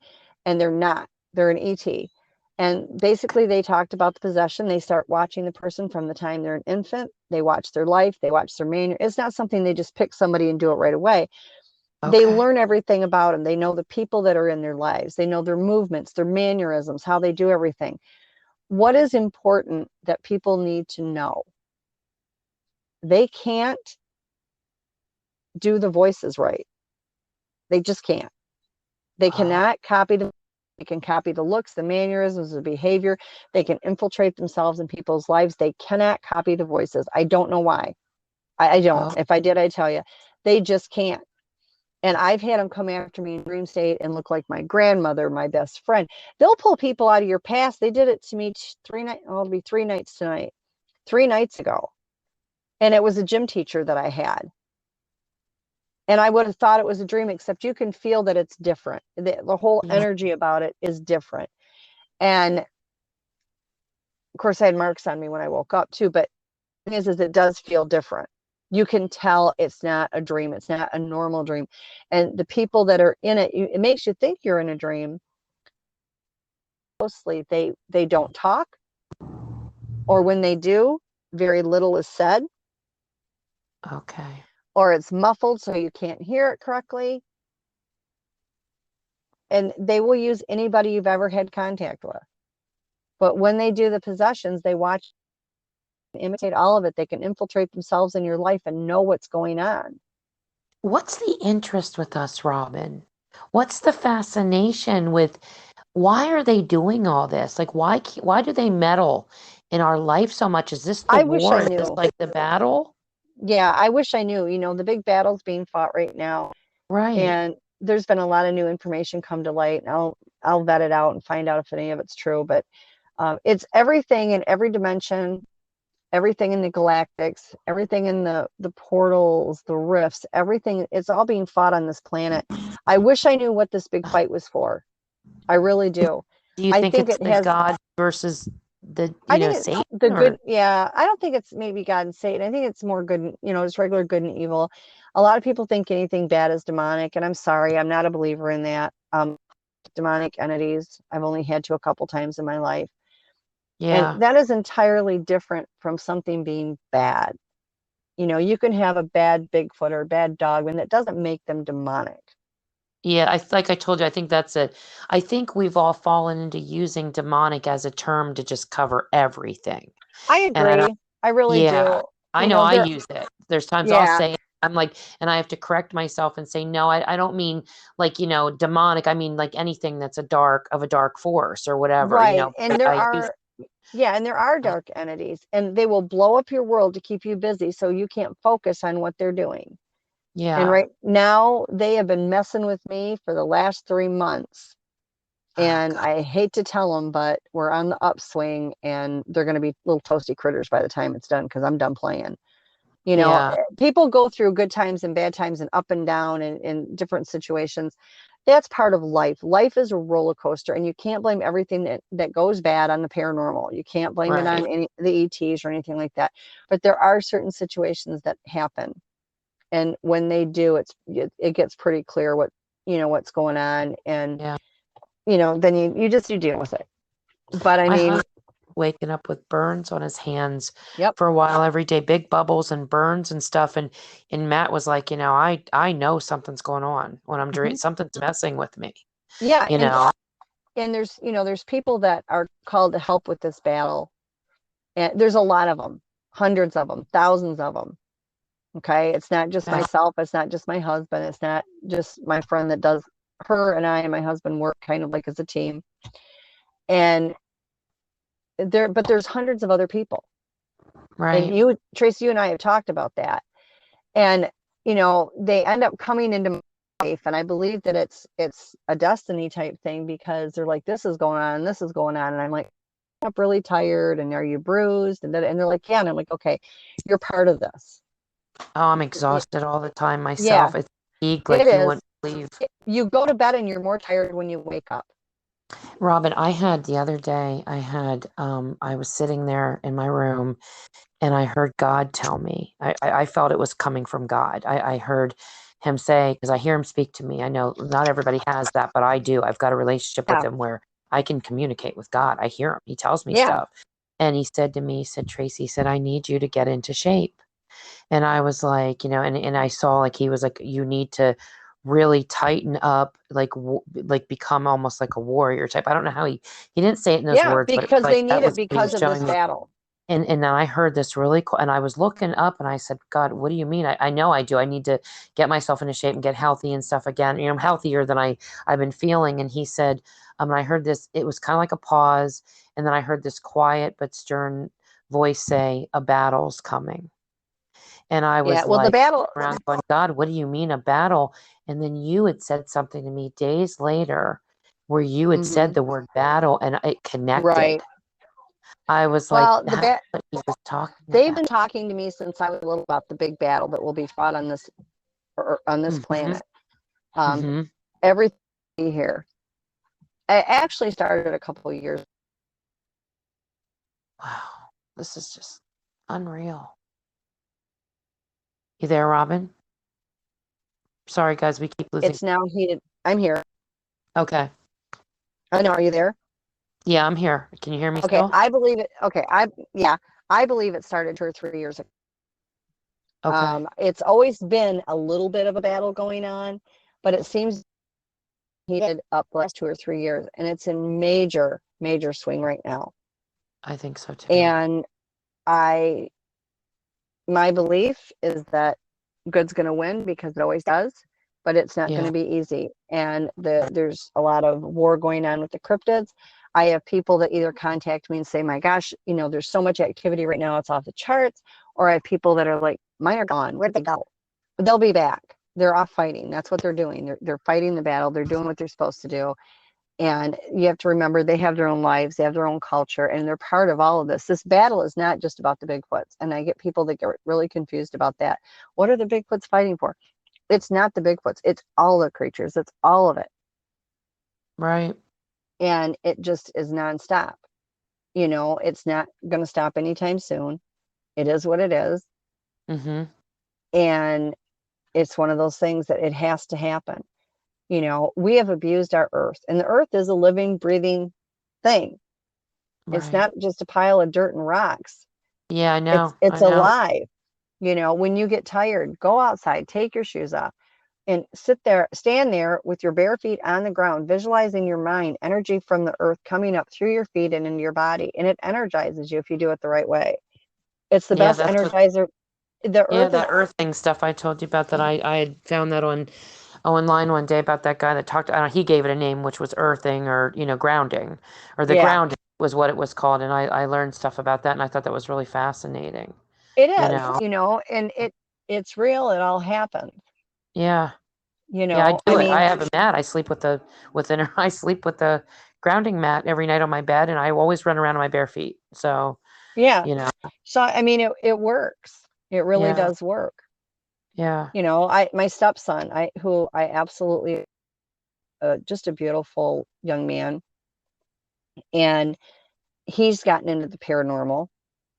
and they're not. They're an ET. And basically, they talked about the possession. They start watching the person from the time they're an infant. They watch their life. They watch their manual. It's not something they just pick somebody and do it right away. They Okay. learn everything about them. They know the people that are in their lives. They know their movements, their mannerisms, how they do everything. What is important that people need to know? They can't do the voices right. They just can't. They Oh, cannot copy the. They can copy the looks, the mannerisms, the behavior. They can infiltrate themselves in people's lives. They cannot copy the voices. I don't know why. I don't. oh, If I did, I'd tell you. They just can't. And I've had them come after me in dream state and look like my grandmother, my best friend. They'll pull people out of your past. They did it to me 3 nights. Oh, it'll be 3 nights tonight. 3 nights ago. And it was a gym teacher that I had. And I would have thought it was a dream, except you can feel that it's different. The whole yeah. energy about it is different. And of course, I had marks on me when I woke up too. But the thing is it does feel different. You can tell it's not a dream. It's not a normal dream. And the people that are in it, it makes you think you're in a dream. Mostly, they don't talk, or when they do, very little is said, Okay. or it's muffled so you can't hear it correctly. And they will use anybody you've ever had contact with. But when they do the possessions, they watch, imitate all of it. They can infiltrate themselves in your life and know what's going on. What's the interest with us, Robin? What's the fascination with why are they doing all this? Like, why do they meddle in our life so much? Is this the I wish I war? Is this knew. like the battle? Yeah, I wish I knew. The big battle's being fought right now, Right. and there's been a lot of new information come to light, and I'll vet it out and find out if any of it's true. But it's everything in every dimension, everything in the galactics, everything in the portals, the rifts, everything. It's all being fought on this planet. I wish I knew what this big fight was for. I really do. Do you I think think it's it the has. God versus I think it's Satan the or good. Yeah, I don't think it's maybe God and Satan. I think it's more good, just regular good and evil. A lot of people think anything bad is demonic, and I'm sorry, I'm not a believer in that. Demonic entities, I've only had to a couple times in my life. And yeah. that is entirely different from something being bad. You can have a bad Bigfoot or a bad Dogman that doesn't make them demonic. Yeah, like I told you, I think that's it. I think we've all fallen into using demonic as a term to just cover everything. I And agree. I really yeah, do. I know I There, use it. There's times I'll yeah, say, I'm like, and I have to correct myself and say, no, I don't mean like, demonic. I mean like anything that's of a dark force or whatever, right. but And there I use, are, yeah, and there are dark entities, and they will blow up your world to keep you busy so you can't focus on what they're doing. And yeah. right now, they have been messing with me for the last 3 months. Oh And God. I hate to tell them, but we're on the upswing, and they're going to be little toasty critters by the time it's done because I'm done playing. Yeah. People go through good times and bad times and up and down and in different situations. That's part of life. Life is a roller coaster, and you can't blame everything that goes bad on the paranormal. You can't blame it Right. on the ETs or anything like that. But there are certain situations that happen, and when they do, it gets pretty clear what's going on, and Yeah. then you deal with it. But I My mean, husband waking up with burns on his hands yep. for a while every day, big bubbles and burns and stuff. And Matt was like, I know something's going on when I'm Mhm. something's messing with me, Yeah, you and know. there's people that are called to help with this battle, and there's a lot of them, hundreds of them, thousands of them. Okay, it's not just Yeah. myself, it's not just my husband, it's not just my friend that does. Her and I and my husband work kind of like as a team, and there's hundreds of other people. And Right. Tracy, you and I have talked about that. And they end up coming into my life, and I believe that it's a destiny type thing, because they're like, this is going on and this is going on, and I'm like, I'm up really tired, and are you bruised? And they're like, yeah, and I'm like, okay, you're part of this. Oh, I'm exhausted all the time Yeah, myself. It's fatigue it like you is. wouldn't believe. You go to bed and you're more tired when you wake up. Robin, I had the other day, I was sitting there in my room and I heard God tell me. I felt it was coming from God. I heard him say, because I hear him speak to me. I know not everybody has that, but I do. I've got a relationship with Yeah, him where I can communicate with God. I hear him. He tells me yeah, stuff. And he said to me, he said, Tracy, he said, I need you to get into shape. And I was like, and I saw like he was like, you need to really tighten up, like like become almost like a warrior type. I don't know how he didn't say it in those yeah, words, but it was because like they that need it was what he because was of this showing me. battle. And then I heard this really cool, and I was looking up and I said, God, what do you mean? I know I do. I need to get myself into shape and get healthy and stuff again. I'm healthier than I've been feeling. And he said, and I heard this, it was kind of like a pause. And then I heard this quiet but stern voice say, a battle's coming. And I Yeah, was well, the like battle. around going, God, what do you mean a battle? And then you had said something to me days later where you had said Mhm. the word battle and it connected. Right. I was like, Well, that's what he was talking they've about. been talking to me since I was little about the big battle that will be fought on this, or on this Mm-hmm. planet. Um, Mm-hmm. everything here. I actually started a couple of years. Wow. This is just unreal. You there, Robin? Sorry, guys, we keep losing. It's now heated. I'm here. Okay. I know. Are you there? Yeah, I'm here. Can you hear me Okay. still? I believe it. Okay. Yeah, I believe it started 2 or 3 years ago. Okay. It's always been a little bit of a battle going on, but it seems heated up the last 2 or 3 years, and it's in major, major swing right now. I think so too. And I, my belief is that good's going to win, because it always does, but it's not going Yeah. to be easy. And there's a lot of war going on with the cryptids. I have people that either contact me and say, my gosh, there's so much activity right now, it's off the charts. Or I have people that are like, mine are gone. Where'd they go? But they'll be back. They're off fighting. That's what they're doing. They're fighting the battle. They're doing what they're supposed to do. And you have to remember, they have their own lives, they have their own culture, and they're part of all of this. This battle is not just about the Bigfoots. And I get people that get really confused about that. What are the Bigfoots fighting for? It's not the Bigfoots, it's all the creatures, it's all of it. Right. And it just is nonstop. It's not going to stop anytime soon. It is what it is. Mm-hmm. And it's one of those things that it has to happen. We have abused our earth, and the earth is a living, breathing thing. It's Right. not just a pile of dirt and rocks. Yeah, I It's know. I it's know. alive. When you get tired, go outside, take your shoes off, and stand there with your bare feet on the ground, visualizing your mind, energy from the earth coming up through your feet and into your body. And it energizes you if you do it the right way. It's the Yeah, best that's what. energizer. The Yeah, earth is, that earthing stuff I told you about that I had found that online one day about that guy that talked. I don't know, he gave it a name, which was earthing or grounding, or the yeah, grounding was what it was called. And I learned stuff about that, and I thought that was really fascinating. it You is, know. and it's real. It all happens, Yeah. Yeah, I I do it. I mean, have a mat. I sleep with I sleep with the grounding mat every night on my bed, and I always run around on my bare feet. So, yeah. you know, So, I mean, it works. It really yeah, does work. yeah. My stepson, who I absolutely, just a beautiful young man, and he's gotten into the paranormal,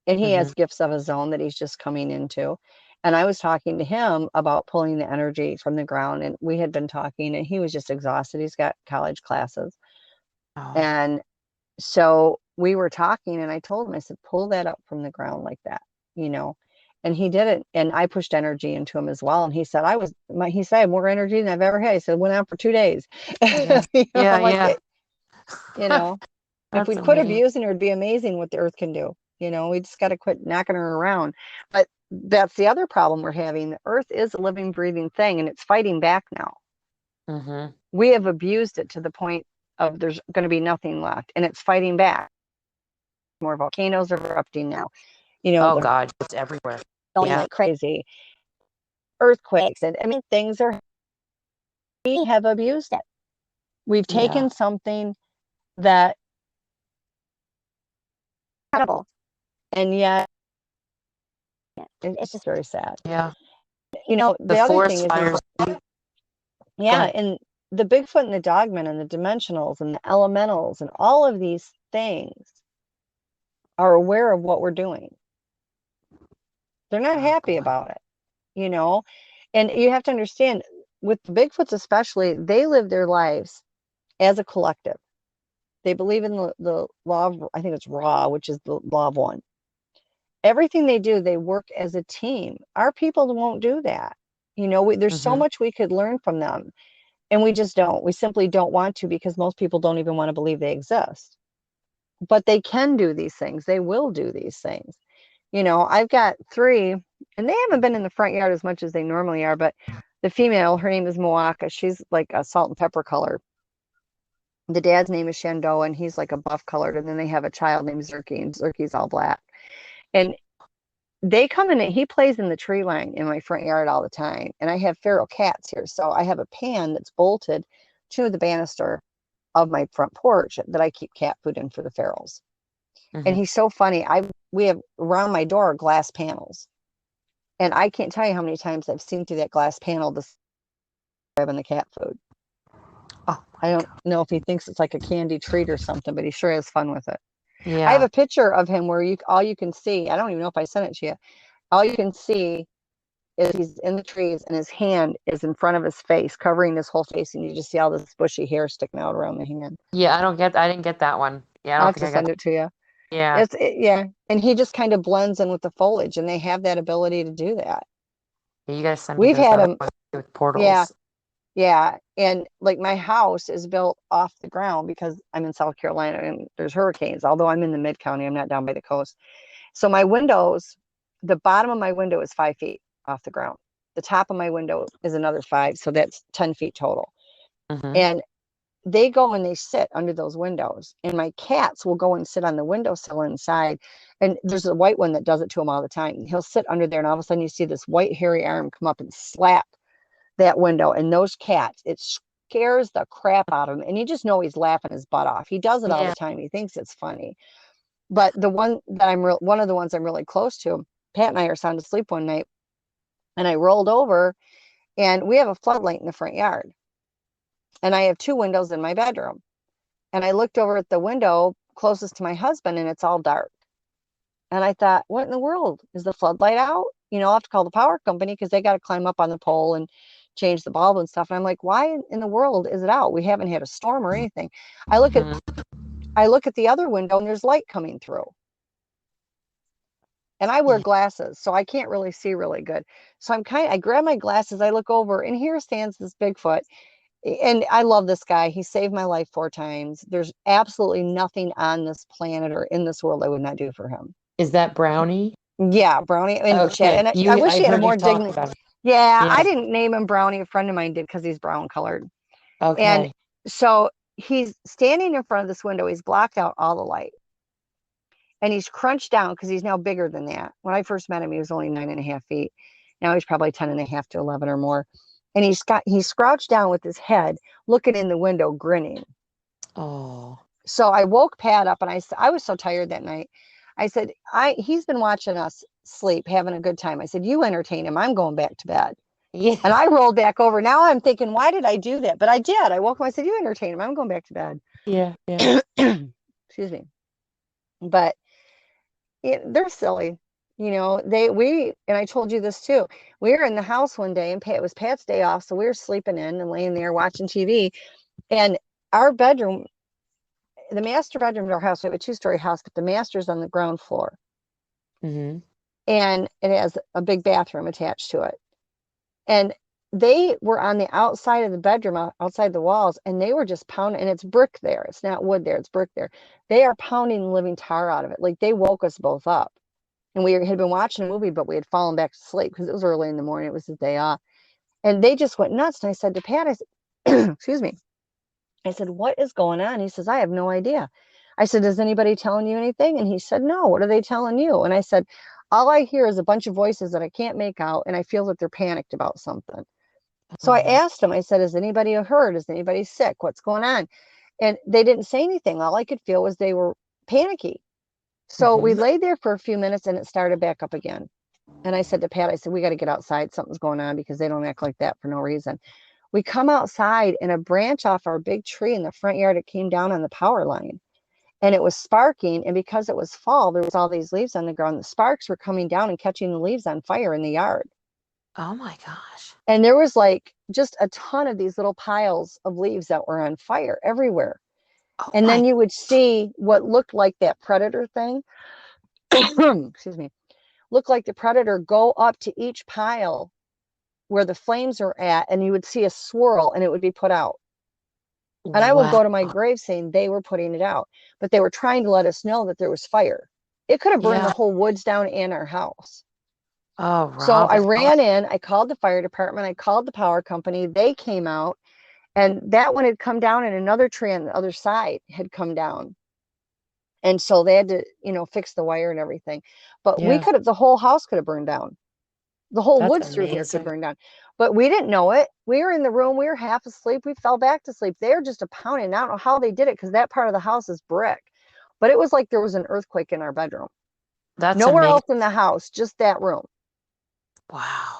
and he Hmm. has gifts of his own that he's just coming into. And I was talking to him about pulling the energy from the ground, and we had been talking, and he was just exhausted. He's got college classes. Oh, And so we were talking, and I told him, I said, pull that up from the ground like that, you know. And he did it, and I pushed energy into him as well. And he said, he said, I had more energy than I've ever had. He said, went on for 2 days. yeah, yeah, I'm like, yeah. you know, if That's we'd quit amazing. abusing her, it'd be amazing what the earth can do. We just got to quit knocking her around. But that's the other problem we're having. The earth is a living, breathing thing, and it's fighting back now. Hmm. We have abused it to the point of there's going to be nothing left, and it's fighting back. More volcanoes are erupting now. Oh They're God, it's everywhere. going Yeah, like crazy. Earthquakes, and I mean, we have abused it. We've yeah, taken something that incredible, and yet it's just very sad. yeah. The The other thing forest is, fires. Go yeah, ahead. and the Bigfoot and the Dogmen and the dimensionals and the elementals and all of these things are aware of what we're doing. They're not Oh happy boy. about it, you know? And you have to understand, with the Bigfoots especially, they live their lives as a collective. They believe in the law of, I think it's Ra, which is the law of one. Everything they do, they work as a team. Our people won't do that. There's so Hmm. much we could learn from them, and we just don't. We simply don't want to, because most people don't even want to believe they exist. But they can do these things. They will do these things. I've got three, and they haven't been in the front yard as much as they normally are, but the female, her name is Moaka. She's like a salt and pepper color. The dad's name is Shendoa, and he's like a buff colored. And then they have a child named Zerky, and Zerky's all black. And they come in, and he plays in the tree line in my front yard all the time. And I have feral cats here. So I have a pan that's bolted to the banister of my front porch that I keep cat food in for the ferals. And Hmm. he's so funny. We have around my door glass panels. And I can't tell you how many times I've seen through that glass panel this grabbing the cat food. Oh I my don't God. know if he thinks it's like a candy treat or something, but he sure has fun with it. I have Yeah. a picture of him where all you can see, I don't even know if I sent it to you. All you can see is he's in the trees, and his hand is in front of his face, covering his whole face, and you just see all this bushy hair sticking out around the hand. Yeah. I didn't get that one. Yeah, I I'll don't have think to I got send that. it to you. Yeah. Yeah, and he just kind of blends in with the foliage, and they have that ability to do that. Yeah, you guys send me We've those had other him, ones with yeah, portals. yeah, and like my house is built off the ground because I'm in South Carolina and there's hurricanes. Although I'm in the mid county, I'm not down by the coast. So my windows, the bottom of my window is 5 feet off the ground. The top of my window is another five, so that's 10 feet total. Hmm. And they go and they sit under those windows, and my cats will go and sit on the windowsill inside. And there's a white one that does it to him all the time. He'll sit under there, and all of a sudden you see this white hairy arm come up and slap that window. And those cats, it scares the crap out of him, and you just know he's laughing his butt off. He does it all the Yeah. time. He thinks it's funny. But one of the ones I'm really close to, Pat and I are sound asleep one night, and I rolled over, and we have a floodlight in the front yard, and I have two windows in my bedroom. And I looked over at the window closest to my husband, and it's all dark. And I thought, what in the world? Is the floodlight out? I'll have to call the power company because they got to climb up on the pole and change the bulb and stuff. And I'm like, why in the world is it out? We haven't had a storm or anything. I look at the other window and there's light coming through. And I wear glasses, so I can't really see really good. So I grab my glasses, I look over, and here stands this Bigfoot. And I love this guy. He saved my life 4 times. There's absolutely nothing on this planet or in this world I would not do for him. Is that Brownie? Yeah, Brownie. And Okay. and I wish he I've had a heard you more talk dignity. about it. Yeah, I Yeah. didn't name him Brownie. A friend of mine did because he's brown colored. And Okay. so he's standing in front of this window. He's blocked out all the light. And he's crunched down because he's now bigger than that. When I first met him, he was only 9.5 feet. Now he's probably 10.5 to 11 or more. And he's crouched down with his head looking in the window, grinning. Oh. So I woke Pat up, and I was so tired that night. I said, he's been watching us sleep, having a good time. I said, you entertain him. I'm going back to bed. Yeah. And I rolled back over. Now I'm thinking, why did I do that? But I did. I woke him. I said, you entertain him. I'm going back to bed. Yeah. Excuse me. But they're silly. And I told you this too. We were in the house one day, and it was Pat's day off. So we were sleeping in and laying there watching TV. And our bedroom, the master bedroom of our house, we have a 2-story house, but the master's on the ground floor. Mm-hmm. And it has a big bathroom attached to it. And they were on the outside of the bedroom, outside the walls, and they were just pounding. And it's brick there. It's not wood there. It's brick there. They are pounding the living tar out of it. Like, they woke us both up. And we had been watching a movie, but we had fallen back to sleep because it was early in the morning. It was the day off. And they just went nuts. And I said to Pat, I said, excuse me. I said, what is going on? He says, I have no idea. I said, is anybody telling you anything? And he said, no. What are they telling you? And I said, all I hear is a bunch of voices that I can't make out. And I feel that they're panicked about something. So I asked him, I said, is anybody hurt? Is anybody sick? What's going on? And they didn't say anything. All I could feel was they were panicky. So we laid there for a few minutes, and it started back up again. And I said to Pat, I said, we got to get outside. Something's going on, because they don't act like that for no reason. We come outside, and a branch off our big tree in the front yard, it came down on the power line, and it was sparking. And because it was fall, there was all these leaves on the ground. The sparks were coming down and catching the leaves on fire in the yard. Oh my gosh. And there was like just a ton of these little piles of leaves that were on fire everywhere. Oh and my. then you would see what looked like that predator thing. Excuse me. Looked like the predator go up to each pile where the flames are at, and you would see a swirl, and it would be put out. And I will Wow. go to my grave saying they were putting it out, but they were trying to let us know that there was fire. It could have burned Yeah. the whole woods down and our house. Oh, So I Robin. ran in, I called the fire department, I called the power company. They came out, and that one had come down, and another tree on the other side had come down. And so they had to, fix the wire and everything. But we Yeah. could have, the whole house could have burned down. The whole That's woods through here could amazing. burn down. But we didn't know it. We were in the room. We were half asleep. We fell back to sleep. They were just a pounding. I don't know how they did it, because that part of the house is brick. But it was like there was an earthquake in our bedroom. That's Nowhere amazing. else in the house, just that room. Wow.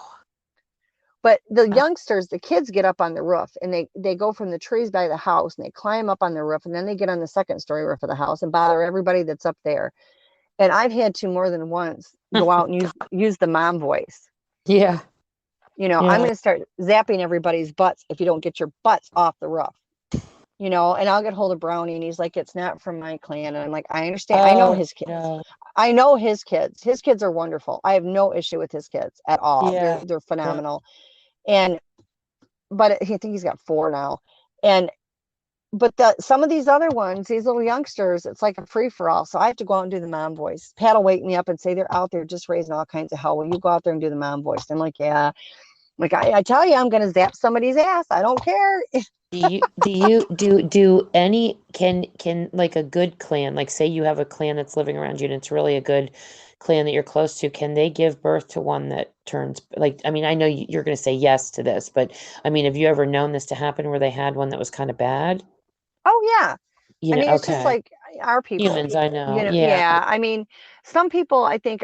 But the youngsters, the kids get up on the roof, and they go from the trees by the house, and they climb up on the roof, and then they get on the second story roof of the house and bother everybody that's up there. And I've had to more than once go out and use the mom voice. Yeah. I'm Yeah. going to start zapping everybody's butts if you don't get your butts off the roof. And I'll get hold of Brownie, and he's like, it's not from my clan. And I'm like, I understand. I know his kids. No. I know his kids. His kids are wonderful. I have no issue with his kids at all. Yeah. They're phenomenal. But I think he's got 4 now. But some of these other ones, these little youngsters, it's like a free for all. So I have to go out and do the mom voice. Pat will wake me up and say, they're out there just raising all kinds of hell. Will you go out there and do the mom voice? I'm like, yeah. Like, I tell you, I'm going to zap somebody's ass. I don't care. Do any can like a good clan, like say you have a clan that's living around you and it's really a good clan that you're close to, can they give birth to one that turns, like, I mean, I know you're going to say yes to this, but I mean, have you ever known this to happen where they had one that was kind of bad? Oh, yeah. I mean, it's just Okay. like our people, Humans, I know. Yeah. yeah. I mean, some people I think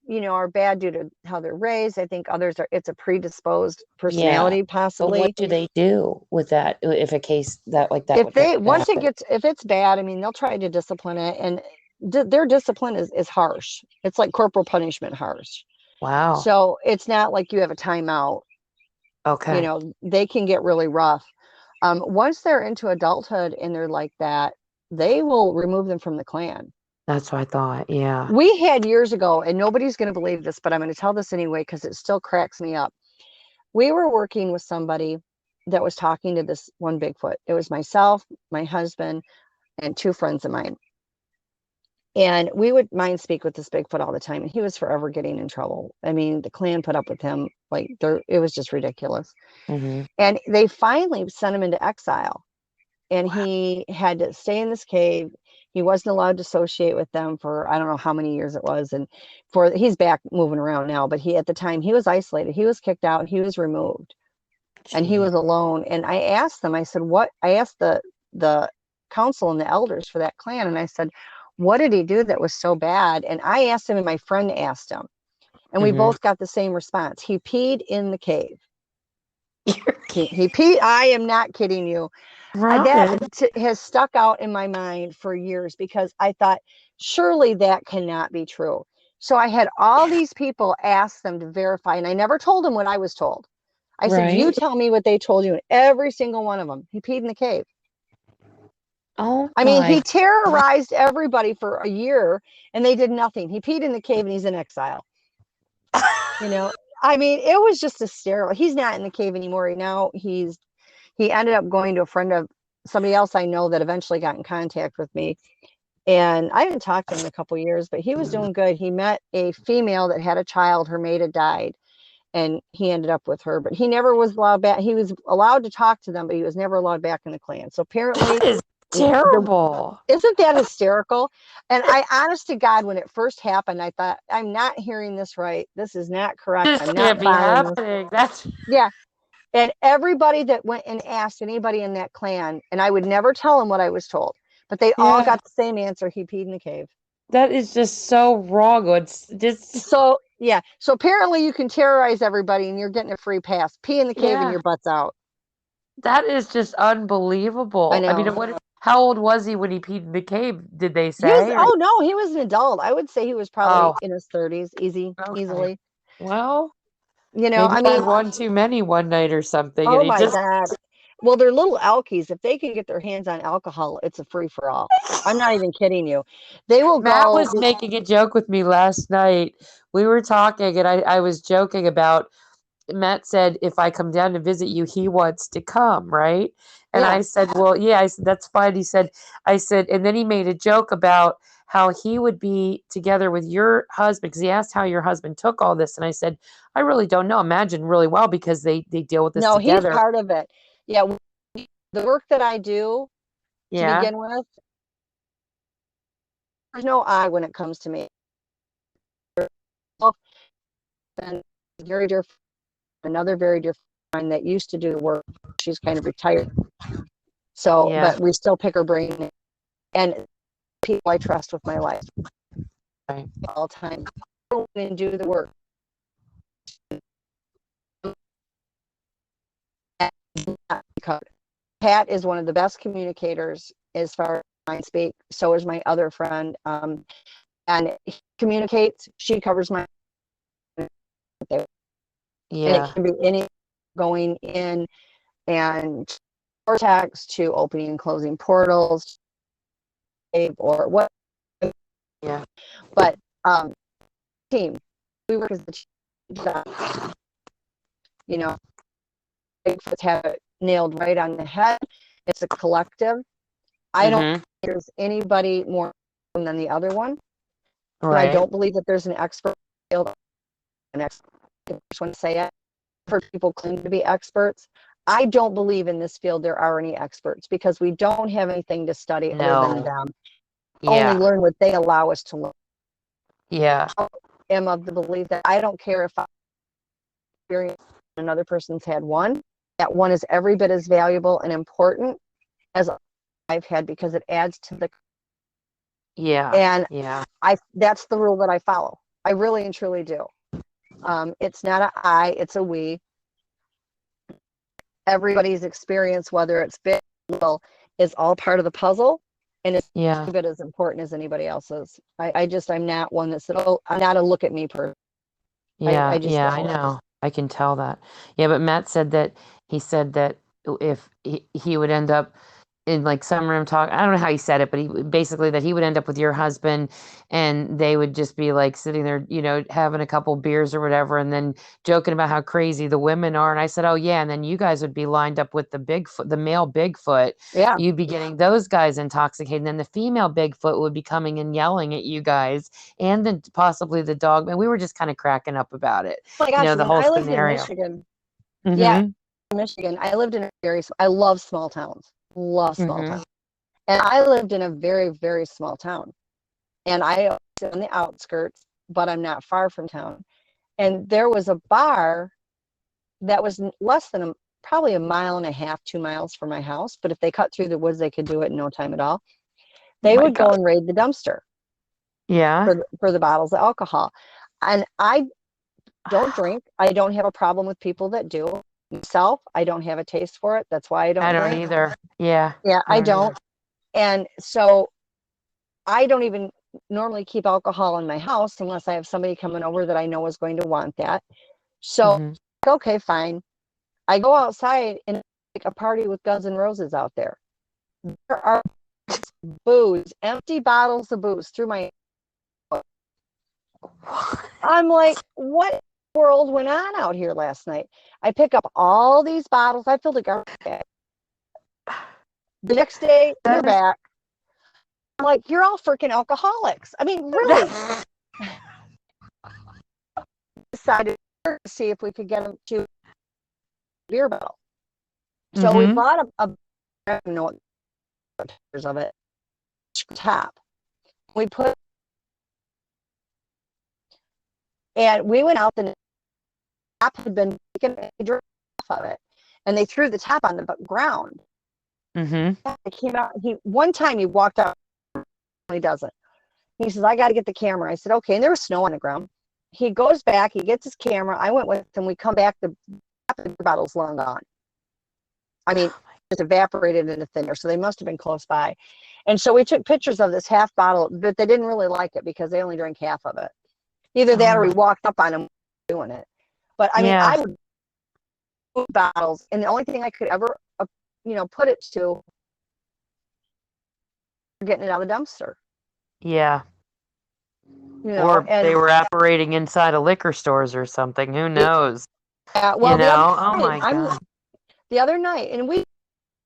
are bad due to how they're raised. I think others are, it's a predisposed Yeah. personality, But possibly. what do they do with that if a case that like that If would they, happen? once it gets, if it's bad, I mean, they'll try to discipline it, and their discipline is harsh. It's like corporal punishment harsh. Wow. So it's not like you have a timeout. Okay. They can get really rough. Once they're into adulthood and they're like that, they will remove them from the clan. That's what I thought. Yeah. We had years ago, and nobody's going to believe this, but I'm going to tell this anyway because it still cracks me up. We were working with somebody that was talking to this one Bigfoot. It was myself, my husband, and two friends of mine. And we would mind speak with this Bigfoot all the time, and he was forever getting in trouble. I mean, the clan put up with him like it was just ridiculous. Mm-hmm. And they finally sent him into exile, and he had to stay in this cave. He wasn't allowed to associate with them for I don't know how many years it was. And he's back moving around now, but at the time he was isolated. He was kicked out. He was removed, and he was alone. And I asked them. I said, "What?" I asked the council and the elders for that clan, and I said, "What did he do that was so bad?" And I asked him, and my friend asked him, and we both got the same response. He peed in the cave. He peed. I am not kidding you. That has stuck out in my mind for years because I thought, surely that cannot be true. So I had all these people ask them to verify, and I never told them what I was told. I said, you tell me what they told you. And every single one of them, he peed in the cave. Oh, I mean, he terrorized everybody for a year and they did nothing. He peed in the cave and he's in exile. I mean, it was just hysterical. He's not in the cave anymore. Now he ended up going to a friend of somebody else I know that eventually got in contact with me. And I haven't talked to him in a couple of years, but he was doing good. He met a female that had a child. Her mate had died, and he ended up with her. But he never was allowed back. He was allowed to talk to them, but he was never allowed back in the clan. So apparently, that is terrible. Isn't that hysterical? And I, honest to God, when it first happened, I thought, I'm not hearing this right. This is not correct. This I'm can't not be following this. happening. That's Yeah. And everybody that went and asked anybody in that clan, and I would never tell them what I was told, but they all got the same answer. He peed in the cave. That is just so wrong. It's just So, yeah. So apparently you can terrorize everybody and you're getting a free pass. Pee in the cave and your butt's out. That is just unbelievable. I know. mean, how old was he when he peed in the cave? Did they say? Oh, no, he was an adult. I would say he was probably in his 30s, easily. Well, maybe I mean, one too many one night or something. Oh my God. Well, they're little alkies. If they can get their hands on alcohol, it's a free for all. I'm not even kidding you. They will Matt go. was making a joke with me last night. We were talking, and I was joking about. Matt said, if I come down to visit you, he wants to come, right? And I said, well, yeah. I said, that's fine. I said, and then he made a joke about how he would be together with your husband, because he asked how your husband took all this. And I said, I really don't know. Imagine really well, because they deal with this together. He's part of it. Yeah. The work that I do to begin with, there's no I when it comes to me. And very dear, another very dear friend that used to do the work. She's kind of retired. So, but we still pick her brain, and people I trust with my life all the time. And do the work. Pat is one of the best communicators as far as I speak. So is my other friend. And he communicates. She covers my. And it can be any going in and vortex to opening and closing portals or what. Yeah. But team, we work as a team. Bigfoots have it nailed right on the head. It's a collective. I don't think there's anybody more than the other one. Right. I don't believe that there's an expert field. An expert. I just want to say it. For people claim to be experts, I don't believe in this field there are any experts, because we don't have anything to study other than them. Only learn what they allow us to learn. I am of the belief that I don't care if I experience another person's had one. That one is every bit as valuable and important as I've had, because it adds to the. And that's the rule that I follow. I really and truly do. It's not a I, it's a we. Everybody's experience, whether it's big or little, is all part of the puzzle, and it's Yeah. a bit as important as anybody else's. I'm not one that said, oh, I'm not a look at me person. Yeah, I just yeah, I don't. know. I can tell that. Yeah, but Matt said that he said that if he would end up in like some room talk, I don't know how he said it, but he basically that he would end up with your husband and they would just be like sitting there, having a couple beers or whatever, and then joking about how crazy the women are. And I said, oh yeah, and then you guys would be lined up with the Bigfoot, the male Bigfoot. Yeah. You'd be getting those guys intoxicated, and then the female Bigfoot would be coming and yelling at you guys, and then possibly the dog. And we were just kind of cracking up about it, Oh my gosh, the when whole I lived in scenario. Michigan, yeah, Mm-hmm. in Michigan, I lived in a I love small towns, love small Mm-hmm. towns. And I lived in a very, very small town. And I was on the outskirts, but I'm not far from town. And there was a bar that was less than probably a mile and a half, 2 miles from my house. But if they cut through the woods, they could do it in no time at all. Oh They my would go God. and raid the dumpster Yeah. for the bottles of alcohol. And I don't drink. I don't have a problem with people that do. Myself, I don't have a taste for it. That's why I I don't don't drink. either. Yeah. Yeah, I I don't don't. And so I don't even normally keep alcohol in my house unless I have somebody coming over that I know is going to want that. So, either. okay, fine. I go outside and like a party with Guns N' Roses out there. There are booze, empty bottles of booze through my. I'm like, what world went on out here last night? I pick up all these bottles. I filled a garbage bag. The next day, they're back. I'm like, you're all freaking alcoholics. I mean, really. Decided to see if we could get them to beer bottle. So we bought a I don't know what pictures of it, top. We put, and we went out, the top had been taken off of it, and they threw the top on the ground. Mm-hmm. It came out. One time he walked out, he doesn't. He says, I got to get the camera. I said, okay. And there was snow on the ground. He goes back, he gets his camera. I went with him. We come back, the bottle's long gone. I mean, just evaporated into thin air. So they must have been close by. And so we took pictures of this half bottle, but they didn't really like it because they only drank half of it. Either that or we walked up on them doing it. But I mean, I would put bottles, and the only thing I could ever, put it to, getting it out of the dumpster. Yeah. Or they were operating inside of liquor stores or something. Who knows? Yeah, well, oh my God. The other night, and we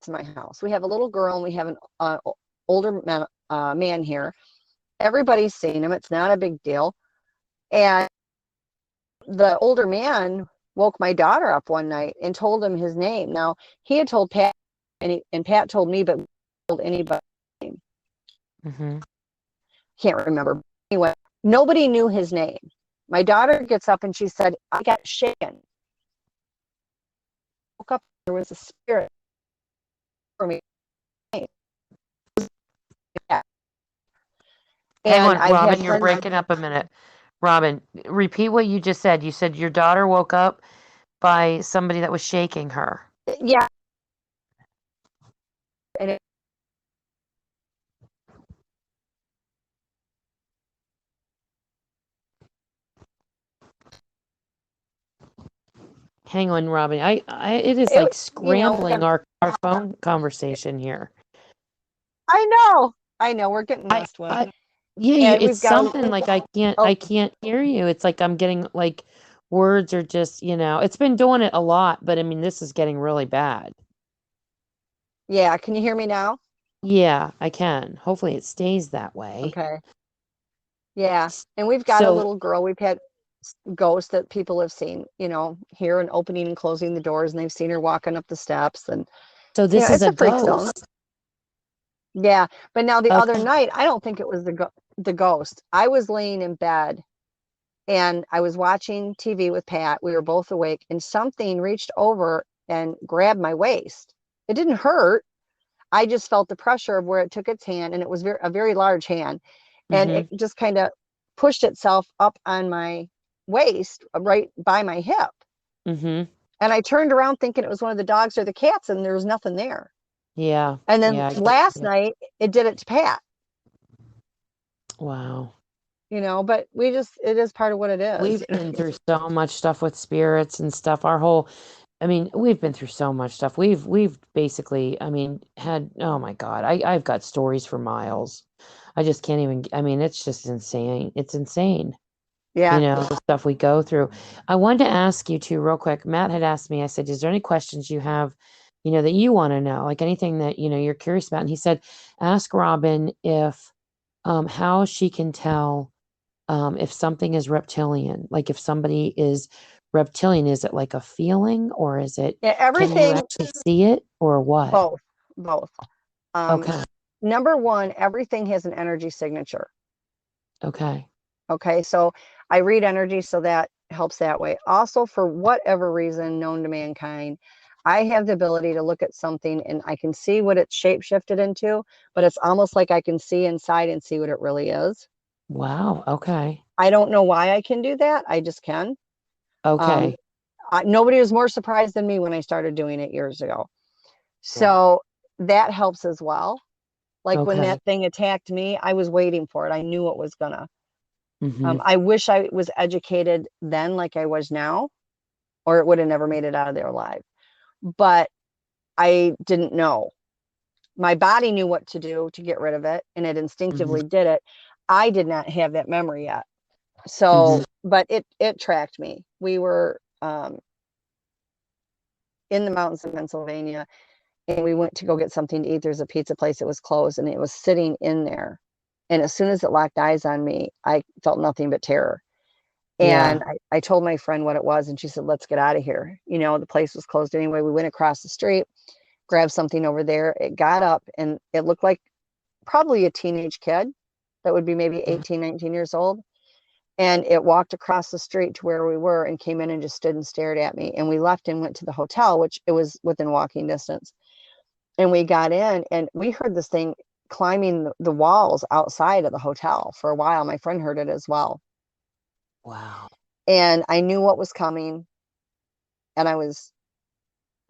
to my house. We have a little girl, and we have an older man here. Everybody's seen him. It's not a big deal. And the older man woke my daughter up one night and told him his name. Now, he had told Pat, and Pat told me, but told anybody. Mm-hmm. Can't remember. Anyway, nobody knew his name. My daughter gets up and she said, I got shaken. Woke up, there was a spirit for me. Hang on, Robin, you're breaking up a minute. Robin, repeat what you just said. You said your daughter woke up by somebody that was shaking her. Yeah. And Hang on, Robin. It is like scrambling our phone conversation here. I know. We're getting messed with. Yeah, it's something like I can't hear you. It's like I'm getting like words are just, it's been doing it a lot, but I mean, this is getting really bad. Yeah, can you hear me now? Yeah, I can. Hopefully it stays that way. Okay. Yeah, and we've got a little girl. We've had ghosts that people have seen, here and opening and closing the doors, and they've seen her walking up the steps. And so this is a freak ghost. zone. Yeah, but now the other night, I don't think it was the ghost. I was laying in bed, and I was watching TV with Pat. We were both awake, and something reached over and grabbed my waist. It didn't hurt. I just felt the pressure of where it took its hand, and it was a very large hand, and it just kind of pushed itself up on my waist, right by my hip. Mm-hmm. And I turned around thinking it was one of the dogs or the cats, and there was nothing there. Yeah. And then Yeah. last night it did it to Pat, Wow. but it is part of what it is. We've been through so much stuff with spirits and stuff. I mean, we've been through so much stuff. We've basically, I mean, oh my God, I've got stories for miles. I just can't even, I mean, it's just insane. It's insane, Yeah. the stuff we go through. I wanted to ask you too, real quick. Matt had asked me, I said, is there any questions you have, that you want to know, like anything that, you're curious about? And he said, ask Robin how she can tell if something is reptilian, like if somebody is reptilian, is it like a feeling or Yeah, can you everything, actually see it or what? both. Okay. Number one, everything has an energy signature. Okay. Okay, so I read energy, so that helps that way. Also, for whatever reason known to mankind, I have the ability to look at something and I can see what it's shape shifted into, but it's almost like I can see inside and see what it really is. Wow. Okay. I don't know why I can do that. I just can. Um, Okay. Nobody was more surprised than me when I started doing it years ago. Yeah. So that helps as well. Like when Okay. that thing attacked me, I was waiting for it. I knew it was gonna. Mm-hmm. I wish I was educated then like I was now, or it would have never made it out of there alive. But I didn't know. My body knew what to do to get rid of it, and it Mm-hmm. instinctively did it. I did not have that memory yet. Mm-hmm. So, but it tracked me. We were in the mountains of Pennsylvania, and we went to go get something to eat. There's a pizza place that was closed, and it was sitting in there. And as soon as it locked eyes on me, I felt nothing but terror. Yeah. And I told my friend what it was, and she said, let's get out of here. The place was closed anyway. We went across the street, grabbed something over there. It got up, and it looked like probably a teenage kid that would be maybe Yeah. 18, 19 years old. And it walked across the street to where we were and came in and just stood and stared at me. And we left and went to the hotel, which it was within walking distance. And we got in and we heard this thing climbing the walls outside of the hotel for a while. My friend heard it as well. Wow. And I knew what was coming, and I was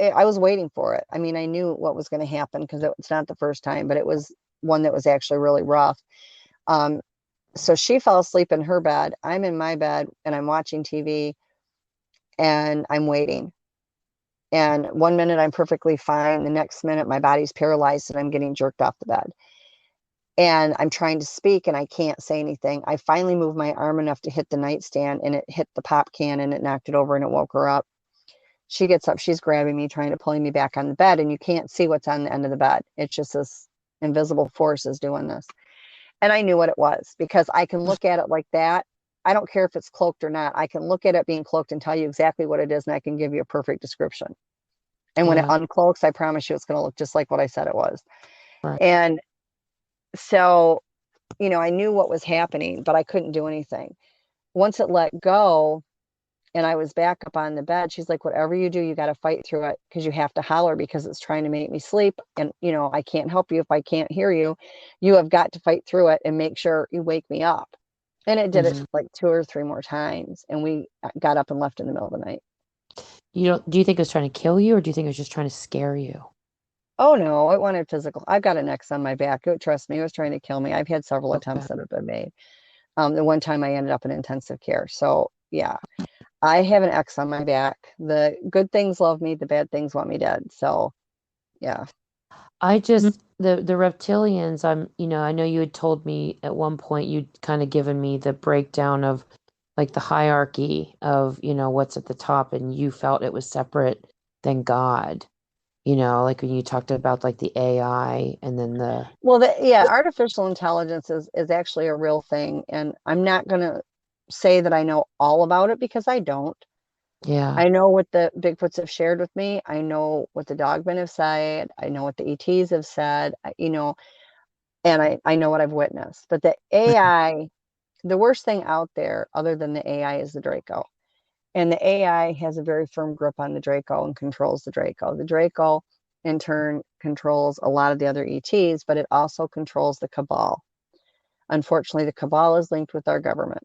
waiting for it. I mean, I knew what was going to happen because it's not the first time, but it was one that was actually really rough. Um, so she fell asleep in her bed. I'm in my bed and I'm watching TV and I'm waiting. And one minute I'm perfectly fine. The next minute my body's paralyzed and I'm getting jerked off the bed. And I'm trying to speak and I can't say anything. I finally moved my arm enough to hit the nightstand, and it hit the pop can and it knocked it over and it woke her up. She gets up, she's grabbing me, trying to pull me back on the bed, and you can't see what's on the end of the bed. It's just this invisible force is doing this. And I knew what it was because I can look at it like that. I don't care if it's cloaked or not. I can look at it being cloaked and tell you exactly what it is, and I can give you a perfect description. And when it Wow. uncloaks, I promise you it's going to look just like what I said it was. Right. And so, I knew what was happening, but I couldn't do anything. Once it let go and I was back up on the bed, she's like, whatever you do, you got to fight through it because you have to holler because it's trying to make me sleep. And, I can't help you if I can't hear you. You have got to fight through it and make sure you wake me up. And it did it Mm-hmm. like 2 or 3 more times. And we got up and left in the middle of the night. Do you think it was trying to kill you or do you think it was just trying to scare you? Oh, no, it wanted physical. I've got an X on my back. Trust me, it was trying to kill me. I've had several Okay. attempts that have been made. The one time I ended up in intensive care. So, yeah, I have an X on my back. The good things love me, the bad things want me dead. So, yeah. I just the reptilians, I know you had told me at one point you'd kind of given me the breakdown of like the hierarchy of, what's at the top and you felt it was separate than God. Like when you talked about like the AI and then Well, artificial intelligence is actually a real thing. And I'm not going to say that I know all about it because I don't. yeah. I know what the Bigfoots have shared with me. I know what the Dogmen have said. I know what the ETs have said, and I know what I've witnessed. But the AI, the worst thing out there other than the AI is the Draco. And the AI has a very firm grip on the Draco and controls the Draco. The Draco, in turn, controls a lot of the other ETs, but it also controls the cabal. Unfortunately, the cabal is linked with our government.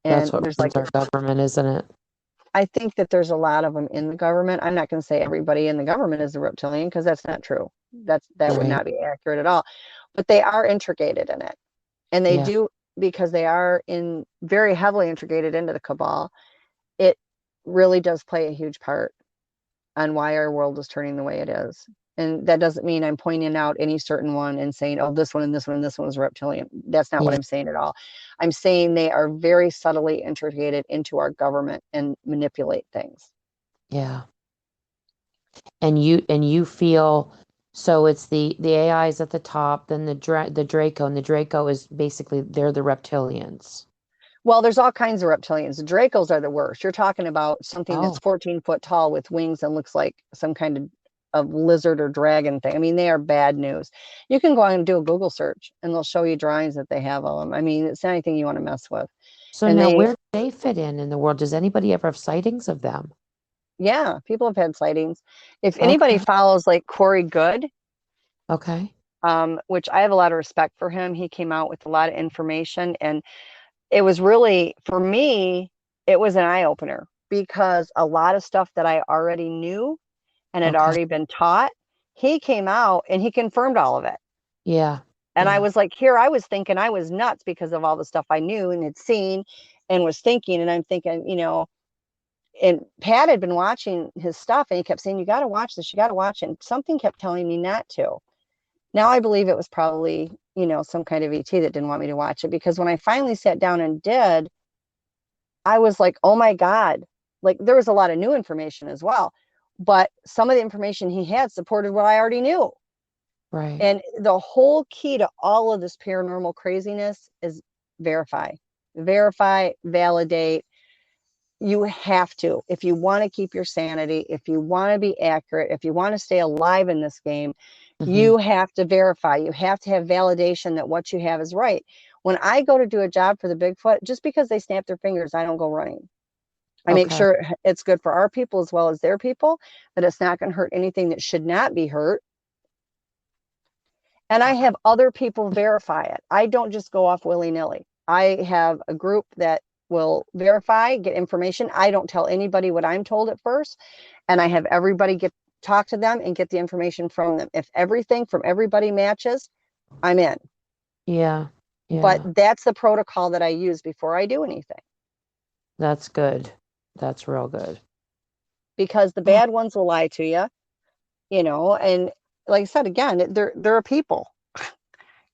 That's And what there's runs like, our government, isn't it? I think that there's a lot of them in the government. I'm not going to say everybody in the government is a reptilian because that's not true. That would Right. not be accurate at all. But they are integrated in it. And they Yeah. do, because they are in very heavily integrated into the cabal, it really does play a huge part on why our world is turning the way it is. And that doesn't mean I'm pointing out any certain one and saying, oh, this one and this one and this one is reptilian. That's not what Yeah. I'm saying at all. I'm saying they are very subtly integrated into our government and manipulate things. Yeah. And you feel, so it's the AI is at the top, then the Draco, and the Draco is basically they're the reptilians. Well, there's all kinds of reptilians. The Dracos are the worst. You're talking about something that's Oh, 14 foot tall with wings and looks like some kind of lizard or dragon thing. I mean, they are bad news. You can go on and do a Google search and they'll show you drawings that they have of them. I mean, it's anything you want to mess with. so And now they, where do they fit in the world? Does anybody ever have sightings of them? yeah, people have had sightings. If anybody Okay. follows like Corey Good, Okay. which I have a lot of respect for him, he came out with a lot of information. And it was really, for me, it was an eye opener because a lot of stuff that I already knew and had Okay. already been taught, he came out and he confirmed all of it. Yeah. And I Yeah. was like, here I was thinking I was nuts because of all the stuff I knew and had seen and was thinking. And I'm thinking, and Pat had been watching his stuff and he kept saying, you got to watch this, you got to watch it. And something kept telling me not to. Now I believe it was probably, some kind of ET that didn't want me to watch it because when I finally sat down and did, I was like, oh my God, like there was a lot of new information as well. But some of the information he had supported what I already knew. Right. And the whole key to all of this paranormal craziness is verify, validate. You have to, if you want to keep your sanity, if you want to be accurate, if you want to stay alive in this game, Hmm. you have to verify. You have to have validation that what you have is right. When I go to do a job for the Bigfoot, just because they snap their fingers, I don't go running. I make Okay. sure it's good for our people as well as their people, that it's not going to hurt anything that should not be hurt. And I have other people verify it. I don't just go off willy-nilly. I have a group that will verify, get information. I don't tell anybody what I'm told at first. And I have everybody talk to them and get the information from them. If everything from everybody matches, I'm in. Yeah. But Yeah. that's the protocol that I use before I do anything. That's good. That's real good. Because the bad ones will lie to you, and like I said, again, they're a people.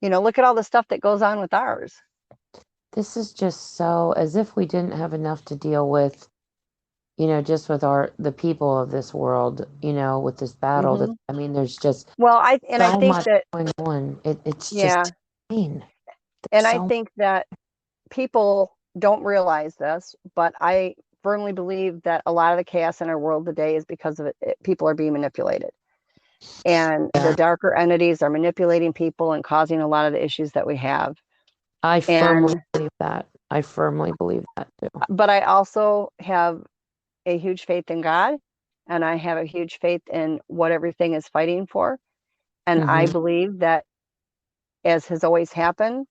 Look at all the stuff that goes on with ours. This is just so as if we didn't have enough to deal with, just with the people of this world, with this battle. Hmm. I mean, there's just Well, I so think much that, going on. It's yeah, just insane. and There's I so think that people don't realize this, but I firmly believe that a lot of the chaos in our world today is because of it. People are being manipulated, and the yeah, darker entities are manipulating people and causing a lot of the issues that we have. I firmly And believe that. I firmly believe that too. but I also have a huge faith in God, and I have a huge faith in what everything is fighting for. And I Hmm. believe that, as has always happened,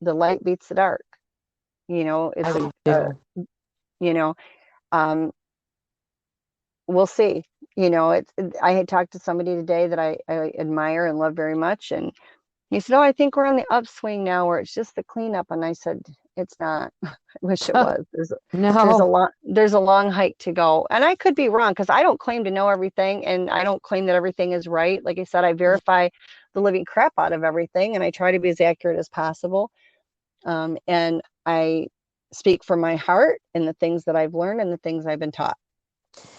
the light beats the dark. I It's do uh, too. you know, um, we'll see. It's I had talked to somebody today that I admire and love very much, and he said, "Oh, I think we're on the upswing now, where it's just the cleanup." And I said, "It's not. I wish it was. No. There's a long hike to go." And I could be wrong because I don't claim to know everything, and I don't claim that everything is right. Like I said, I verify the living crap out of everything, and I try to be as accurate as possible. And I speak from my heart and the things that I've learned and the things I've been taught.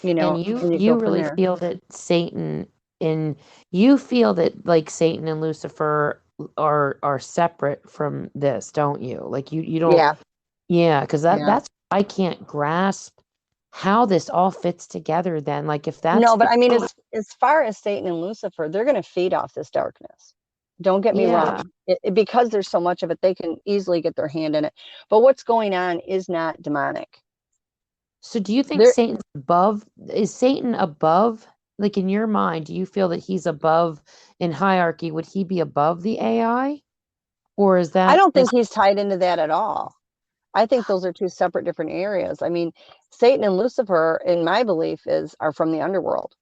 And you And you go you from really there. feel that Satan in you feel that like Satan and Lucifer are separate from this, don't you? Like you don't. Yeah, Yeah, because yeah. that's I can't grasp how this all fits together then. Like if that's No, but the I mean, truth. as far as Satan and Lucifer, they're going to feed off this darkness. Don't get me Yeah. wrong. Because there's so much of it, they can easily get their hand in it. But what's going on is not demonic. So do you think There, Satan's above? Is Satan above? Like in your mind, do you feel that he's above in hierarchy? Would he be above the AI? Or is I that don't think just, he's tied into that at all. I think those are two separate different areas. I mean, Satan and Lucifer, in my belief, are from the underworld.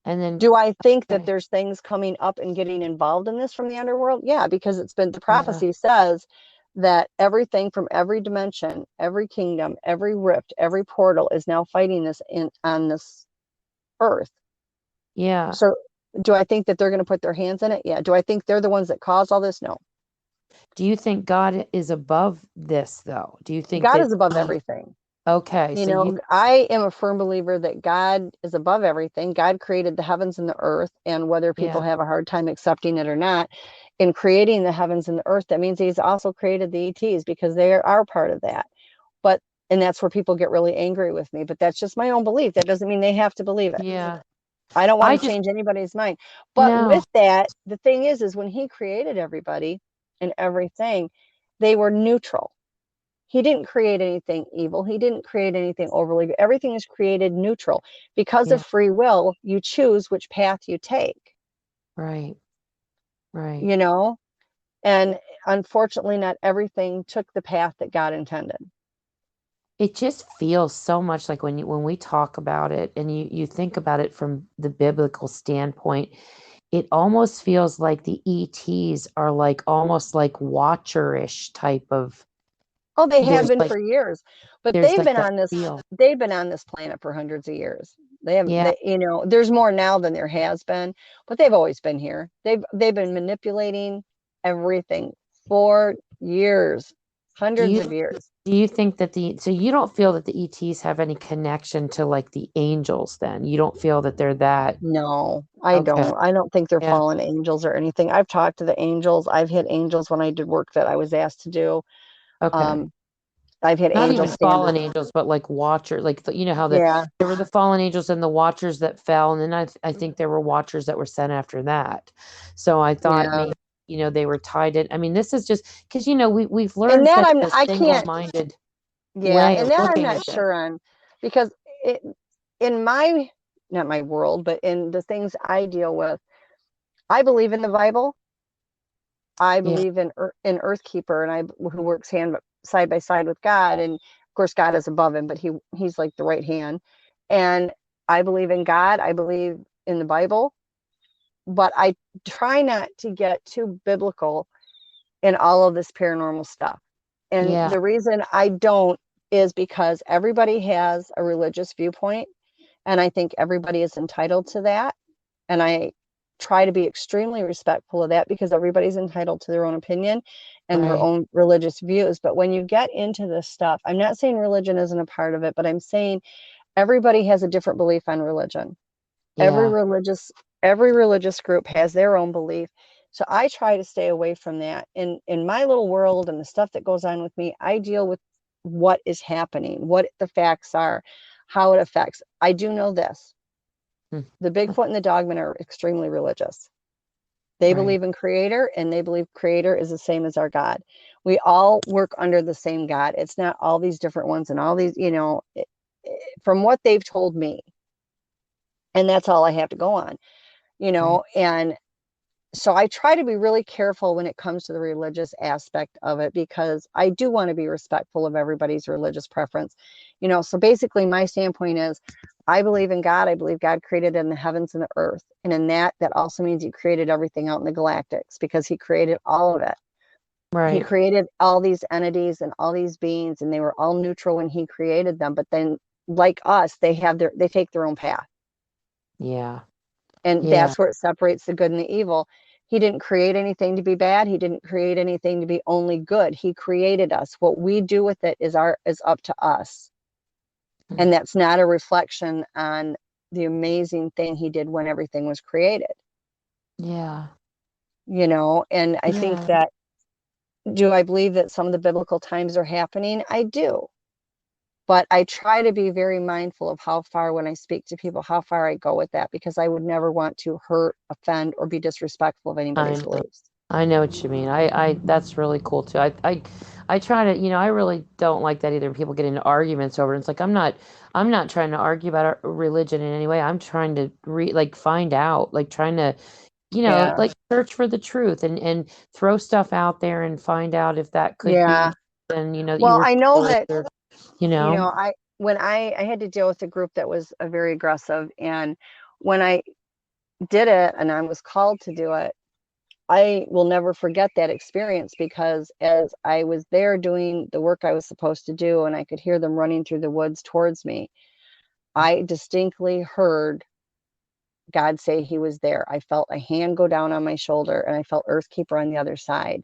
and then, Do I think that okay, there's things coming up and getting involved in this from the underworld? Yeah, because it's been, the yeah, prophecy says that everything from every dimension, every kingdom, every rift, every portal is now fighting this in on this earth. yeah. So do I think that they're going to put their hands in it? Yeah. Do I think they're the ones that caused all this? No. Do you think God is above this though? Do you think God that is above everything. okay, You so you, know, I am a firm believer that God is above everything. God created the heavens and the earth, and whether people yeah, have a hard time accepting it or not, in creating the heavens and the earth, that means he's also created the ETs because they are part of that. But, and that's where people get really angry with me, but that's just my own belief. That doesn't mean they have to believe it. yeah. I don't want I to just change anybody's mind. But no, with that, the thing is when he created everybody and everything, they were neutral. He didn't create anything evil. He didn't create anything overly. Everything is created neutral. Because of yeah, free will, you choose which path you take, right, right. you know? And unfortunately, not everything took the path that God intended. It just feels so much like when we talk about it and you think about it from the biblical standpoint, it almost feels like the ETs are like almost like watcherish type of Oh, they have there's been like for years, but there's like that feel. they've been on this planet for hundreds of years. They have, Yeah, you know, there's more now than there has been, but they've always been here. They've been manipulating everything for years, do hundreds you of years. do you think that the so you don't feel that the ETs have any connection to like the angels then? You don't feel that they're that No, I okay. don't. I don't think they're Yeah, fallen angels or anything. I've talked to the angels. I've hit angels when I did work that I was asked to do. okay. Um, I've had Not even angels stand. fallen angels, but like watcher, like you know how Yeah, there were the fallen angels and the watchers that fell, and then I think there were watchers that were sent after that. So I thought yeah. maybe they were tied in. I mean, this is just because we've And learned that such a I can't. single-minded Yeah, way and of that I'm looking not at this. sure on, because it, in my, not my world, but in the things I deal with, I believe in the Bible. I Yeah, believe in Earthkeeper, and I who works side by side with God, and of course God is above him, but he's like the right hand. And I believe in God. I believe in the Bible, but I try not to get too biblical in all of this paranormal stuff. And yeah, the reason I don't is because everybody has a religious viewpoint, and I think everybody is entitled to that. And I try to be extremely respectful of that because everybody's entitled to their own opinion and their right. own religious views. But when you get into this stuff, I'm not saying religion isn't a part of it, but I'm saying everybody has a different belief on religion. every Yeah, religious every religious group has their own belief. So I try to stay away from that. In my little world and the stuff that goes on with me, I deal with what is happening, what the facts are, how it affects. I do know this: hmm, the Bigfoot and the Dogmen are extremely religious. They right, believe in creator, and they believe creator is the same as our God. We all work under the same God. It's not all these different ones and all these, from what they've told me, and that's all I have to go on, right. and so I try to be really careful when it comes to the religious aspect of it, because I do want to be respectful of everybody's religious preference. So basically my standpoint is I believe in God. I believe God created in the heavens and the earth. And in that also means he created everything out in the galactics, because he created all of it. He Right. created all these entities and all these beings, and they were all neutral when he created them. But then, like us, they take their own path. Yeah. And Yeah. that's where it separates the good and the evil. He didn't create anything to be bad. He didn't create anything to be only good. He created us. What we do with it is up to us. Hmm. And that's not a reflection on the amazing thing he did when everything was created. Yeah. And I think Yeah. that, do I believe that some of the biblical times are happening? I do. But I try to be very mindful of how far, when I speak to people, how far I go with that, because I would never want to hurt, offend, or be disrespectful of I anybody's know. beliefs. I know what you mean. I that's really cool too. I try to, I really don't like that either. People get into arguments over it. It's like I'm not trying to argue about our religion in any way. I'm trying to like find out, like trying to Yeah. like search for the truth and throw stuff out there and find out if that could Yeah. be, and that you Well, were I know told, that, or, you know. when I had to deal with a group that was very aggressive, and when I did it and I was called to do it, I will never forget that experience, because as I was there doing the work I was supposed to do and I could hear them running through the woods towards me, I distinctly heard God say he was there. I felt a hand go down on my shoulder and I felt Earthkeeper on the other side.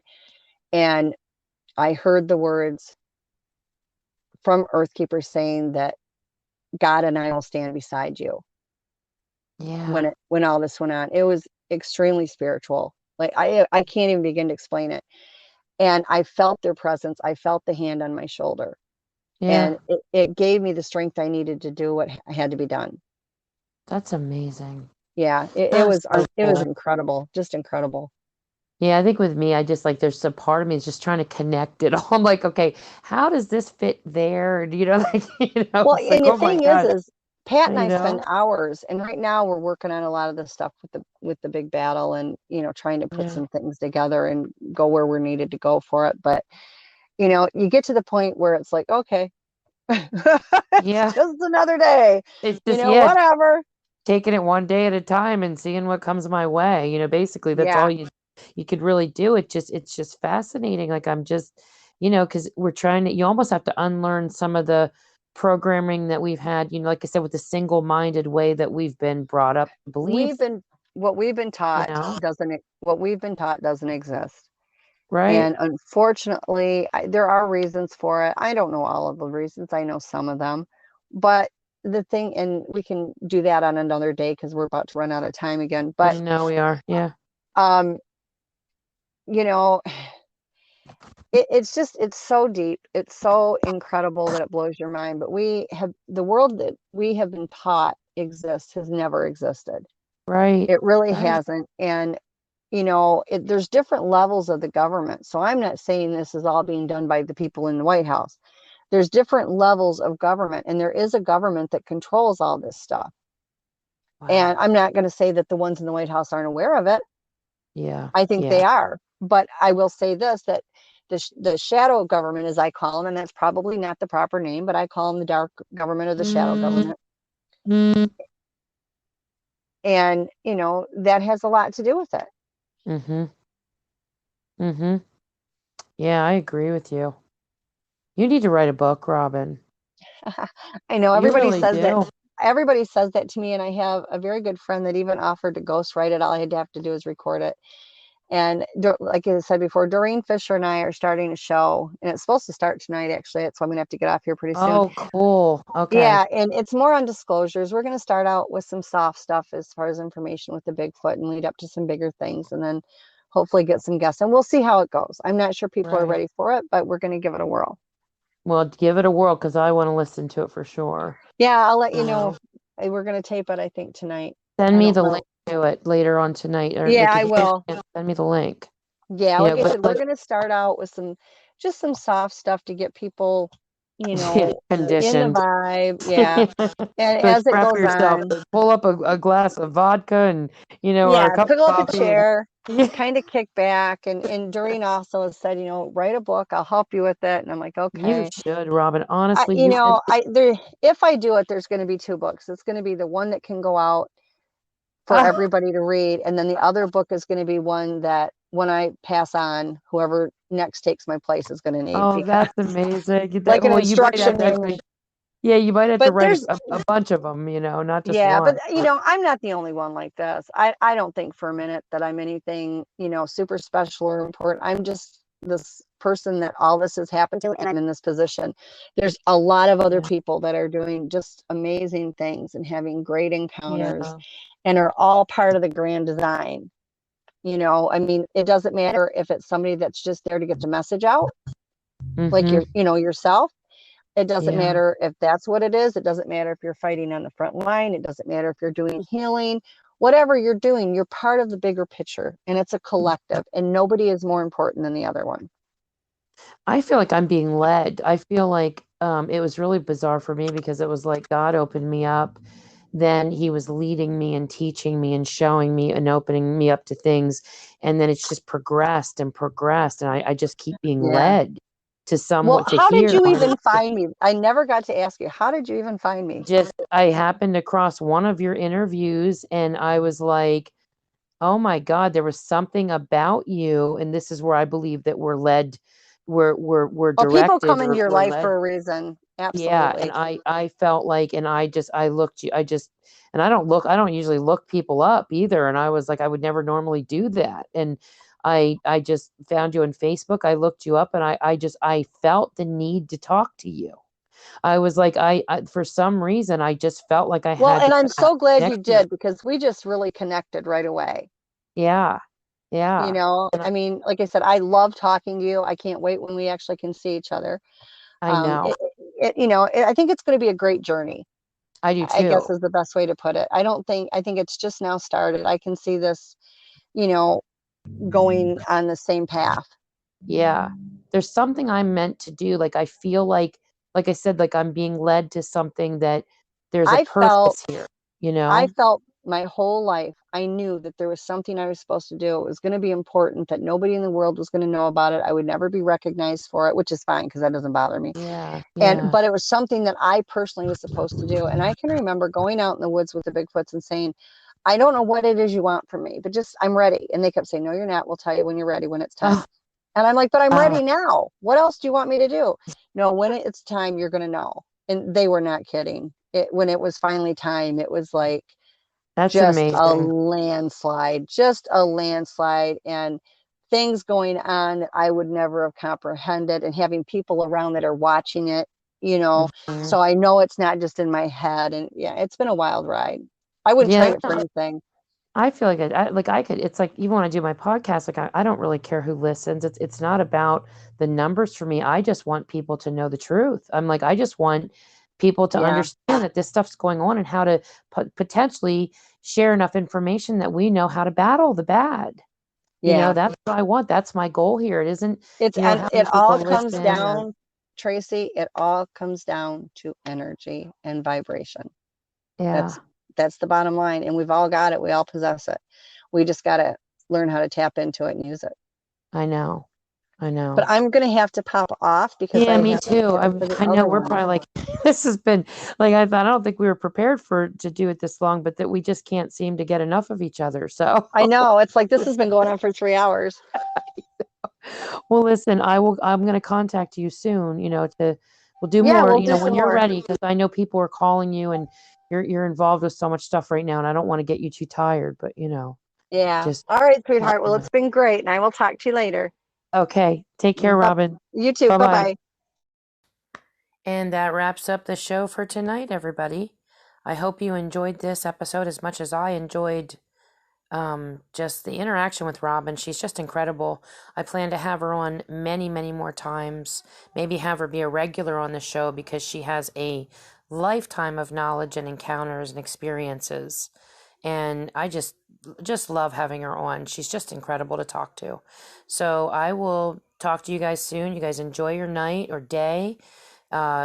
And I heard the words from Earthkeeper saying that God and I will stand beside you. Yeah. When all this went on, it was extremely spiritual. Like I can't even begin to explain it. And I felt their presence. I felt the hand on my shoulder, Yeah. and it gave me the strength I needed to do what had to be done. That's amazing. Yeah, it That's was so it was cool. incredible, just incredible. Yeah, I think with me, I just like there's a part of me is just trying to connect it all. I'm like, okay, how does this fit there? Like, Well, it's like, and the oh my thing God, is Pat and you I spend know? hours, and right now we're working on a lot of the stuff with the big battle, and trying to put Yeah. some things together and go where we're needed to go for it. But you get to the point where it's like, okay, it's Yeah. just another day, It's just, yeah, whatever. taking it one day at a time and seeing what comes my way. Basically that's all Yeah, you could really do. It's just fascinating. Like I'm just, because we're trying to, you almost have to unlearn some of the programming that we've had, like I said, with the single-minded way that we've been brought up to believe, we've been what we've been you taught know, doesn't exist. right? And unfortunately, there are reasons for it. I don't know all of the reasons. I know some of them. But the thing, and we can do that on another day because we're about to run out of time again. But I know we are. Yeah. um, you know, it's so deep. It's so incredible that it blows your mind. But the world that we have been taught exists has never existed. Right. It really Right. hasn't. And there's different levels of the government. So I'm not saying this is all being done by the people in the White House. There's different levels of government, and there is a government that controls all this stuff. And Wow. I'm not going to say that the ones in the White House aren't aware of it. Yeah. I think Yeah. they are. But I will say this, that the shadow government, as I call them, and that's probably not the proper name, but I call them the dark government or the shadow government. Mm-hmm. And, that has a lot to do with it. Mm-hmm. Mm-hmm. Yeah, I agree with you. You need to write a book, Robin. I know You really do. everybody says that to me, and I have a very good friend that even offered to ghostwrite it. All I had to have to do is record it. And like I said before, Doreen Fisher and I are starting a show, and it's supposed to start tonight, actually. So I'm going to have to get off here pretty soon. Oh, cool. Okay. Yeah, and it's more on disclosures. We're going to start out with some soft stuff as far as information with the Bigfoot and lead up to some bigger things, and then hopefully get some guests. And we'll see how it goes. I'm not sure people are Right. ready for it, but we're going to give it a whirl. Well, give it a whirl because I want to listen to it for sure. Yeah, I'll let you know So if we're going to tape it, I think, tonight. send I me don't the know. link to it later on tonight, or Yeah, like I if you get a will. chance, send me the link. Yeah, like I But said, we're going to start out with just some soft stuff to get people, yeah, in the conditioned. vibe. Yeah. And Like as it prep goes yourself. on, Pull up a glass of vodka and or a yeah, cup pick of up a coffee. And, chair, yeah, kind of kick back. And Doreen also has said, write a book. I'll help you with it. And I'm like, you okay. should, Robin. Honestly, you If I do it, there's going to be two books. It's going to be the one that can go out for ah, everybody to read. And then the other book is going to be one that when I pass on, whoever next takes my place is going to need, oh, because that's amazing. like an Well, you might have instruction to manual. actually, yeah, you might have to But write there's a bunch of them, not just Yeah, but one. I'm not the only one like this. I don't think for a minute that I'm anything, super special or important. I'm just this person that all this has happened to, and I'm in this position. There's a lot of other Yeah. people that are doing just amazing things and having great encounters, Yeah. and are all part of the grand design. I mean, it doesn't matter if it's somebody that's just there to get the message out, like Mm-hmm. yourself. It doesn't Yeah. matter if that's what it is. It doesn't matter if you're fighting on the front line. It doesn't matter if you're doing healing. Whatever you're doing, you're part of the bigger picture, and it's a collective, and nobody is more important than the other one. I feel like I'm being led. I feel like it was really bizarre for me because it was like God opened me up then he was leading me and teaching me and showing me and opening me up to things. And then it's just progressed and progressed. And I just keep being Yeah. led to Well, somewhat to how did hear. you And even find me? I never got to ask you. How did you even find me? just, I happened across one of your interviews and I was like, oh my God, there was something about you. And this is where I believe that we're led, we're Oh, people directed come or into your we're life led. for a reason. Yeah, and Absolutely. I felt like, and I looked you, and I don't usually look people up either. And I was like, I would never normally do that. And I just found you on Facebook. I looked you up and I felt the need to talk to you. I was like, for some reason, I just felt like I Well, had to and I'm so glad you connect to you. did because we just really connected right away. Yeah, You yeah. know, And I mean, like I said, I love talking to you. I can't wait when we actually can see each other. I know. I think it's going to be a great journey. I do I guess too. is the best way to put it. I think it's just now started. I can see this, you know, going on the same path. Yeah. There's something I'm meant to do. Like I feel like I said, like I'm being led to something that there's a I felt purpose here, I felt my whole life, I knew that there was something I was supposed to do. It was going to be important, that nobody in the world was going to know about it. I would never be recognized for it, which is fine because that doesn't bother me. Yeah, And, yeah. but it was something that I personally was supposed to do. And I can remember going out in the woods with the Bigfoots and saying, I don't know what it is you want from me, but just, I'm ready. And they kept saying, no, you're not. We'll tell you when you're ready, when it's time. Oh, And I'm like, but I'm oh, ready now. What else do you want me to do? No, when it's time, you're going to know. And they were not kidding. When it was finally time, it was like, that's just a amazing. landslide, just a landslide, and things going on that I would never have comprehended, and having people around that are watching it, you know, Mhm. so I know it's not just in my head. And yeah, it's been a wild ride. I wouldn't Yeah, trade it for anything. I feel like I could, it's like even when I do my podcast, like I don't really care who listens. It's not about the numbers for me. I just want people to know the truth. I'm like, I just want people to Yeah, understand that this stuff's going on and how to potentially share enough information that we know how to battle the bad. yeah. That's what I want. That's my goal here. It isn't, And having it all people comes listen or, down, Tracy, it all comes down to energy and vibration. yeah, That's that's the bottom line. And we've all got it. We all possess it. We just got to learn how to tap into it and use it. I know. I But know. I'm going to have to pop off because Yeah, I me have to too. get to the I know other we're one. probably like this has been like I thought. I don't think we were prepared to do it this long, but that we just can't seem to get enough of each other. So, I know. It's like this has been going on for 3 hours. well, listen, I'm going to contact you soon. We'll do Yeah, more. we'll do When some you're more. ready, because I know people are calling you and you're involved with so much stuff right now, and I don't want to get you too tired. But Yeah. just All right, let sweetheart. me Well, know. it's been great. And I will talk to you later. Okay, take care, Bye. Robin. You too. Bye Bye bye. bye. And that wraps up the show for tonight, everybody. I hope you enjoyed this episode as much as I enjoyed just the interaction with Robin. She's just incredible. I plan to have her on many, many more times. Maybe have her be a regular on the show because she has a lifetime of knowledge and encounters and experiences. And I just love having her on. She's just incredible to talk to. So I will talk to you guys soon. You guys enjoy your night or day.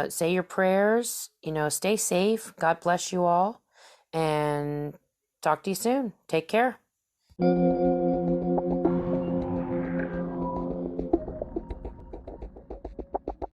Say your prayers. Stay safe. God bless you all. And talk to you soon. Take care.